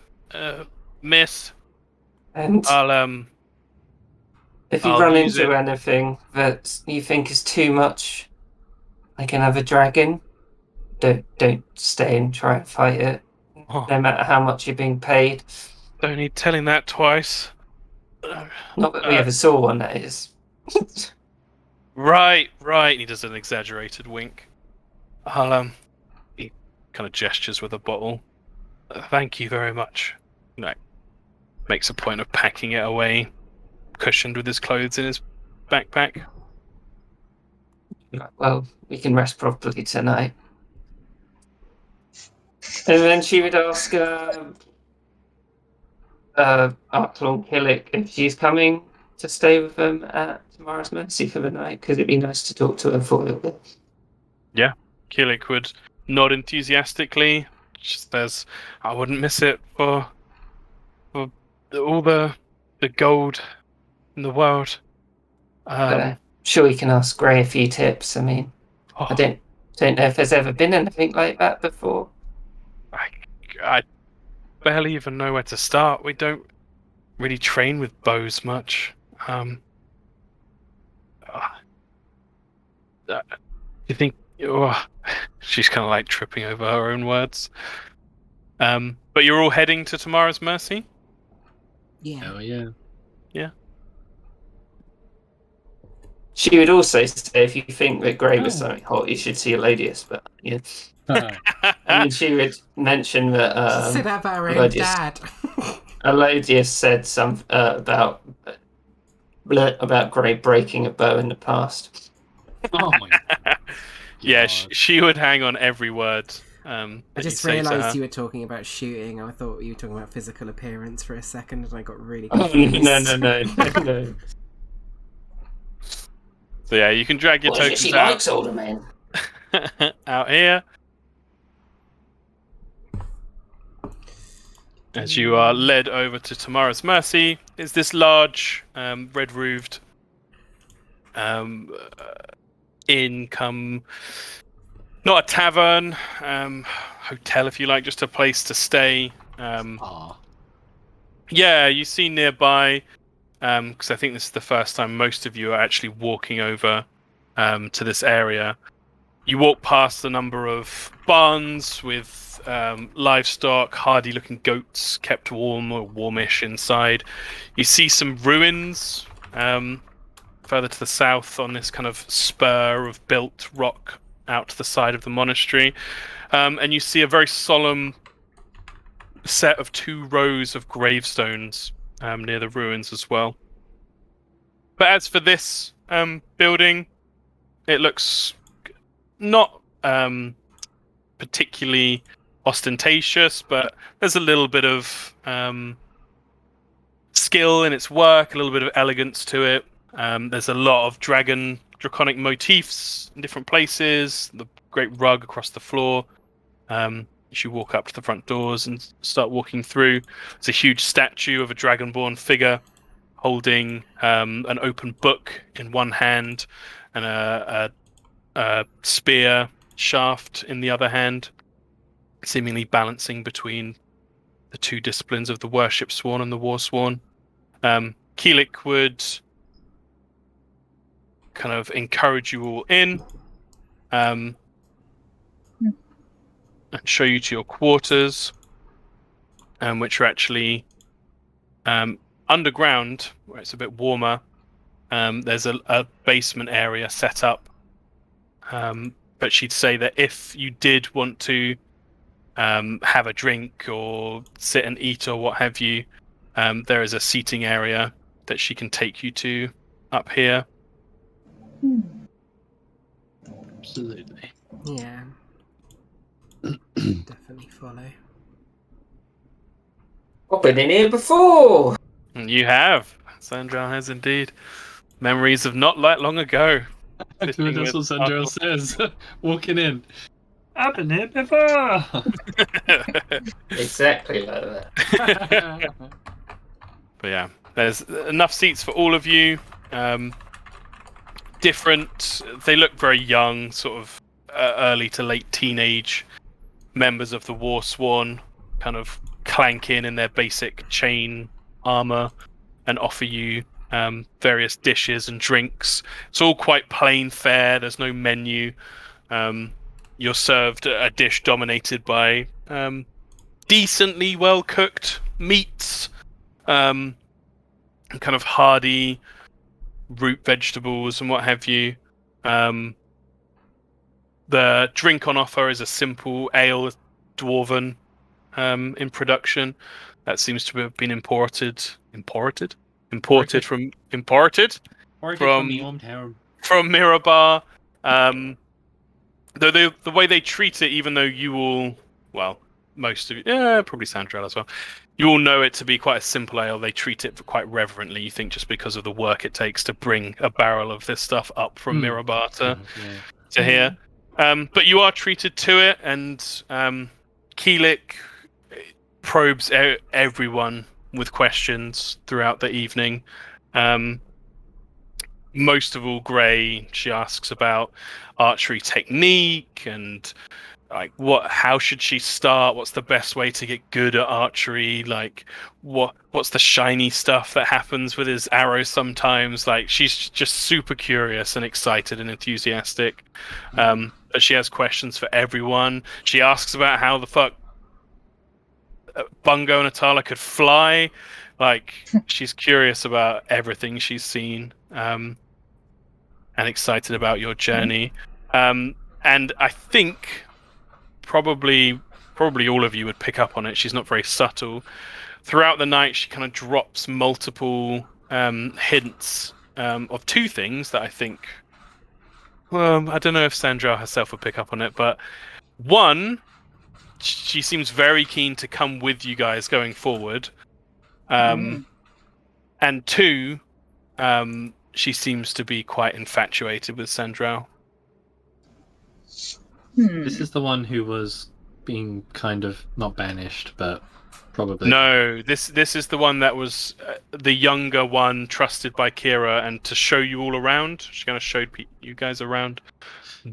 C: miss.
A: And
C: I'll
A: if you
C: I'll
A: run
C: use
A: into
C: it.
A: anything that you think is too much, like another dragon, don't stay and try and fight it.
C: Oh,
A: No matter how much you're being paid.
C: don't need telling that twice.
A: Not that we ever saw one, that is.
C: Right. He does an exaggerated wink. I'll he kind of gestures with a bottle. Thank you very much. No, makes a point of packing it away, cushioned with his clothes in his backpack.
A: Well, we can rest properly tonight. And then she would ask Arklon Killick if she's coming to stay with them at Tomorrow's Mercy for the night, because it'd be nice to talk to her for a little bit.
C: Killick would nod enthusiastically. Just says, I wouldn't miss it for all the gold in the world.
A: Sure, we can ask Gray a few tips. I mean, I don't know if there's ever been anything like that before.
C: I barely even know where to start. We don't really train with bows much. You think she's kind of like tripping over her own words. But you're all heading to Tomorrow's Mercy?
B: Yeah.
E: Oh yeah.
A: She would also say if you think that Grey was
E: Oh.
A: something hot, you should see Elodius. But yeah, and then she would mention that
B: She said that about her own
A: Elodius,
B: dad.
A: Elodius said some about Grey breaking a bow in the past.
E: Oh my
C: Yeah,
E: God.
C: she would hang on every word.
B: I
C: that
B: just
C: you say to
B: realised
C: her.
B: you were talking about shooting. I thought you were talking about physical appearance for a second, and I got really
A: Oh,
B: confused.
A: no.
C: So yeah, you can drag your
A: What is it? She
C: tokens
A: likes older men.
C: out here. As you are led over to Tamara's Mercy, is this large, red-roofed inn come... Not a tavern, hotel if you like, just a place to stay.
E: Aw.
C: Yeah, you see nearby, because I think this is the first time most of you are actually walking over to this area. You walk past a number of barns with livestock, hardy-looking goats kept warm or warmish inside. You see some ruins further to the south on this kind of spur of built rock out to the side of the monastery. And you see a very solemn set of 2 rows of gravestones near the ruins as well. But as for this building, it looks not particularly ostentatious, but there's a little bit of skill in its work, a little bit of elegance to it. There's a lot of draconic motifs in different places, the great rug across the floor. As you walk up to the front doors and start walking through, there's a huge statue of a dragonborn figure holding an open book in one hand and a spear shaft in the other hand, seemingly balancing between the 2 disciplines of the worship sworn and the war sworn. Keelik would kind of encourage you all in and show you to your quarters, which are actually underground, where it's a bit warmer. There's a basement area set up, but she'd say that if you did want to have a drink or sit and eat or what have you, there is a seating area that she can take you to up here.
E: Absolutely.
B: Yeah. Definitely follow.
A: I've been in here before.
C: And you have. Sandra has indeed. Memories of not that long ago.
E: That's
C: Sitting
E: what
C: with
E: Sandra says. Walking in. I've been here before.
A: Exactly like that.
C: But yeah, there's enough seats for all of you. Different. They look very young, sort of early to late teenage members of the War Sworn, kind of clank in their basic chain armor and offer you various dishes and drinks. It's all quite plain fare. There's no menu. You're served a dish dominated by decently well cooked meats, and kind of hardy root vegetables and what have you. The drink on offer is a simple ale, dwarven, in production. That seems to have been imported from
E: the hometown.
C: from Mirabar. Though the way they treat it, even though you all, well, most of you, probably Sandrell as well, you all know it to be quite a simple ale. They treat it quite reverently, you think, just because of the work it takes to bring a barrel of this stuff up from Mirabar to here. But you are treated to it, and Keelik probes everyone with questions throughout the evening. Most of all, Grey, she asks about archery technique and like how should she start? What's the best way to get good at archery? Like what's the shiny stuff that happens with his arrows sometimes? Like she's just super curious and excited and enthusiastic. But she has questions for everyone. She asks about how the fuck Bungo and Atala could fly, Like, she's curious about everything she's seen, and excited about your journey. And I think probably all of you would pick up on it. She's not very subtle. Throughout the night, she kind of drops multiple hints of two things that I think. Well, I don't know if Sandra herself would pick up on it, but one, she seems very keen to come with you guys going forward. And two, she seems to be quite infatuated with Sandra.
E: This is the one who was being kind of not banished, but probably.
C: No, this is the one that was the younger one, trusted by Kira, and to show you all around. She kind of showed you guys around,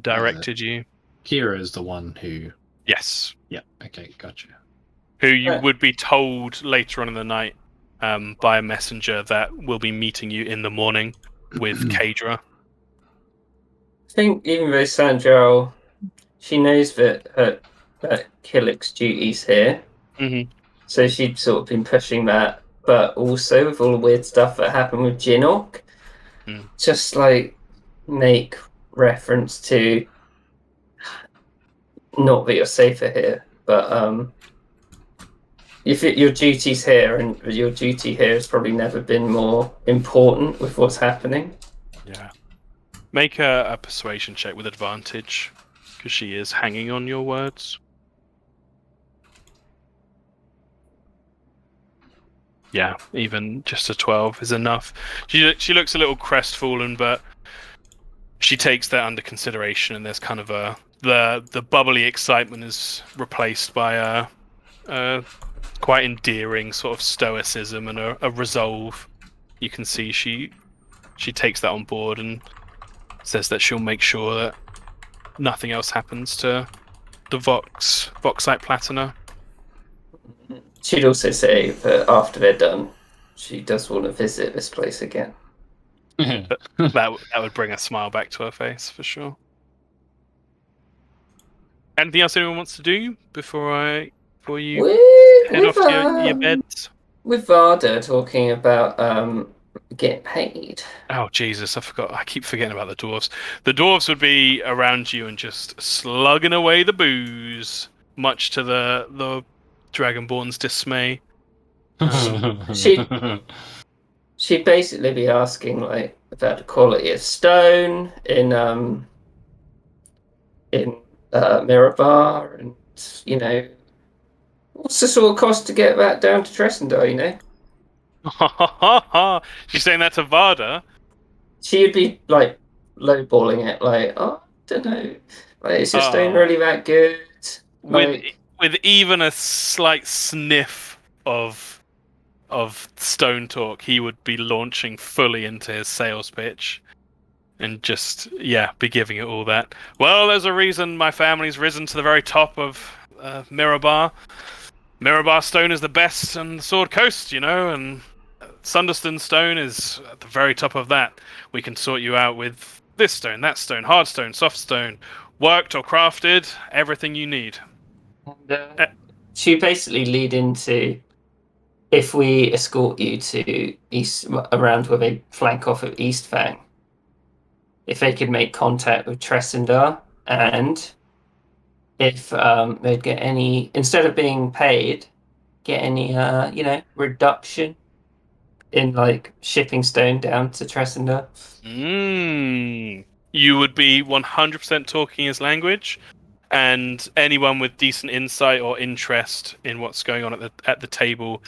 C: directed you.
E: Kira is the one who.
C: Yes.
E: Yeah. Okay. Gotcha.
C: Who you would be told later on in the night by a messenger that will be meeting you in the morning with Kadra.
A: I think even though Sandra, she knows that Killick's duty's here, so she'd sort of been pushing that, but also with all the weird stuff that happened with Jinok, just like make reference to, not that you're safer here, but if your duty's here, and your duty here has probably never been more important with what's happening.
C: Yeah. Make a persuasion check with advantage, because she is hanging on your words. Yeah, even just a 12 is enough. She looks a little crestfallen, but she takes that under consideration, and there's kind of the bubbly excitement is replaced by a quite endearing sort of stoicism and a resolve. You can see she takes that on board and says that she'll make sure that nothing else happens to the Voxite Platina.
A: She'd also say that after they're done, she does want to visit this place again.
C: that would bring a smile back to her face for sure. Anything else anyone wants to do before you head off to your beds?
A: With Varda talking about getting paid.
C: Oh Jesus, I forgot. I keep forgetting about the dwarves. The dwarves would be around you and just slugging away the booze, much to the Dragonborn's dismay.
A: She'd basically be asking like about the quality of stone in Mirabar, and what's the sort of cost to get that down to Tressendar,
C: She's saying that to Varda.
A: She'd be like lowballing it, like, oh, I don't know, like, is your stone really that good?
C: With even a slight sniff of stone talk, he would be launching fully into his sales pitch and just be giving it all that. Well, there's a reason my family's risen to the very top of Mirabar. Mirabar stone is the best on the Sword Coast, and Sunderstone stone is at the very top of that. We can sort you out with this stone, that stone, hard stone, soft stone, worked or crafted, everything you need.
A: And she basically lead into, if we escort you to around where they flank off of East Fang, if they could make contact with Tressendar, and if they'd get any, instead of being paid, get any reduction in like shipping stone down to Tressendar.
C: You would be 100% talking his language, and anyone with decent insight or interest in what's going on at the table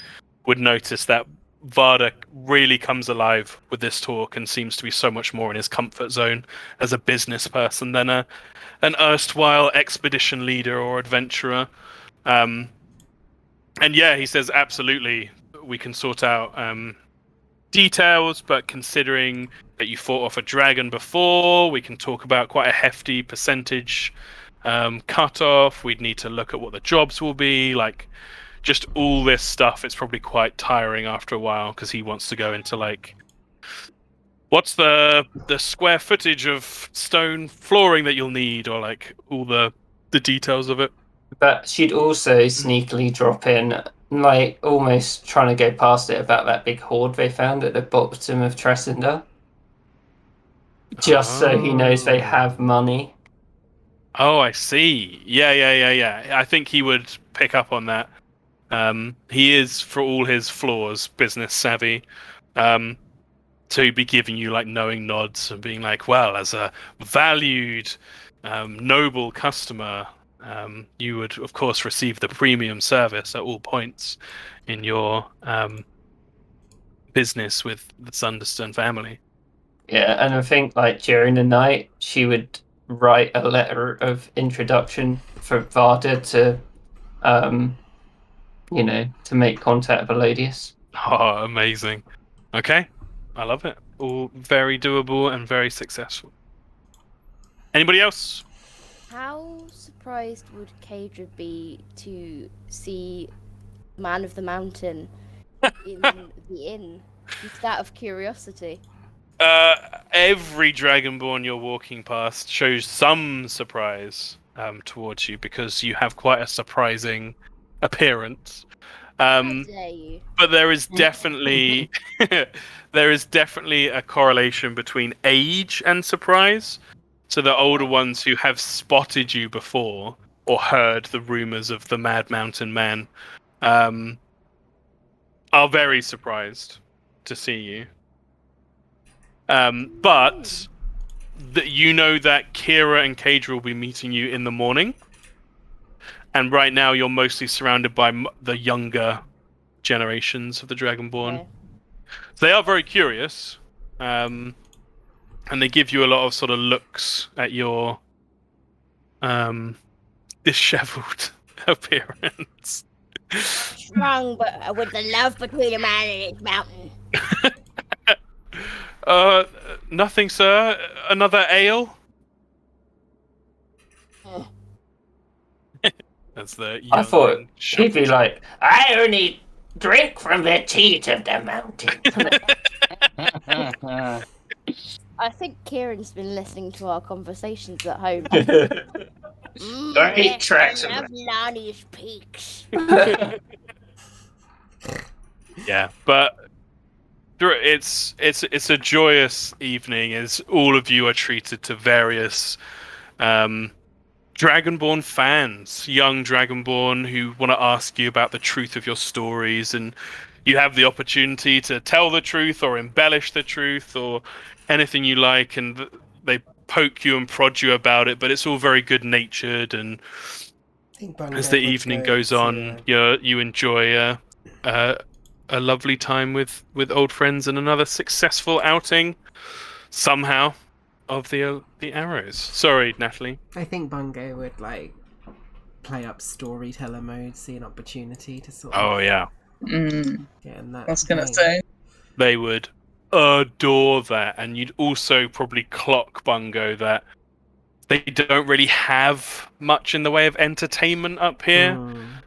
C: would notice that Varda really comes alive with this talk and seems to be so much more in his comfort zone as a business person than an erstwhile expedition leader or adventurer. And he says, absolutely, we can sort out details, but considering that you fought off a dragon before, we can talk about quite a hefty percentage cut-off. We'd need to look at what the jobs will be, like just all this stuff. It's probably quite tiring after a while, because he wants to go into like, what's the square footage of stone flooring that you'll need, or like all the details of it.
A: But she'd also sneakily drop in like almost trying to go past it about that big hoard they found at the bottom of Tresender. Just so he knows they have money.
C: Oh, I see. Yeah. I think he would pick up on that. He is, for all his flaws, business savvy. To be giving you like knowing nods and being like, well, as a valued, noble customer, you would of course receive the premium service at all points in your business with the Sunderstone family.
A: Yeah, and I think like during the night she would write a letter of introduction for Varda to, to make contact with Elodius.
C: Oh, amazing. Okay, I love it. All very doable and very successful. Anybody else?
H: How surprised would Kadra be to see Man of the Mountain in the inn? Just out of curiosity.
C: Every Dragonborn you're walking past shows some surprise towards you because you have quite a surprising appearance.
H: How dare you?
C: But there is definitely a correlation between age and surprise. So the older ones who have spotted you before or heard the rumors of the Mad Mountain Man are very surprised to see you. But you know that Kira and Kadra will be meeting you in the morning. And right now you're mostly surrounded by the younger generations of the Dragonborn.
H: Okay.
C: So they are very curious. And they give you a lot of sort of looks at your disheveled appearance.
G: Strong, but with the love between a man and his mountain.
C: Nothing, sir. Another ale?
G: Oh.
C: That's the
A: I thought
C: young
A: he'd be like, I only drink from the teat of the mountain.
H: I think Kieran's been listening to our conversations at home.
A: Don't eat
G: Yes,
A: tracks.
G: I love Lonnie's peaks.
C: Yeah, but it's a joyous evening as all of you are treated to various Dragonborn fans, young Dragonborn who want to ask you about the truth of your stories, and you have the opportunity to tell the truth or embellish the truth or anything you like, and they poke you and prod you about it, but it's all very good-natured, and as the evening goes on, you enjoy a lovely time with old friends and another successful outing somehow of the arrows. Sorry, Natalie.
B: I think Bungo would play up storyteller mode, see an opportunity to sort of
C: Oh yeah,
B: get in that.
D: I was gonna
B: vein.
D: say.
C: they would adore that, and you'd also probably clock Bungo that they don't really have much in the way of entertainment up here.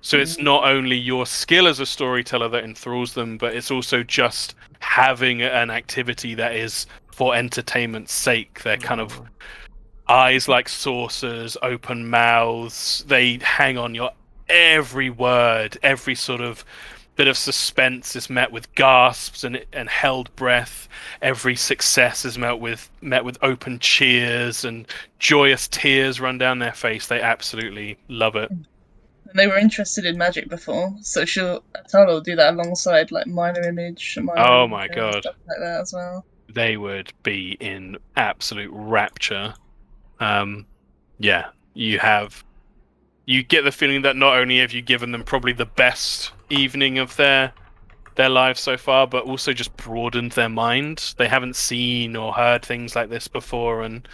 C: So it's not only your skill as a storyteller that enthralls them, but it's also just having an activity that is for entertainment's sake. They're kind of eyes like saucers, open mouths. They hang on your every word, every sort of bit of suspense is met with gasps and held breath. Every success is met with open cheers and joyous tears run down their face. They absolutely love it.
D: And they were interested in magic before, so Atala will do that alongside minor image and
C: Oh my God.
D: stuff like that as well.
C: They would be in absolute rapture. Yeah, you get the feeling that not only have you given them probably the best evening of their lives so far, but also just broadened their mind. They haven't seen or heard things like this before, and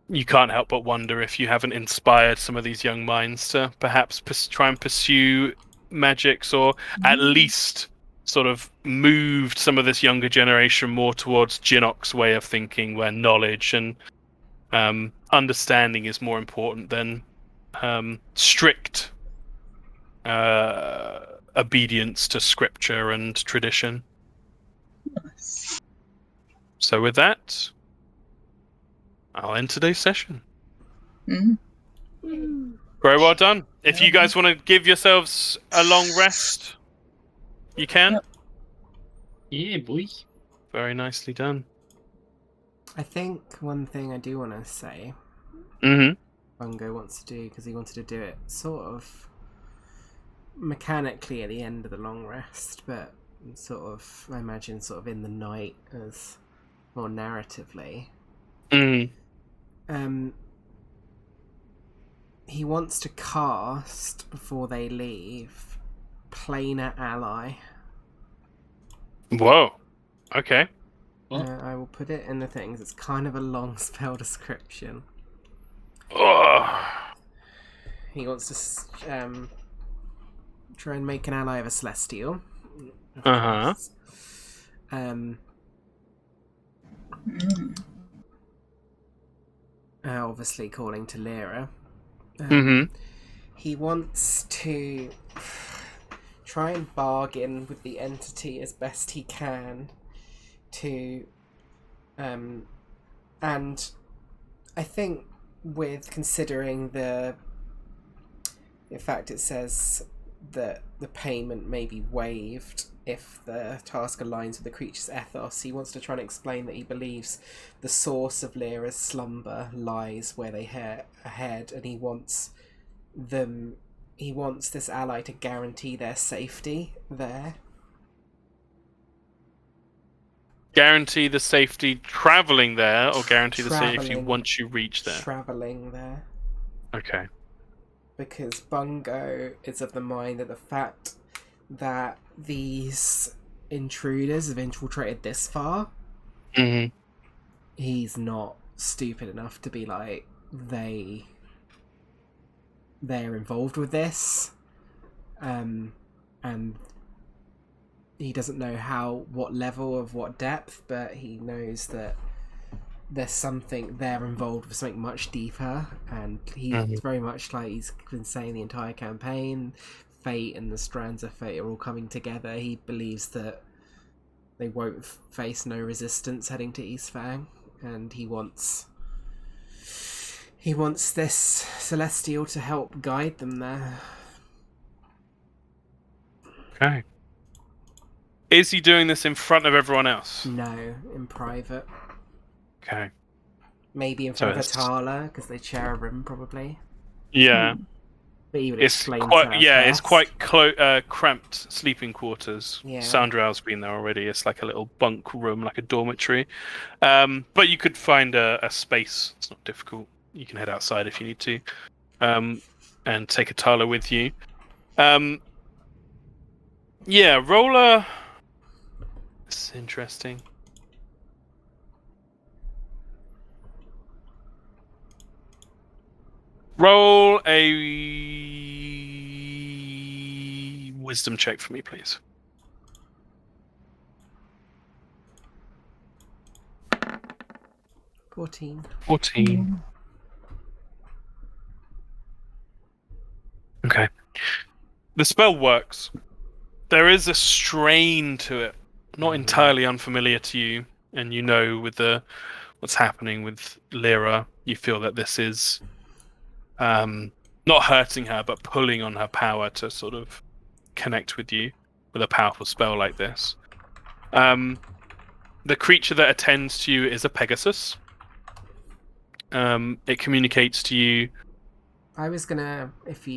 C: you can't help but wonder if you haven't inspired some of these young minds to perhaps try and pursue magics, or at least sort of moved some of this younger generation more towards Jinok's way of thinking, where knowledge and understanding is more important than strict obedience to scripture and tradition.
D: Nice.
C: So with that, I'll end today's session.
D: Mhm.
C: Very well done. If you guys want to give yourselves a long rest, you can.
D: Yep.
E: Yeah, boy.
C: Very nicely done.
B: I think one thing I do want to say,
C: Mm-hmm.
B: Bungo wants to do, because he wanted to do it sort of mechanically at the end of the long rest, but sort of, I imagine, sort of in the night as more narratively. He wants to cast, before they leave, Planar Ally.
C: Whoa. Okay.
E: What?
B: I will put it in the things. It's kind of a long spell description.
C: Oh.
B: He wants to try and make an ally of a Celestial.
C: Uh-huh.
B: Obviously calling to Lyra.
C: Mm-hmm.
B: He wants to try and bargain with the entity as best he can to and I think with considering in fact it says that the payment may be waived if the task aligns with the creature's ethos. He wants to try and explain that he believes the source of Lyra's slumber lies where they ahead, and he wants this ally to guarantee their safety there.
C: Guarantee the safety traveling there, or guarantee the safety
B: Travelling.
C: once you reach there?
B: Travelling there.
C: Okay.
B: Because Bungo is of the mind that the fact that these intruders have infiltrated this far,
C: Mm-hmm.
B: he's not stupid enough to be like, they're involved with this, and he doesn't know what level of what depth, but he knows that there's something, they're involved with something much deeper, and he's very much like he's been saying the entire campaign, fate and the strands of fate are all coming together. He believes that they won't face no resistance heading to East Fang, and he wants this Celestial to help guide them there.
C: Okay. Is he doing this in front of everyone else?
B: No, in private.
C: Okay.
B: Maybe in
C: So
B: front of
C: it's-
B: Atala, because they share a room, probably.
C: Yeah.
B: But he would
C: It's
B: explain to
C: quite.
B: her
C: Yeah, it's
B: first.
C: quite cramped sleeping quarters.
B: Yeah.
C: Sandral's been there already. It's like a little bunk room, like a dormitory. But you could find a space. It's not difficult. You can head outside if you need to, and take Atala with you. Yeah, roller. It's interesting. Roll a wisdom check for me, please.
B: 14.
C: 14. Okay. The spell works. There is a strain to it, not entirely unfamiliar to you, and you know with what's happening with Lyra, you feel that this is not hurting her, but pulling on her power to sort of connect with you with a powerful spell like this. The creature that attends to you is a Pegasus. It communicates to you.
B: I was gonna, if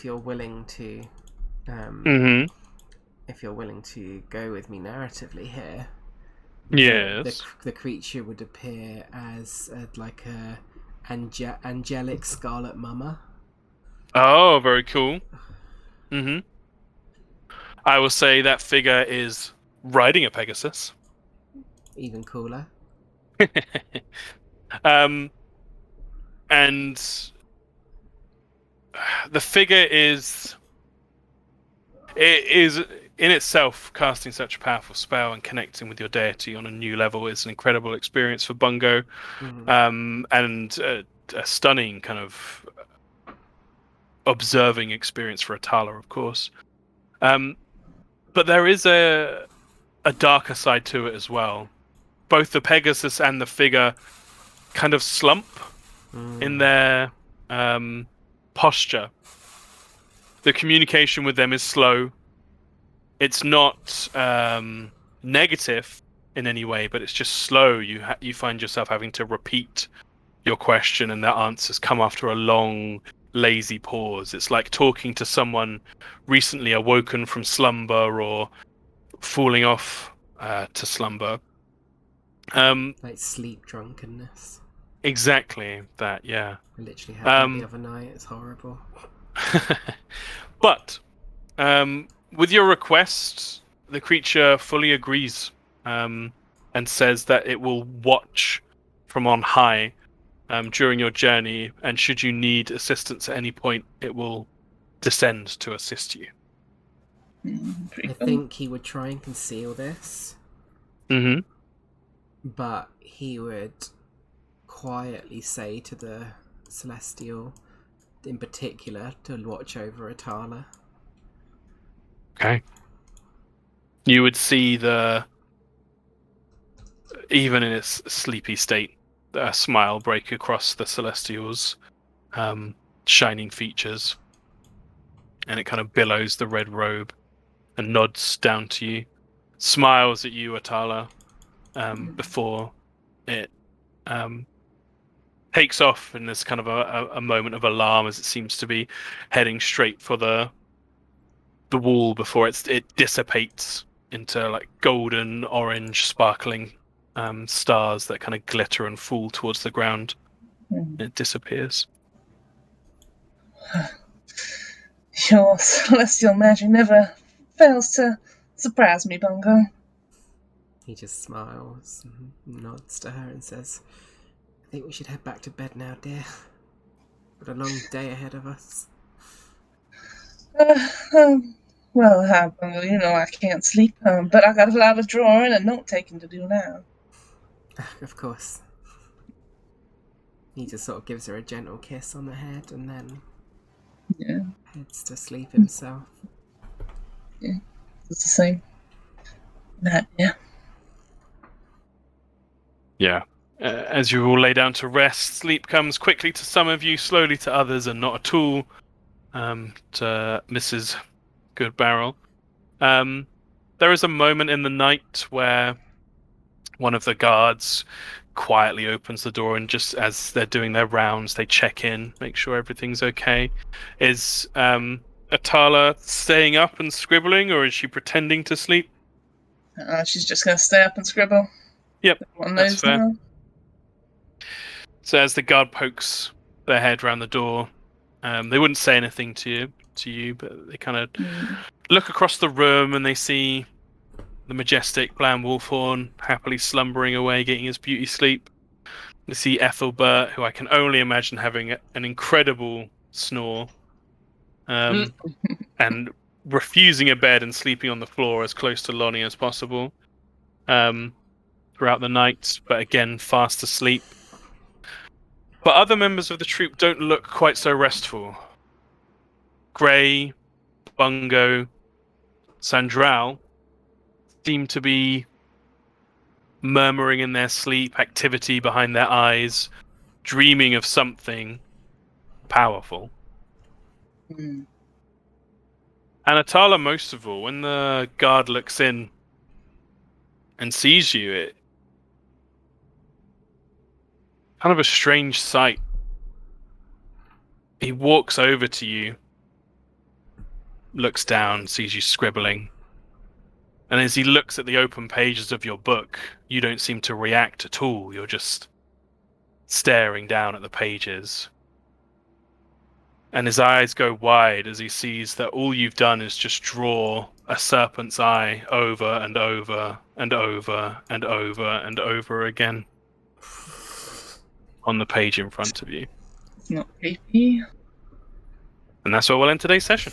B: you're willing to, if you're willing to go with me narratively here.
C: Yes.
B: The creature would appear as like a angelic scarlet mama.
C: Oh, very cool. I will say that figure is riding a Pegasus.
B: Even cooler.
C: And the figure is in itself casting such a powerful spell and connecting with your deity on a new level is an incredible experience for Bungo, and a stunning kind of observing experience for Atala, of course. But there is a darker side to it as well. Both the Pegasus and the figure kind of slump in their posture. The communication with them is slow. It's not negative in any way, but it's just slow. You find yourself having to repeat your question, and their answers come after a long, lazy pause. It's like talking to someone recently awoken from slumber or falling off to slumber.
B: Like sleep drunkenness.
C: Exactly that, yeah.
B: I literally had that the other night. It's horrible.
C: But with your request, the creature fully agrees and says that it will watch from on high during your journey, and should you need assistance at any point, it will descend to assist you.
B: I think he would try and conceal this,
C: Mm-hmm.
B: but he would quietly say to the Celestial, in particular, to watch over Atala.
C: Okay. You would see even in its sleepy state, a smile break across the Celestial's shining features, and it kind of billows the red robe and nods down to you, smiles at you, Atala, before it takes off, and there's kind of a moment of alarm as it seems to be heading straight for the wall before it dissipates into like golden, orange, sparkling stars that kind of glitter and fall towards the ground. It disappears.
D: Your celestial magic never fails to surprise me, Bungo.
B: He just smiles and nods to her and says, I think we should head back to bed now, dear. Got a long day ahead of us.
D: Well, Bungo, you know I can't sleep, but I got a lot of drawing and note-taking to do now.
B: Of course. He just sort of gives her a gentle kiss on the head and then heads to sleep himself.
D: Yeah, it's the same. That, yeah.
C: Yeah. As you all lay down to rest, sleep comes quickly to some of you, slowly to others, and not at all to Mrs. Goodbarrel. There is a moment in the night where one of the guards quietly opens the door, and just as they're doing their rounds, they check in, make sure everything's okay. Is Atala staying up and scribbling, or is she pretending to sleep?
D: She's just going to stay up and scribble.
C: Yep,
D: Everyone
C: that's
D: knows
C: fair.
D: now.
C: So as the guard pokes their head round the door, they wouldn't say anything to you, but they kind of look across the room and they see the majestic Blam Wolfhorn happily slumbering away, getting his beauty sleep. They see Ethelbert, who I can only imagine having an incredible snore, and refusing a bed and sleeping on the floor as close to Lonnie as possible throughout the night, but again fast asleep. But other members of the troop don't look quite so restful. Grey, Bungo, Sandral seem to be murmuring in their sleep, activity behind their eyes, dreaming of something powerful. And Atala, most of all, when the guard looks in and sees you, it kind of a strange sight. He walks over to you, looks down, sees you scribbling, and as he looks at the open pages of your book, you don't seem to react at all. You're just staring down at the pages. And his eyes go wide as he sees that all you've done is just draw a serpent's eye over and over and over and over and over again on the page in front of you.
D: It's not creepy.
C: And that's where we'll end today's session.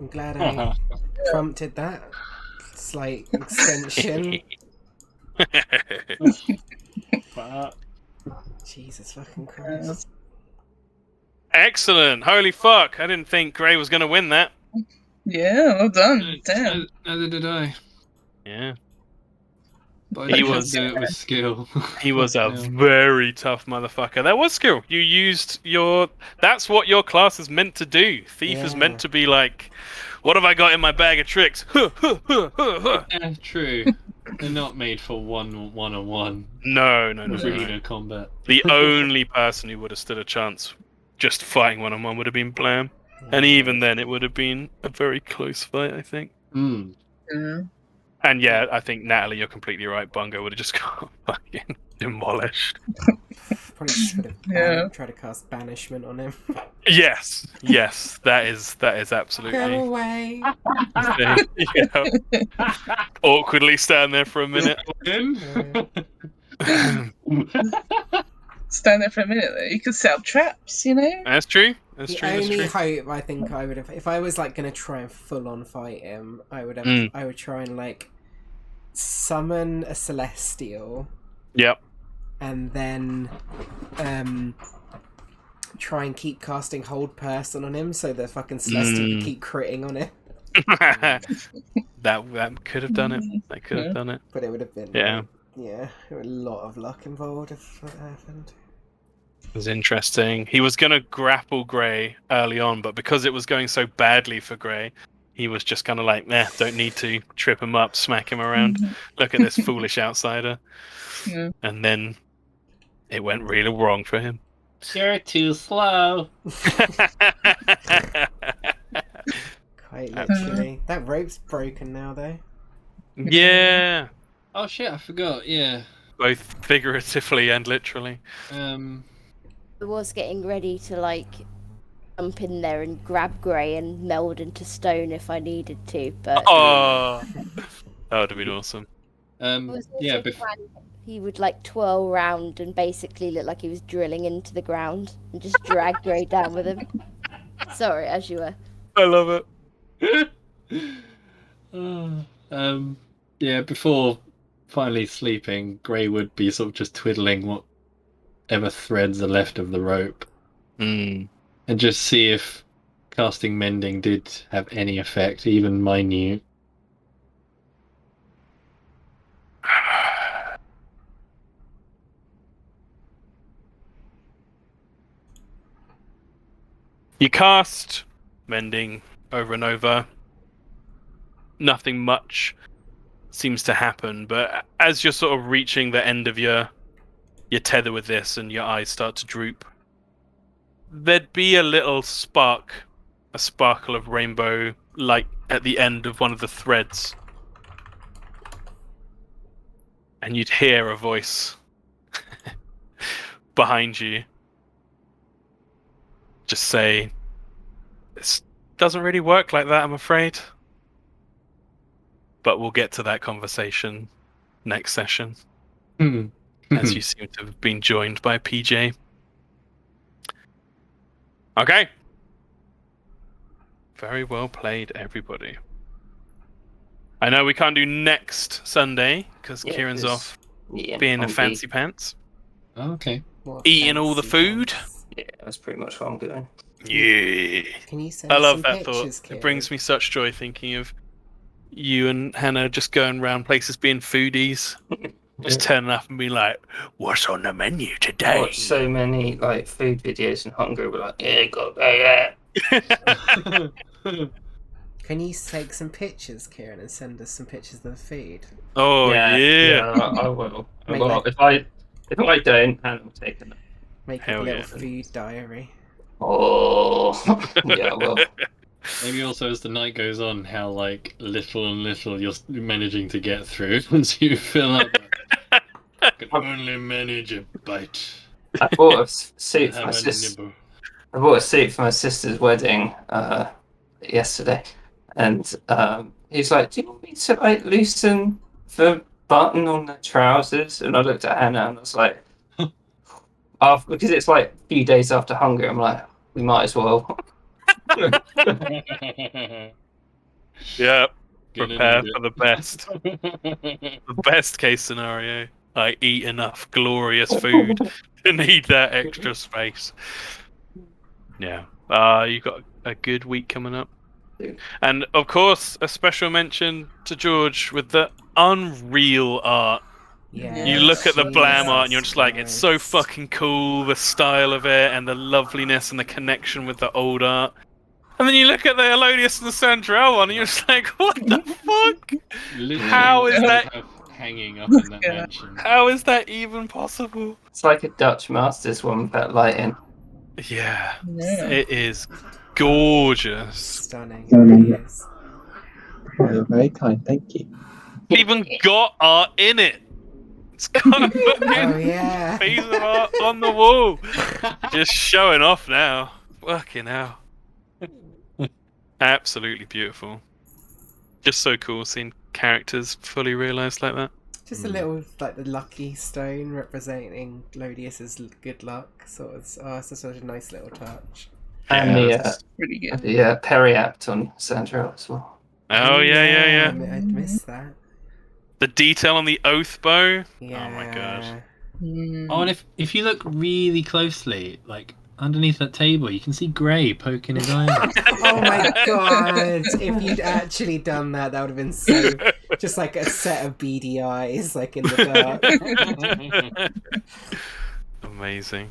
B: I'm glad I prompted that slight extension. Jesus fucking Christ.
C: Excellent. Holy fuck. I didn't think Grey was going to win that.
D: Yeah, well done. Damn.
E: Neither did I.
C: Yeah.
E: But
C: He
E: he
C: was-
E: was do it with skill.
C: He was a
E: Fucking
C: very tough motherfucker. That was skill. You used your. That's what your class is meant to do. Thief is
B: Yeah.
C: meant to be like, what have I got in my bag of tricks? Huh, huh, huh, huh, huh.
E: hell. True. They're not made for one-on-one
C: No.
E: arena combat.
C: The only person who would have stood a chance just fighting one-on-one would have been Blam. And even then, it would have been a very close fight, I think.
E: Mm.
D: Yeah.
C: And yeah, I think Natalie, you're completely right. Bungo would have just got fucking demolished.
B: Probably just would have
D: Yeah.
B: tried to cast banishment on him.
C: Yes, that is absolutely.
B: Go away.
C: Yeah. Awkwardly stand there for a minute.
D: Stand there for a minute though. You could set up traps, you know?
C: That's true. That's
B: The
C: true. That's
B: only
C: true.
B: hope I think I would have, if I was like gonna try and full on fight him, I would have,
C: Mm.
B: I would try and like summon a celestial
C: Yep.
B: and then try and keep casting hold person on him so the fucking celestial
C: Mm.
B: would keep critting on it.
C: that could have done it. That could have done it.
B: But it would have been
C: Yeah.
B: yeah, there would a lot of luck involved if that happened.
C: It was interesting. He was going to grapple Grey early on, but because it was going so badly for Grey, he was just kind of like, don't need to trip him up, smack him around. Look at this foolish outsider.
D: Yeah.
C: And then it went really wrong for him.
E: You're too slow.
B: Quite literally. That rope's broken now though.
C: Yeah,
E: Oh shit! I forgot. Yeah.
C: both figuratively and literally.
H: I was getting ready to like jump in there and grab Grey and meld into stone if I needed to, but
C: Oh, that would have been awesome.
H: it was also
E: Yeah.
H: planned he would like twirl round and basically look like he was drilling into the ground and just drag Grey down with him. Sorry, as you were.
C: I love
E: it. Yeah. Before finally sleeping, Grey would be sort of just twiddling whatever threads are left of the rope,
C: Mm.
E: and just see if casting mending did have any effect, even minute.
C: You cast mending over and over. Nothing much seems to happen, but as you're sort of reaching the end of your tether with this and your eyes start to droop, there'd be a little spark, a sparkle of rainbow light at the end of one of the threads. And you'd hear a voice behind you just say, "This doesn't really work like that, I'm afraid." But we'll get to that conversation next session, as you seem to have been joined by PJ. Okay. Very well played, everybody. I know we can't do next Sunday because
A: Yeah,
C: Kieran's
A: 'cause-
C: off
A: Yeah,
C: being a
A: I'll be-
C: fancy pants.
E: Oh, okay.
B: What
C: Eating all the
B: fancy
C: food?
B: pants.
A: Yeah, that's pretty much what I'm doing.
C: Yeah.
B: Can you send
C: I
B: us
C: love
B: some
C: that
B: pictures,
C: thought.
B: Kieran?
C: It brings me such joy thinking of you and Hannah just going around places being foodies. Just turning up and being like, "What's on the menu
A: I
C: today?"
A: watch so many like food videos in Hungary. We're like, yeah, got that.
B: Can you take some pictures, Kieran, and send us some pictures of the food?
C: Oh yeah.
A: I will. I
B: Mate,
A: will.
B: like-
A: If I don't, Hannah will take it.
B: Make
C: Hell
B: a little
C: yeah.
B: food diary.
A: Oh, yeah, I will.
E: Maybe also as the night goes on, how like little and little you're managing to get through once you fill up. I can only manage a bite.
A: I bought a suit for
E: Have
A: my
E: a
A: sister.
E: nibble.
A: I bought a suit for my sister's wedding yesterday, and he's like, "Do you want me to like loosen the button on the trousers?" And I looked at Hannah and I was like, because it's like a few days after Hungary, I'm like, we might as well.
C: Yeah.
E: Gonna
C: Prepare
E: need
C: for the best.
E: it.
C: The best case scenario. I eat enough glorious food to need that extra space. Yeah. You got a good week coming up. And of course, a special mention to George with the unreal art
B: Yeah.
C: You look at the Blam
B: Jesus
C: art and you're just like, it's so
B: Christ.
C: fucking cool, the style of it, and the loveliness and the connection with the old art. And then you look at the Elodius and the Sandrell one, and you're just like, what the fuck?
E: Literally,
C: How is
E: what
C: that-
E: you have hanging up in that
D: Yeah.
E: mansion?
C: How is that even possible?
A: It's like a Dutch Masters one with that lighting.
C: Yeah,
D: Yeah.
C: it is gorgeous.
B: Stunning.
F: Stunning.
B: It is.
F: Oh, you're very kind, thank you.
C: It's even got art in it. It's got a
B: Oh
C: fucking
B: yeah.
C: piece of art on the wall. Just showing off now. Fucking hell. Absolutely beautiful. Just so cool seeing characters fully realised like that.
B: Just a little like the lucky stone representing Lodius's good luck. Sort of. Oh, it's just such a nice little touch.
A: And
C: that's-
D: Pretty good.
A: the Periapt on Sandra as well.
C: Oh yeah.
B: I missed that.
C: The detail on the oath bow.
B: Yeah.
C: Oh my god.
E: Oh, and if you look really closely, like underneath that table, you can see Gray poking his eye out.
B: Oh my god! If you'd actually done that, that would have been so. Just like a set of beady eyes, like in the dark.
C: Amazing.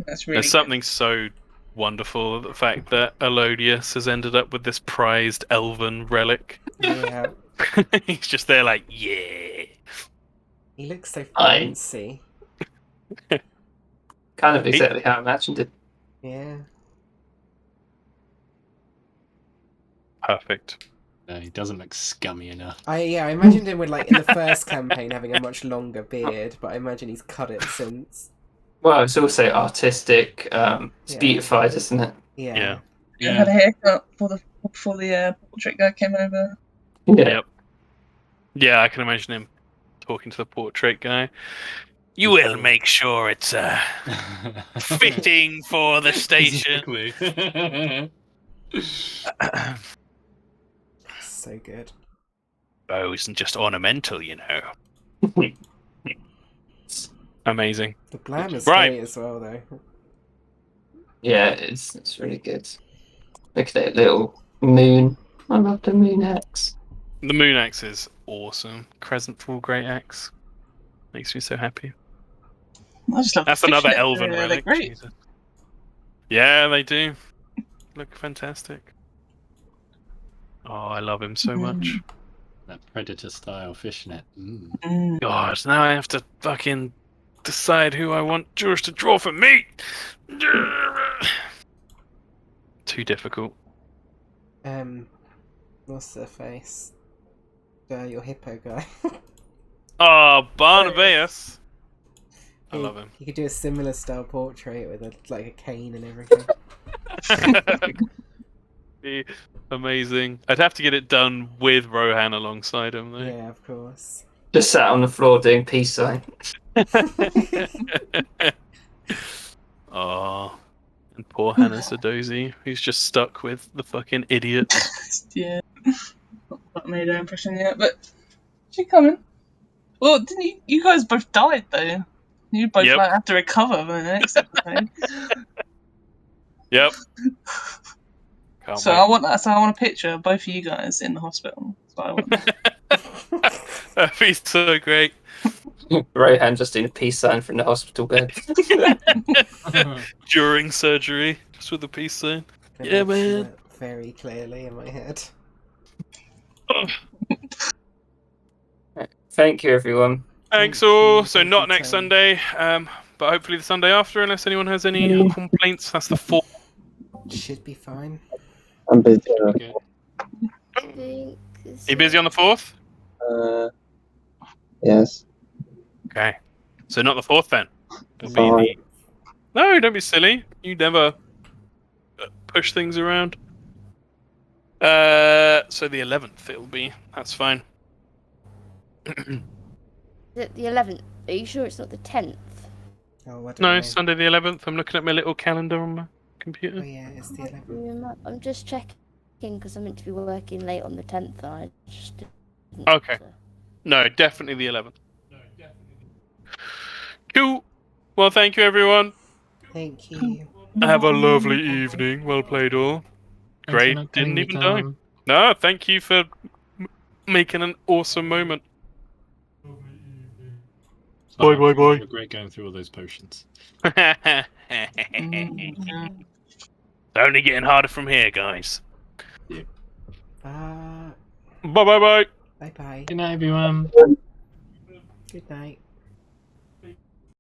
D: That's really
C: There's something so wonderful the fact that Elodius has ended up with this prized elven relic.
B: Yeah.
C: He's just there like, yeah.
B: He looks so
A: I-
B: fancy.
A: Kind of exactly how I imagined it.
B: Yeah.
C: Perfect.
E: No, he doesn't look scummy enough.
B: I imagined him with like in the first campaign having a much longer beard, but I imagine he's cut it since.
A: Well, it's also artistic. It's
B: Yeah.
A: beautified, isn't it?
B: Yeah.
D: I had a haircut before the portrait guy came over.
A: Yeah.
C: Yep. Yeah, I can imagine him talking to the portrait guy. You will make sure it's fitting for the station.
B: So good.
C: Bow isn't just ornamental, you know. Amazing.
B: The Blam is
C: Right.
B: great as well, though.
A: Yeah, it's really good. Look at that little moon. I love the moon axe.
C: The moon axe is awesome. Crescent Fall Great Axe. Makes me so happy.
D: I just love
C: That's
D: the
C: another
D: fishnet.
C: elven
D: They're
C: relic.
D: great.
C: Jesus. Yeah, they do. Look fantastic. Oh, I love him so much.
E: That predator style fishnet.
C: God, now I have to fucking decide who I want George to draw for me. Too difficult.
B: What's the face? Your hippo guy.
C: Oh, Barnabas. I
B: He-
C: love him.
B: You could do a similar style portrait with a cane and everything.
C: Be amazing. I'd have to get it done with Rohan alongside him, though.
B: Yeah, of course.
A: Just sat on the floor doing peace sign.
C: Oh, and poor Hannah Sadozi, who's just stuck with the fucking idiot.
D: Yeah. Not made her impression yet, but she's coming. Well, didn't you guys both died though? You both
C: Yep.
D: like, have to recover for the next episode.
C: Yep. Can't
D: So
C: wait.
D: I want that. So I want a picture of both of you guys in the hospital. So I want.
C: That'd be so great.
A: Rohan just doing a peace sign from the hospital bed.
C: During surgery, just with the peace sign.
B: I
C: Yeah,
B: imagine
C: man.
B: it very clearly in my head.
A: Thank you, everyone.
C: Thanks
B: Thank
C: all.
B: you,
C: So
B: thank
C: not
B: you,
C: next
B: Tom.
C: Sunday, but hopefully the Sunday after, unless anyone has any complaints. That's the 4th.
B: Should be fine.
F: I'm busy.
E: Okay.
H: I think it's-
C: Are you busy on the 4th?
F: Yes.
C: Okay. So not the 4th then. It'll be
F: Fine.
C: No, don't be silly. You never push things around. So the 11th it'll be. That's fine.
H: Is it the 11th? Are you sure it's not the 10th?
B: Oh, I don't
C: No,
B: know.
C: Sunday the 11th. I'm looking at my little calendar on my
B: Oh
C: computer.
B: yeah, it's the 11th.
H: I'm just checking because I'm meant to be working late on the 10th. And I just didn't.
C: Okay.
H: so-
C: No, definitely the 11th. Cool. Well, thank you, everyone.
B: Thank you.
C: Have a lovely evening. Well played, all. Great.
E: Thanks for not
C: Didn't
E: cutting
C: even
E: it
C: die.
E: down.
C: No, thank you for making an awesome moment. Bye, bye, bye.
E: You're great going through all those potions.
C: It's only getting harder from here, guys.
B: Bye
C: Bye, bye, bye.
B: bye.
E: Good night, everyone.
B: Good night.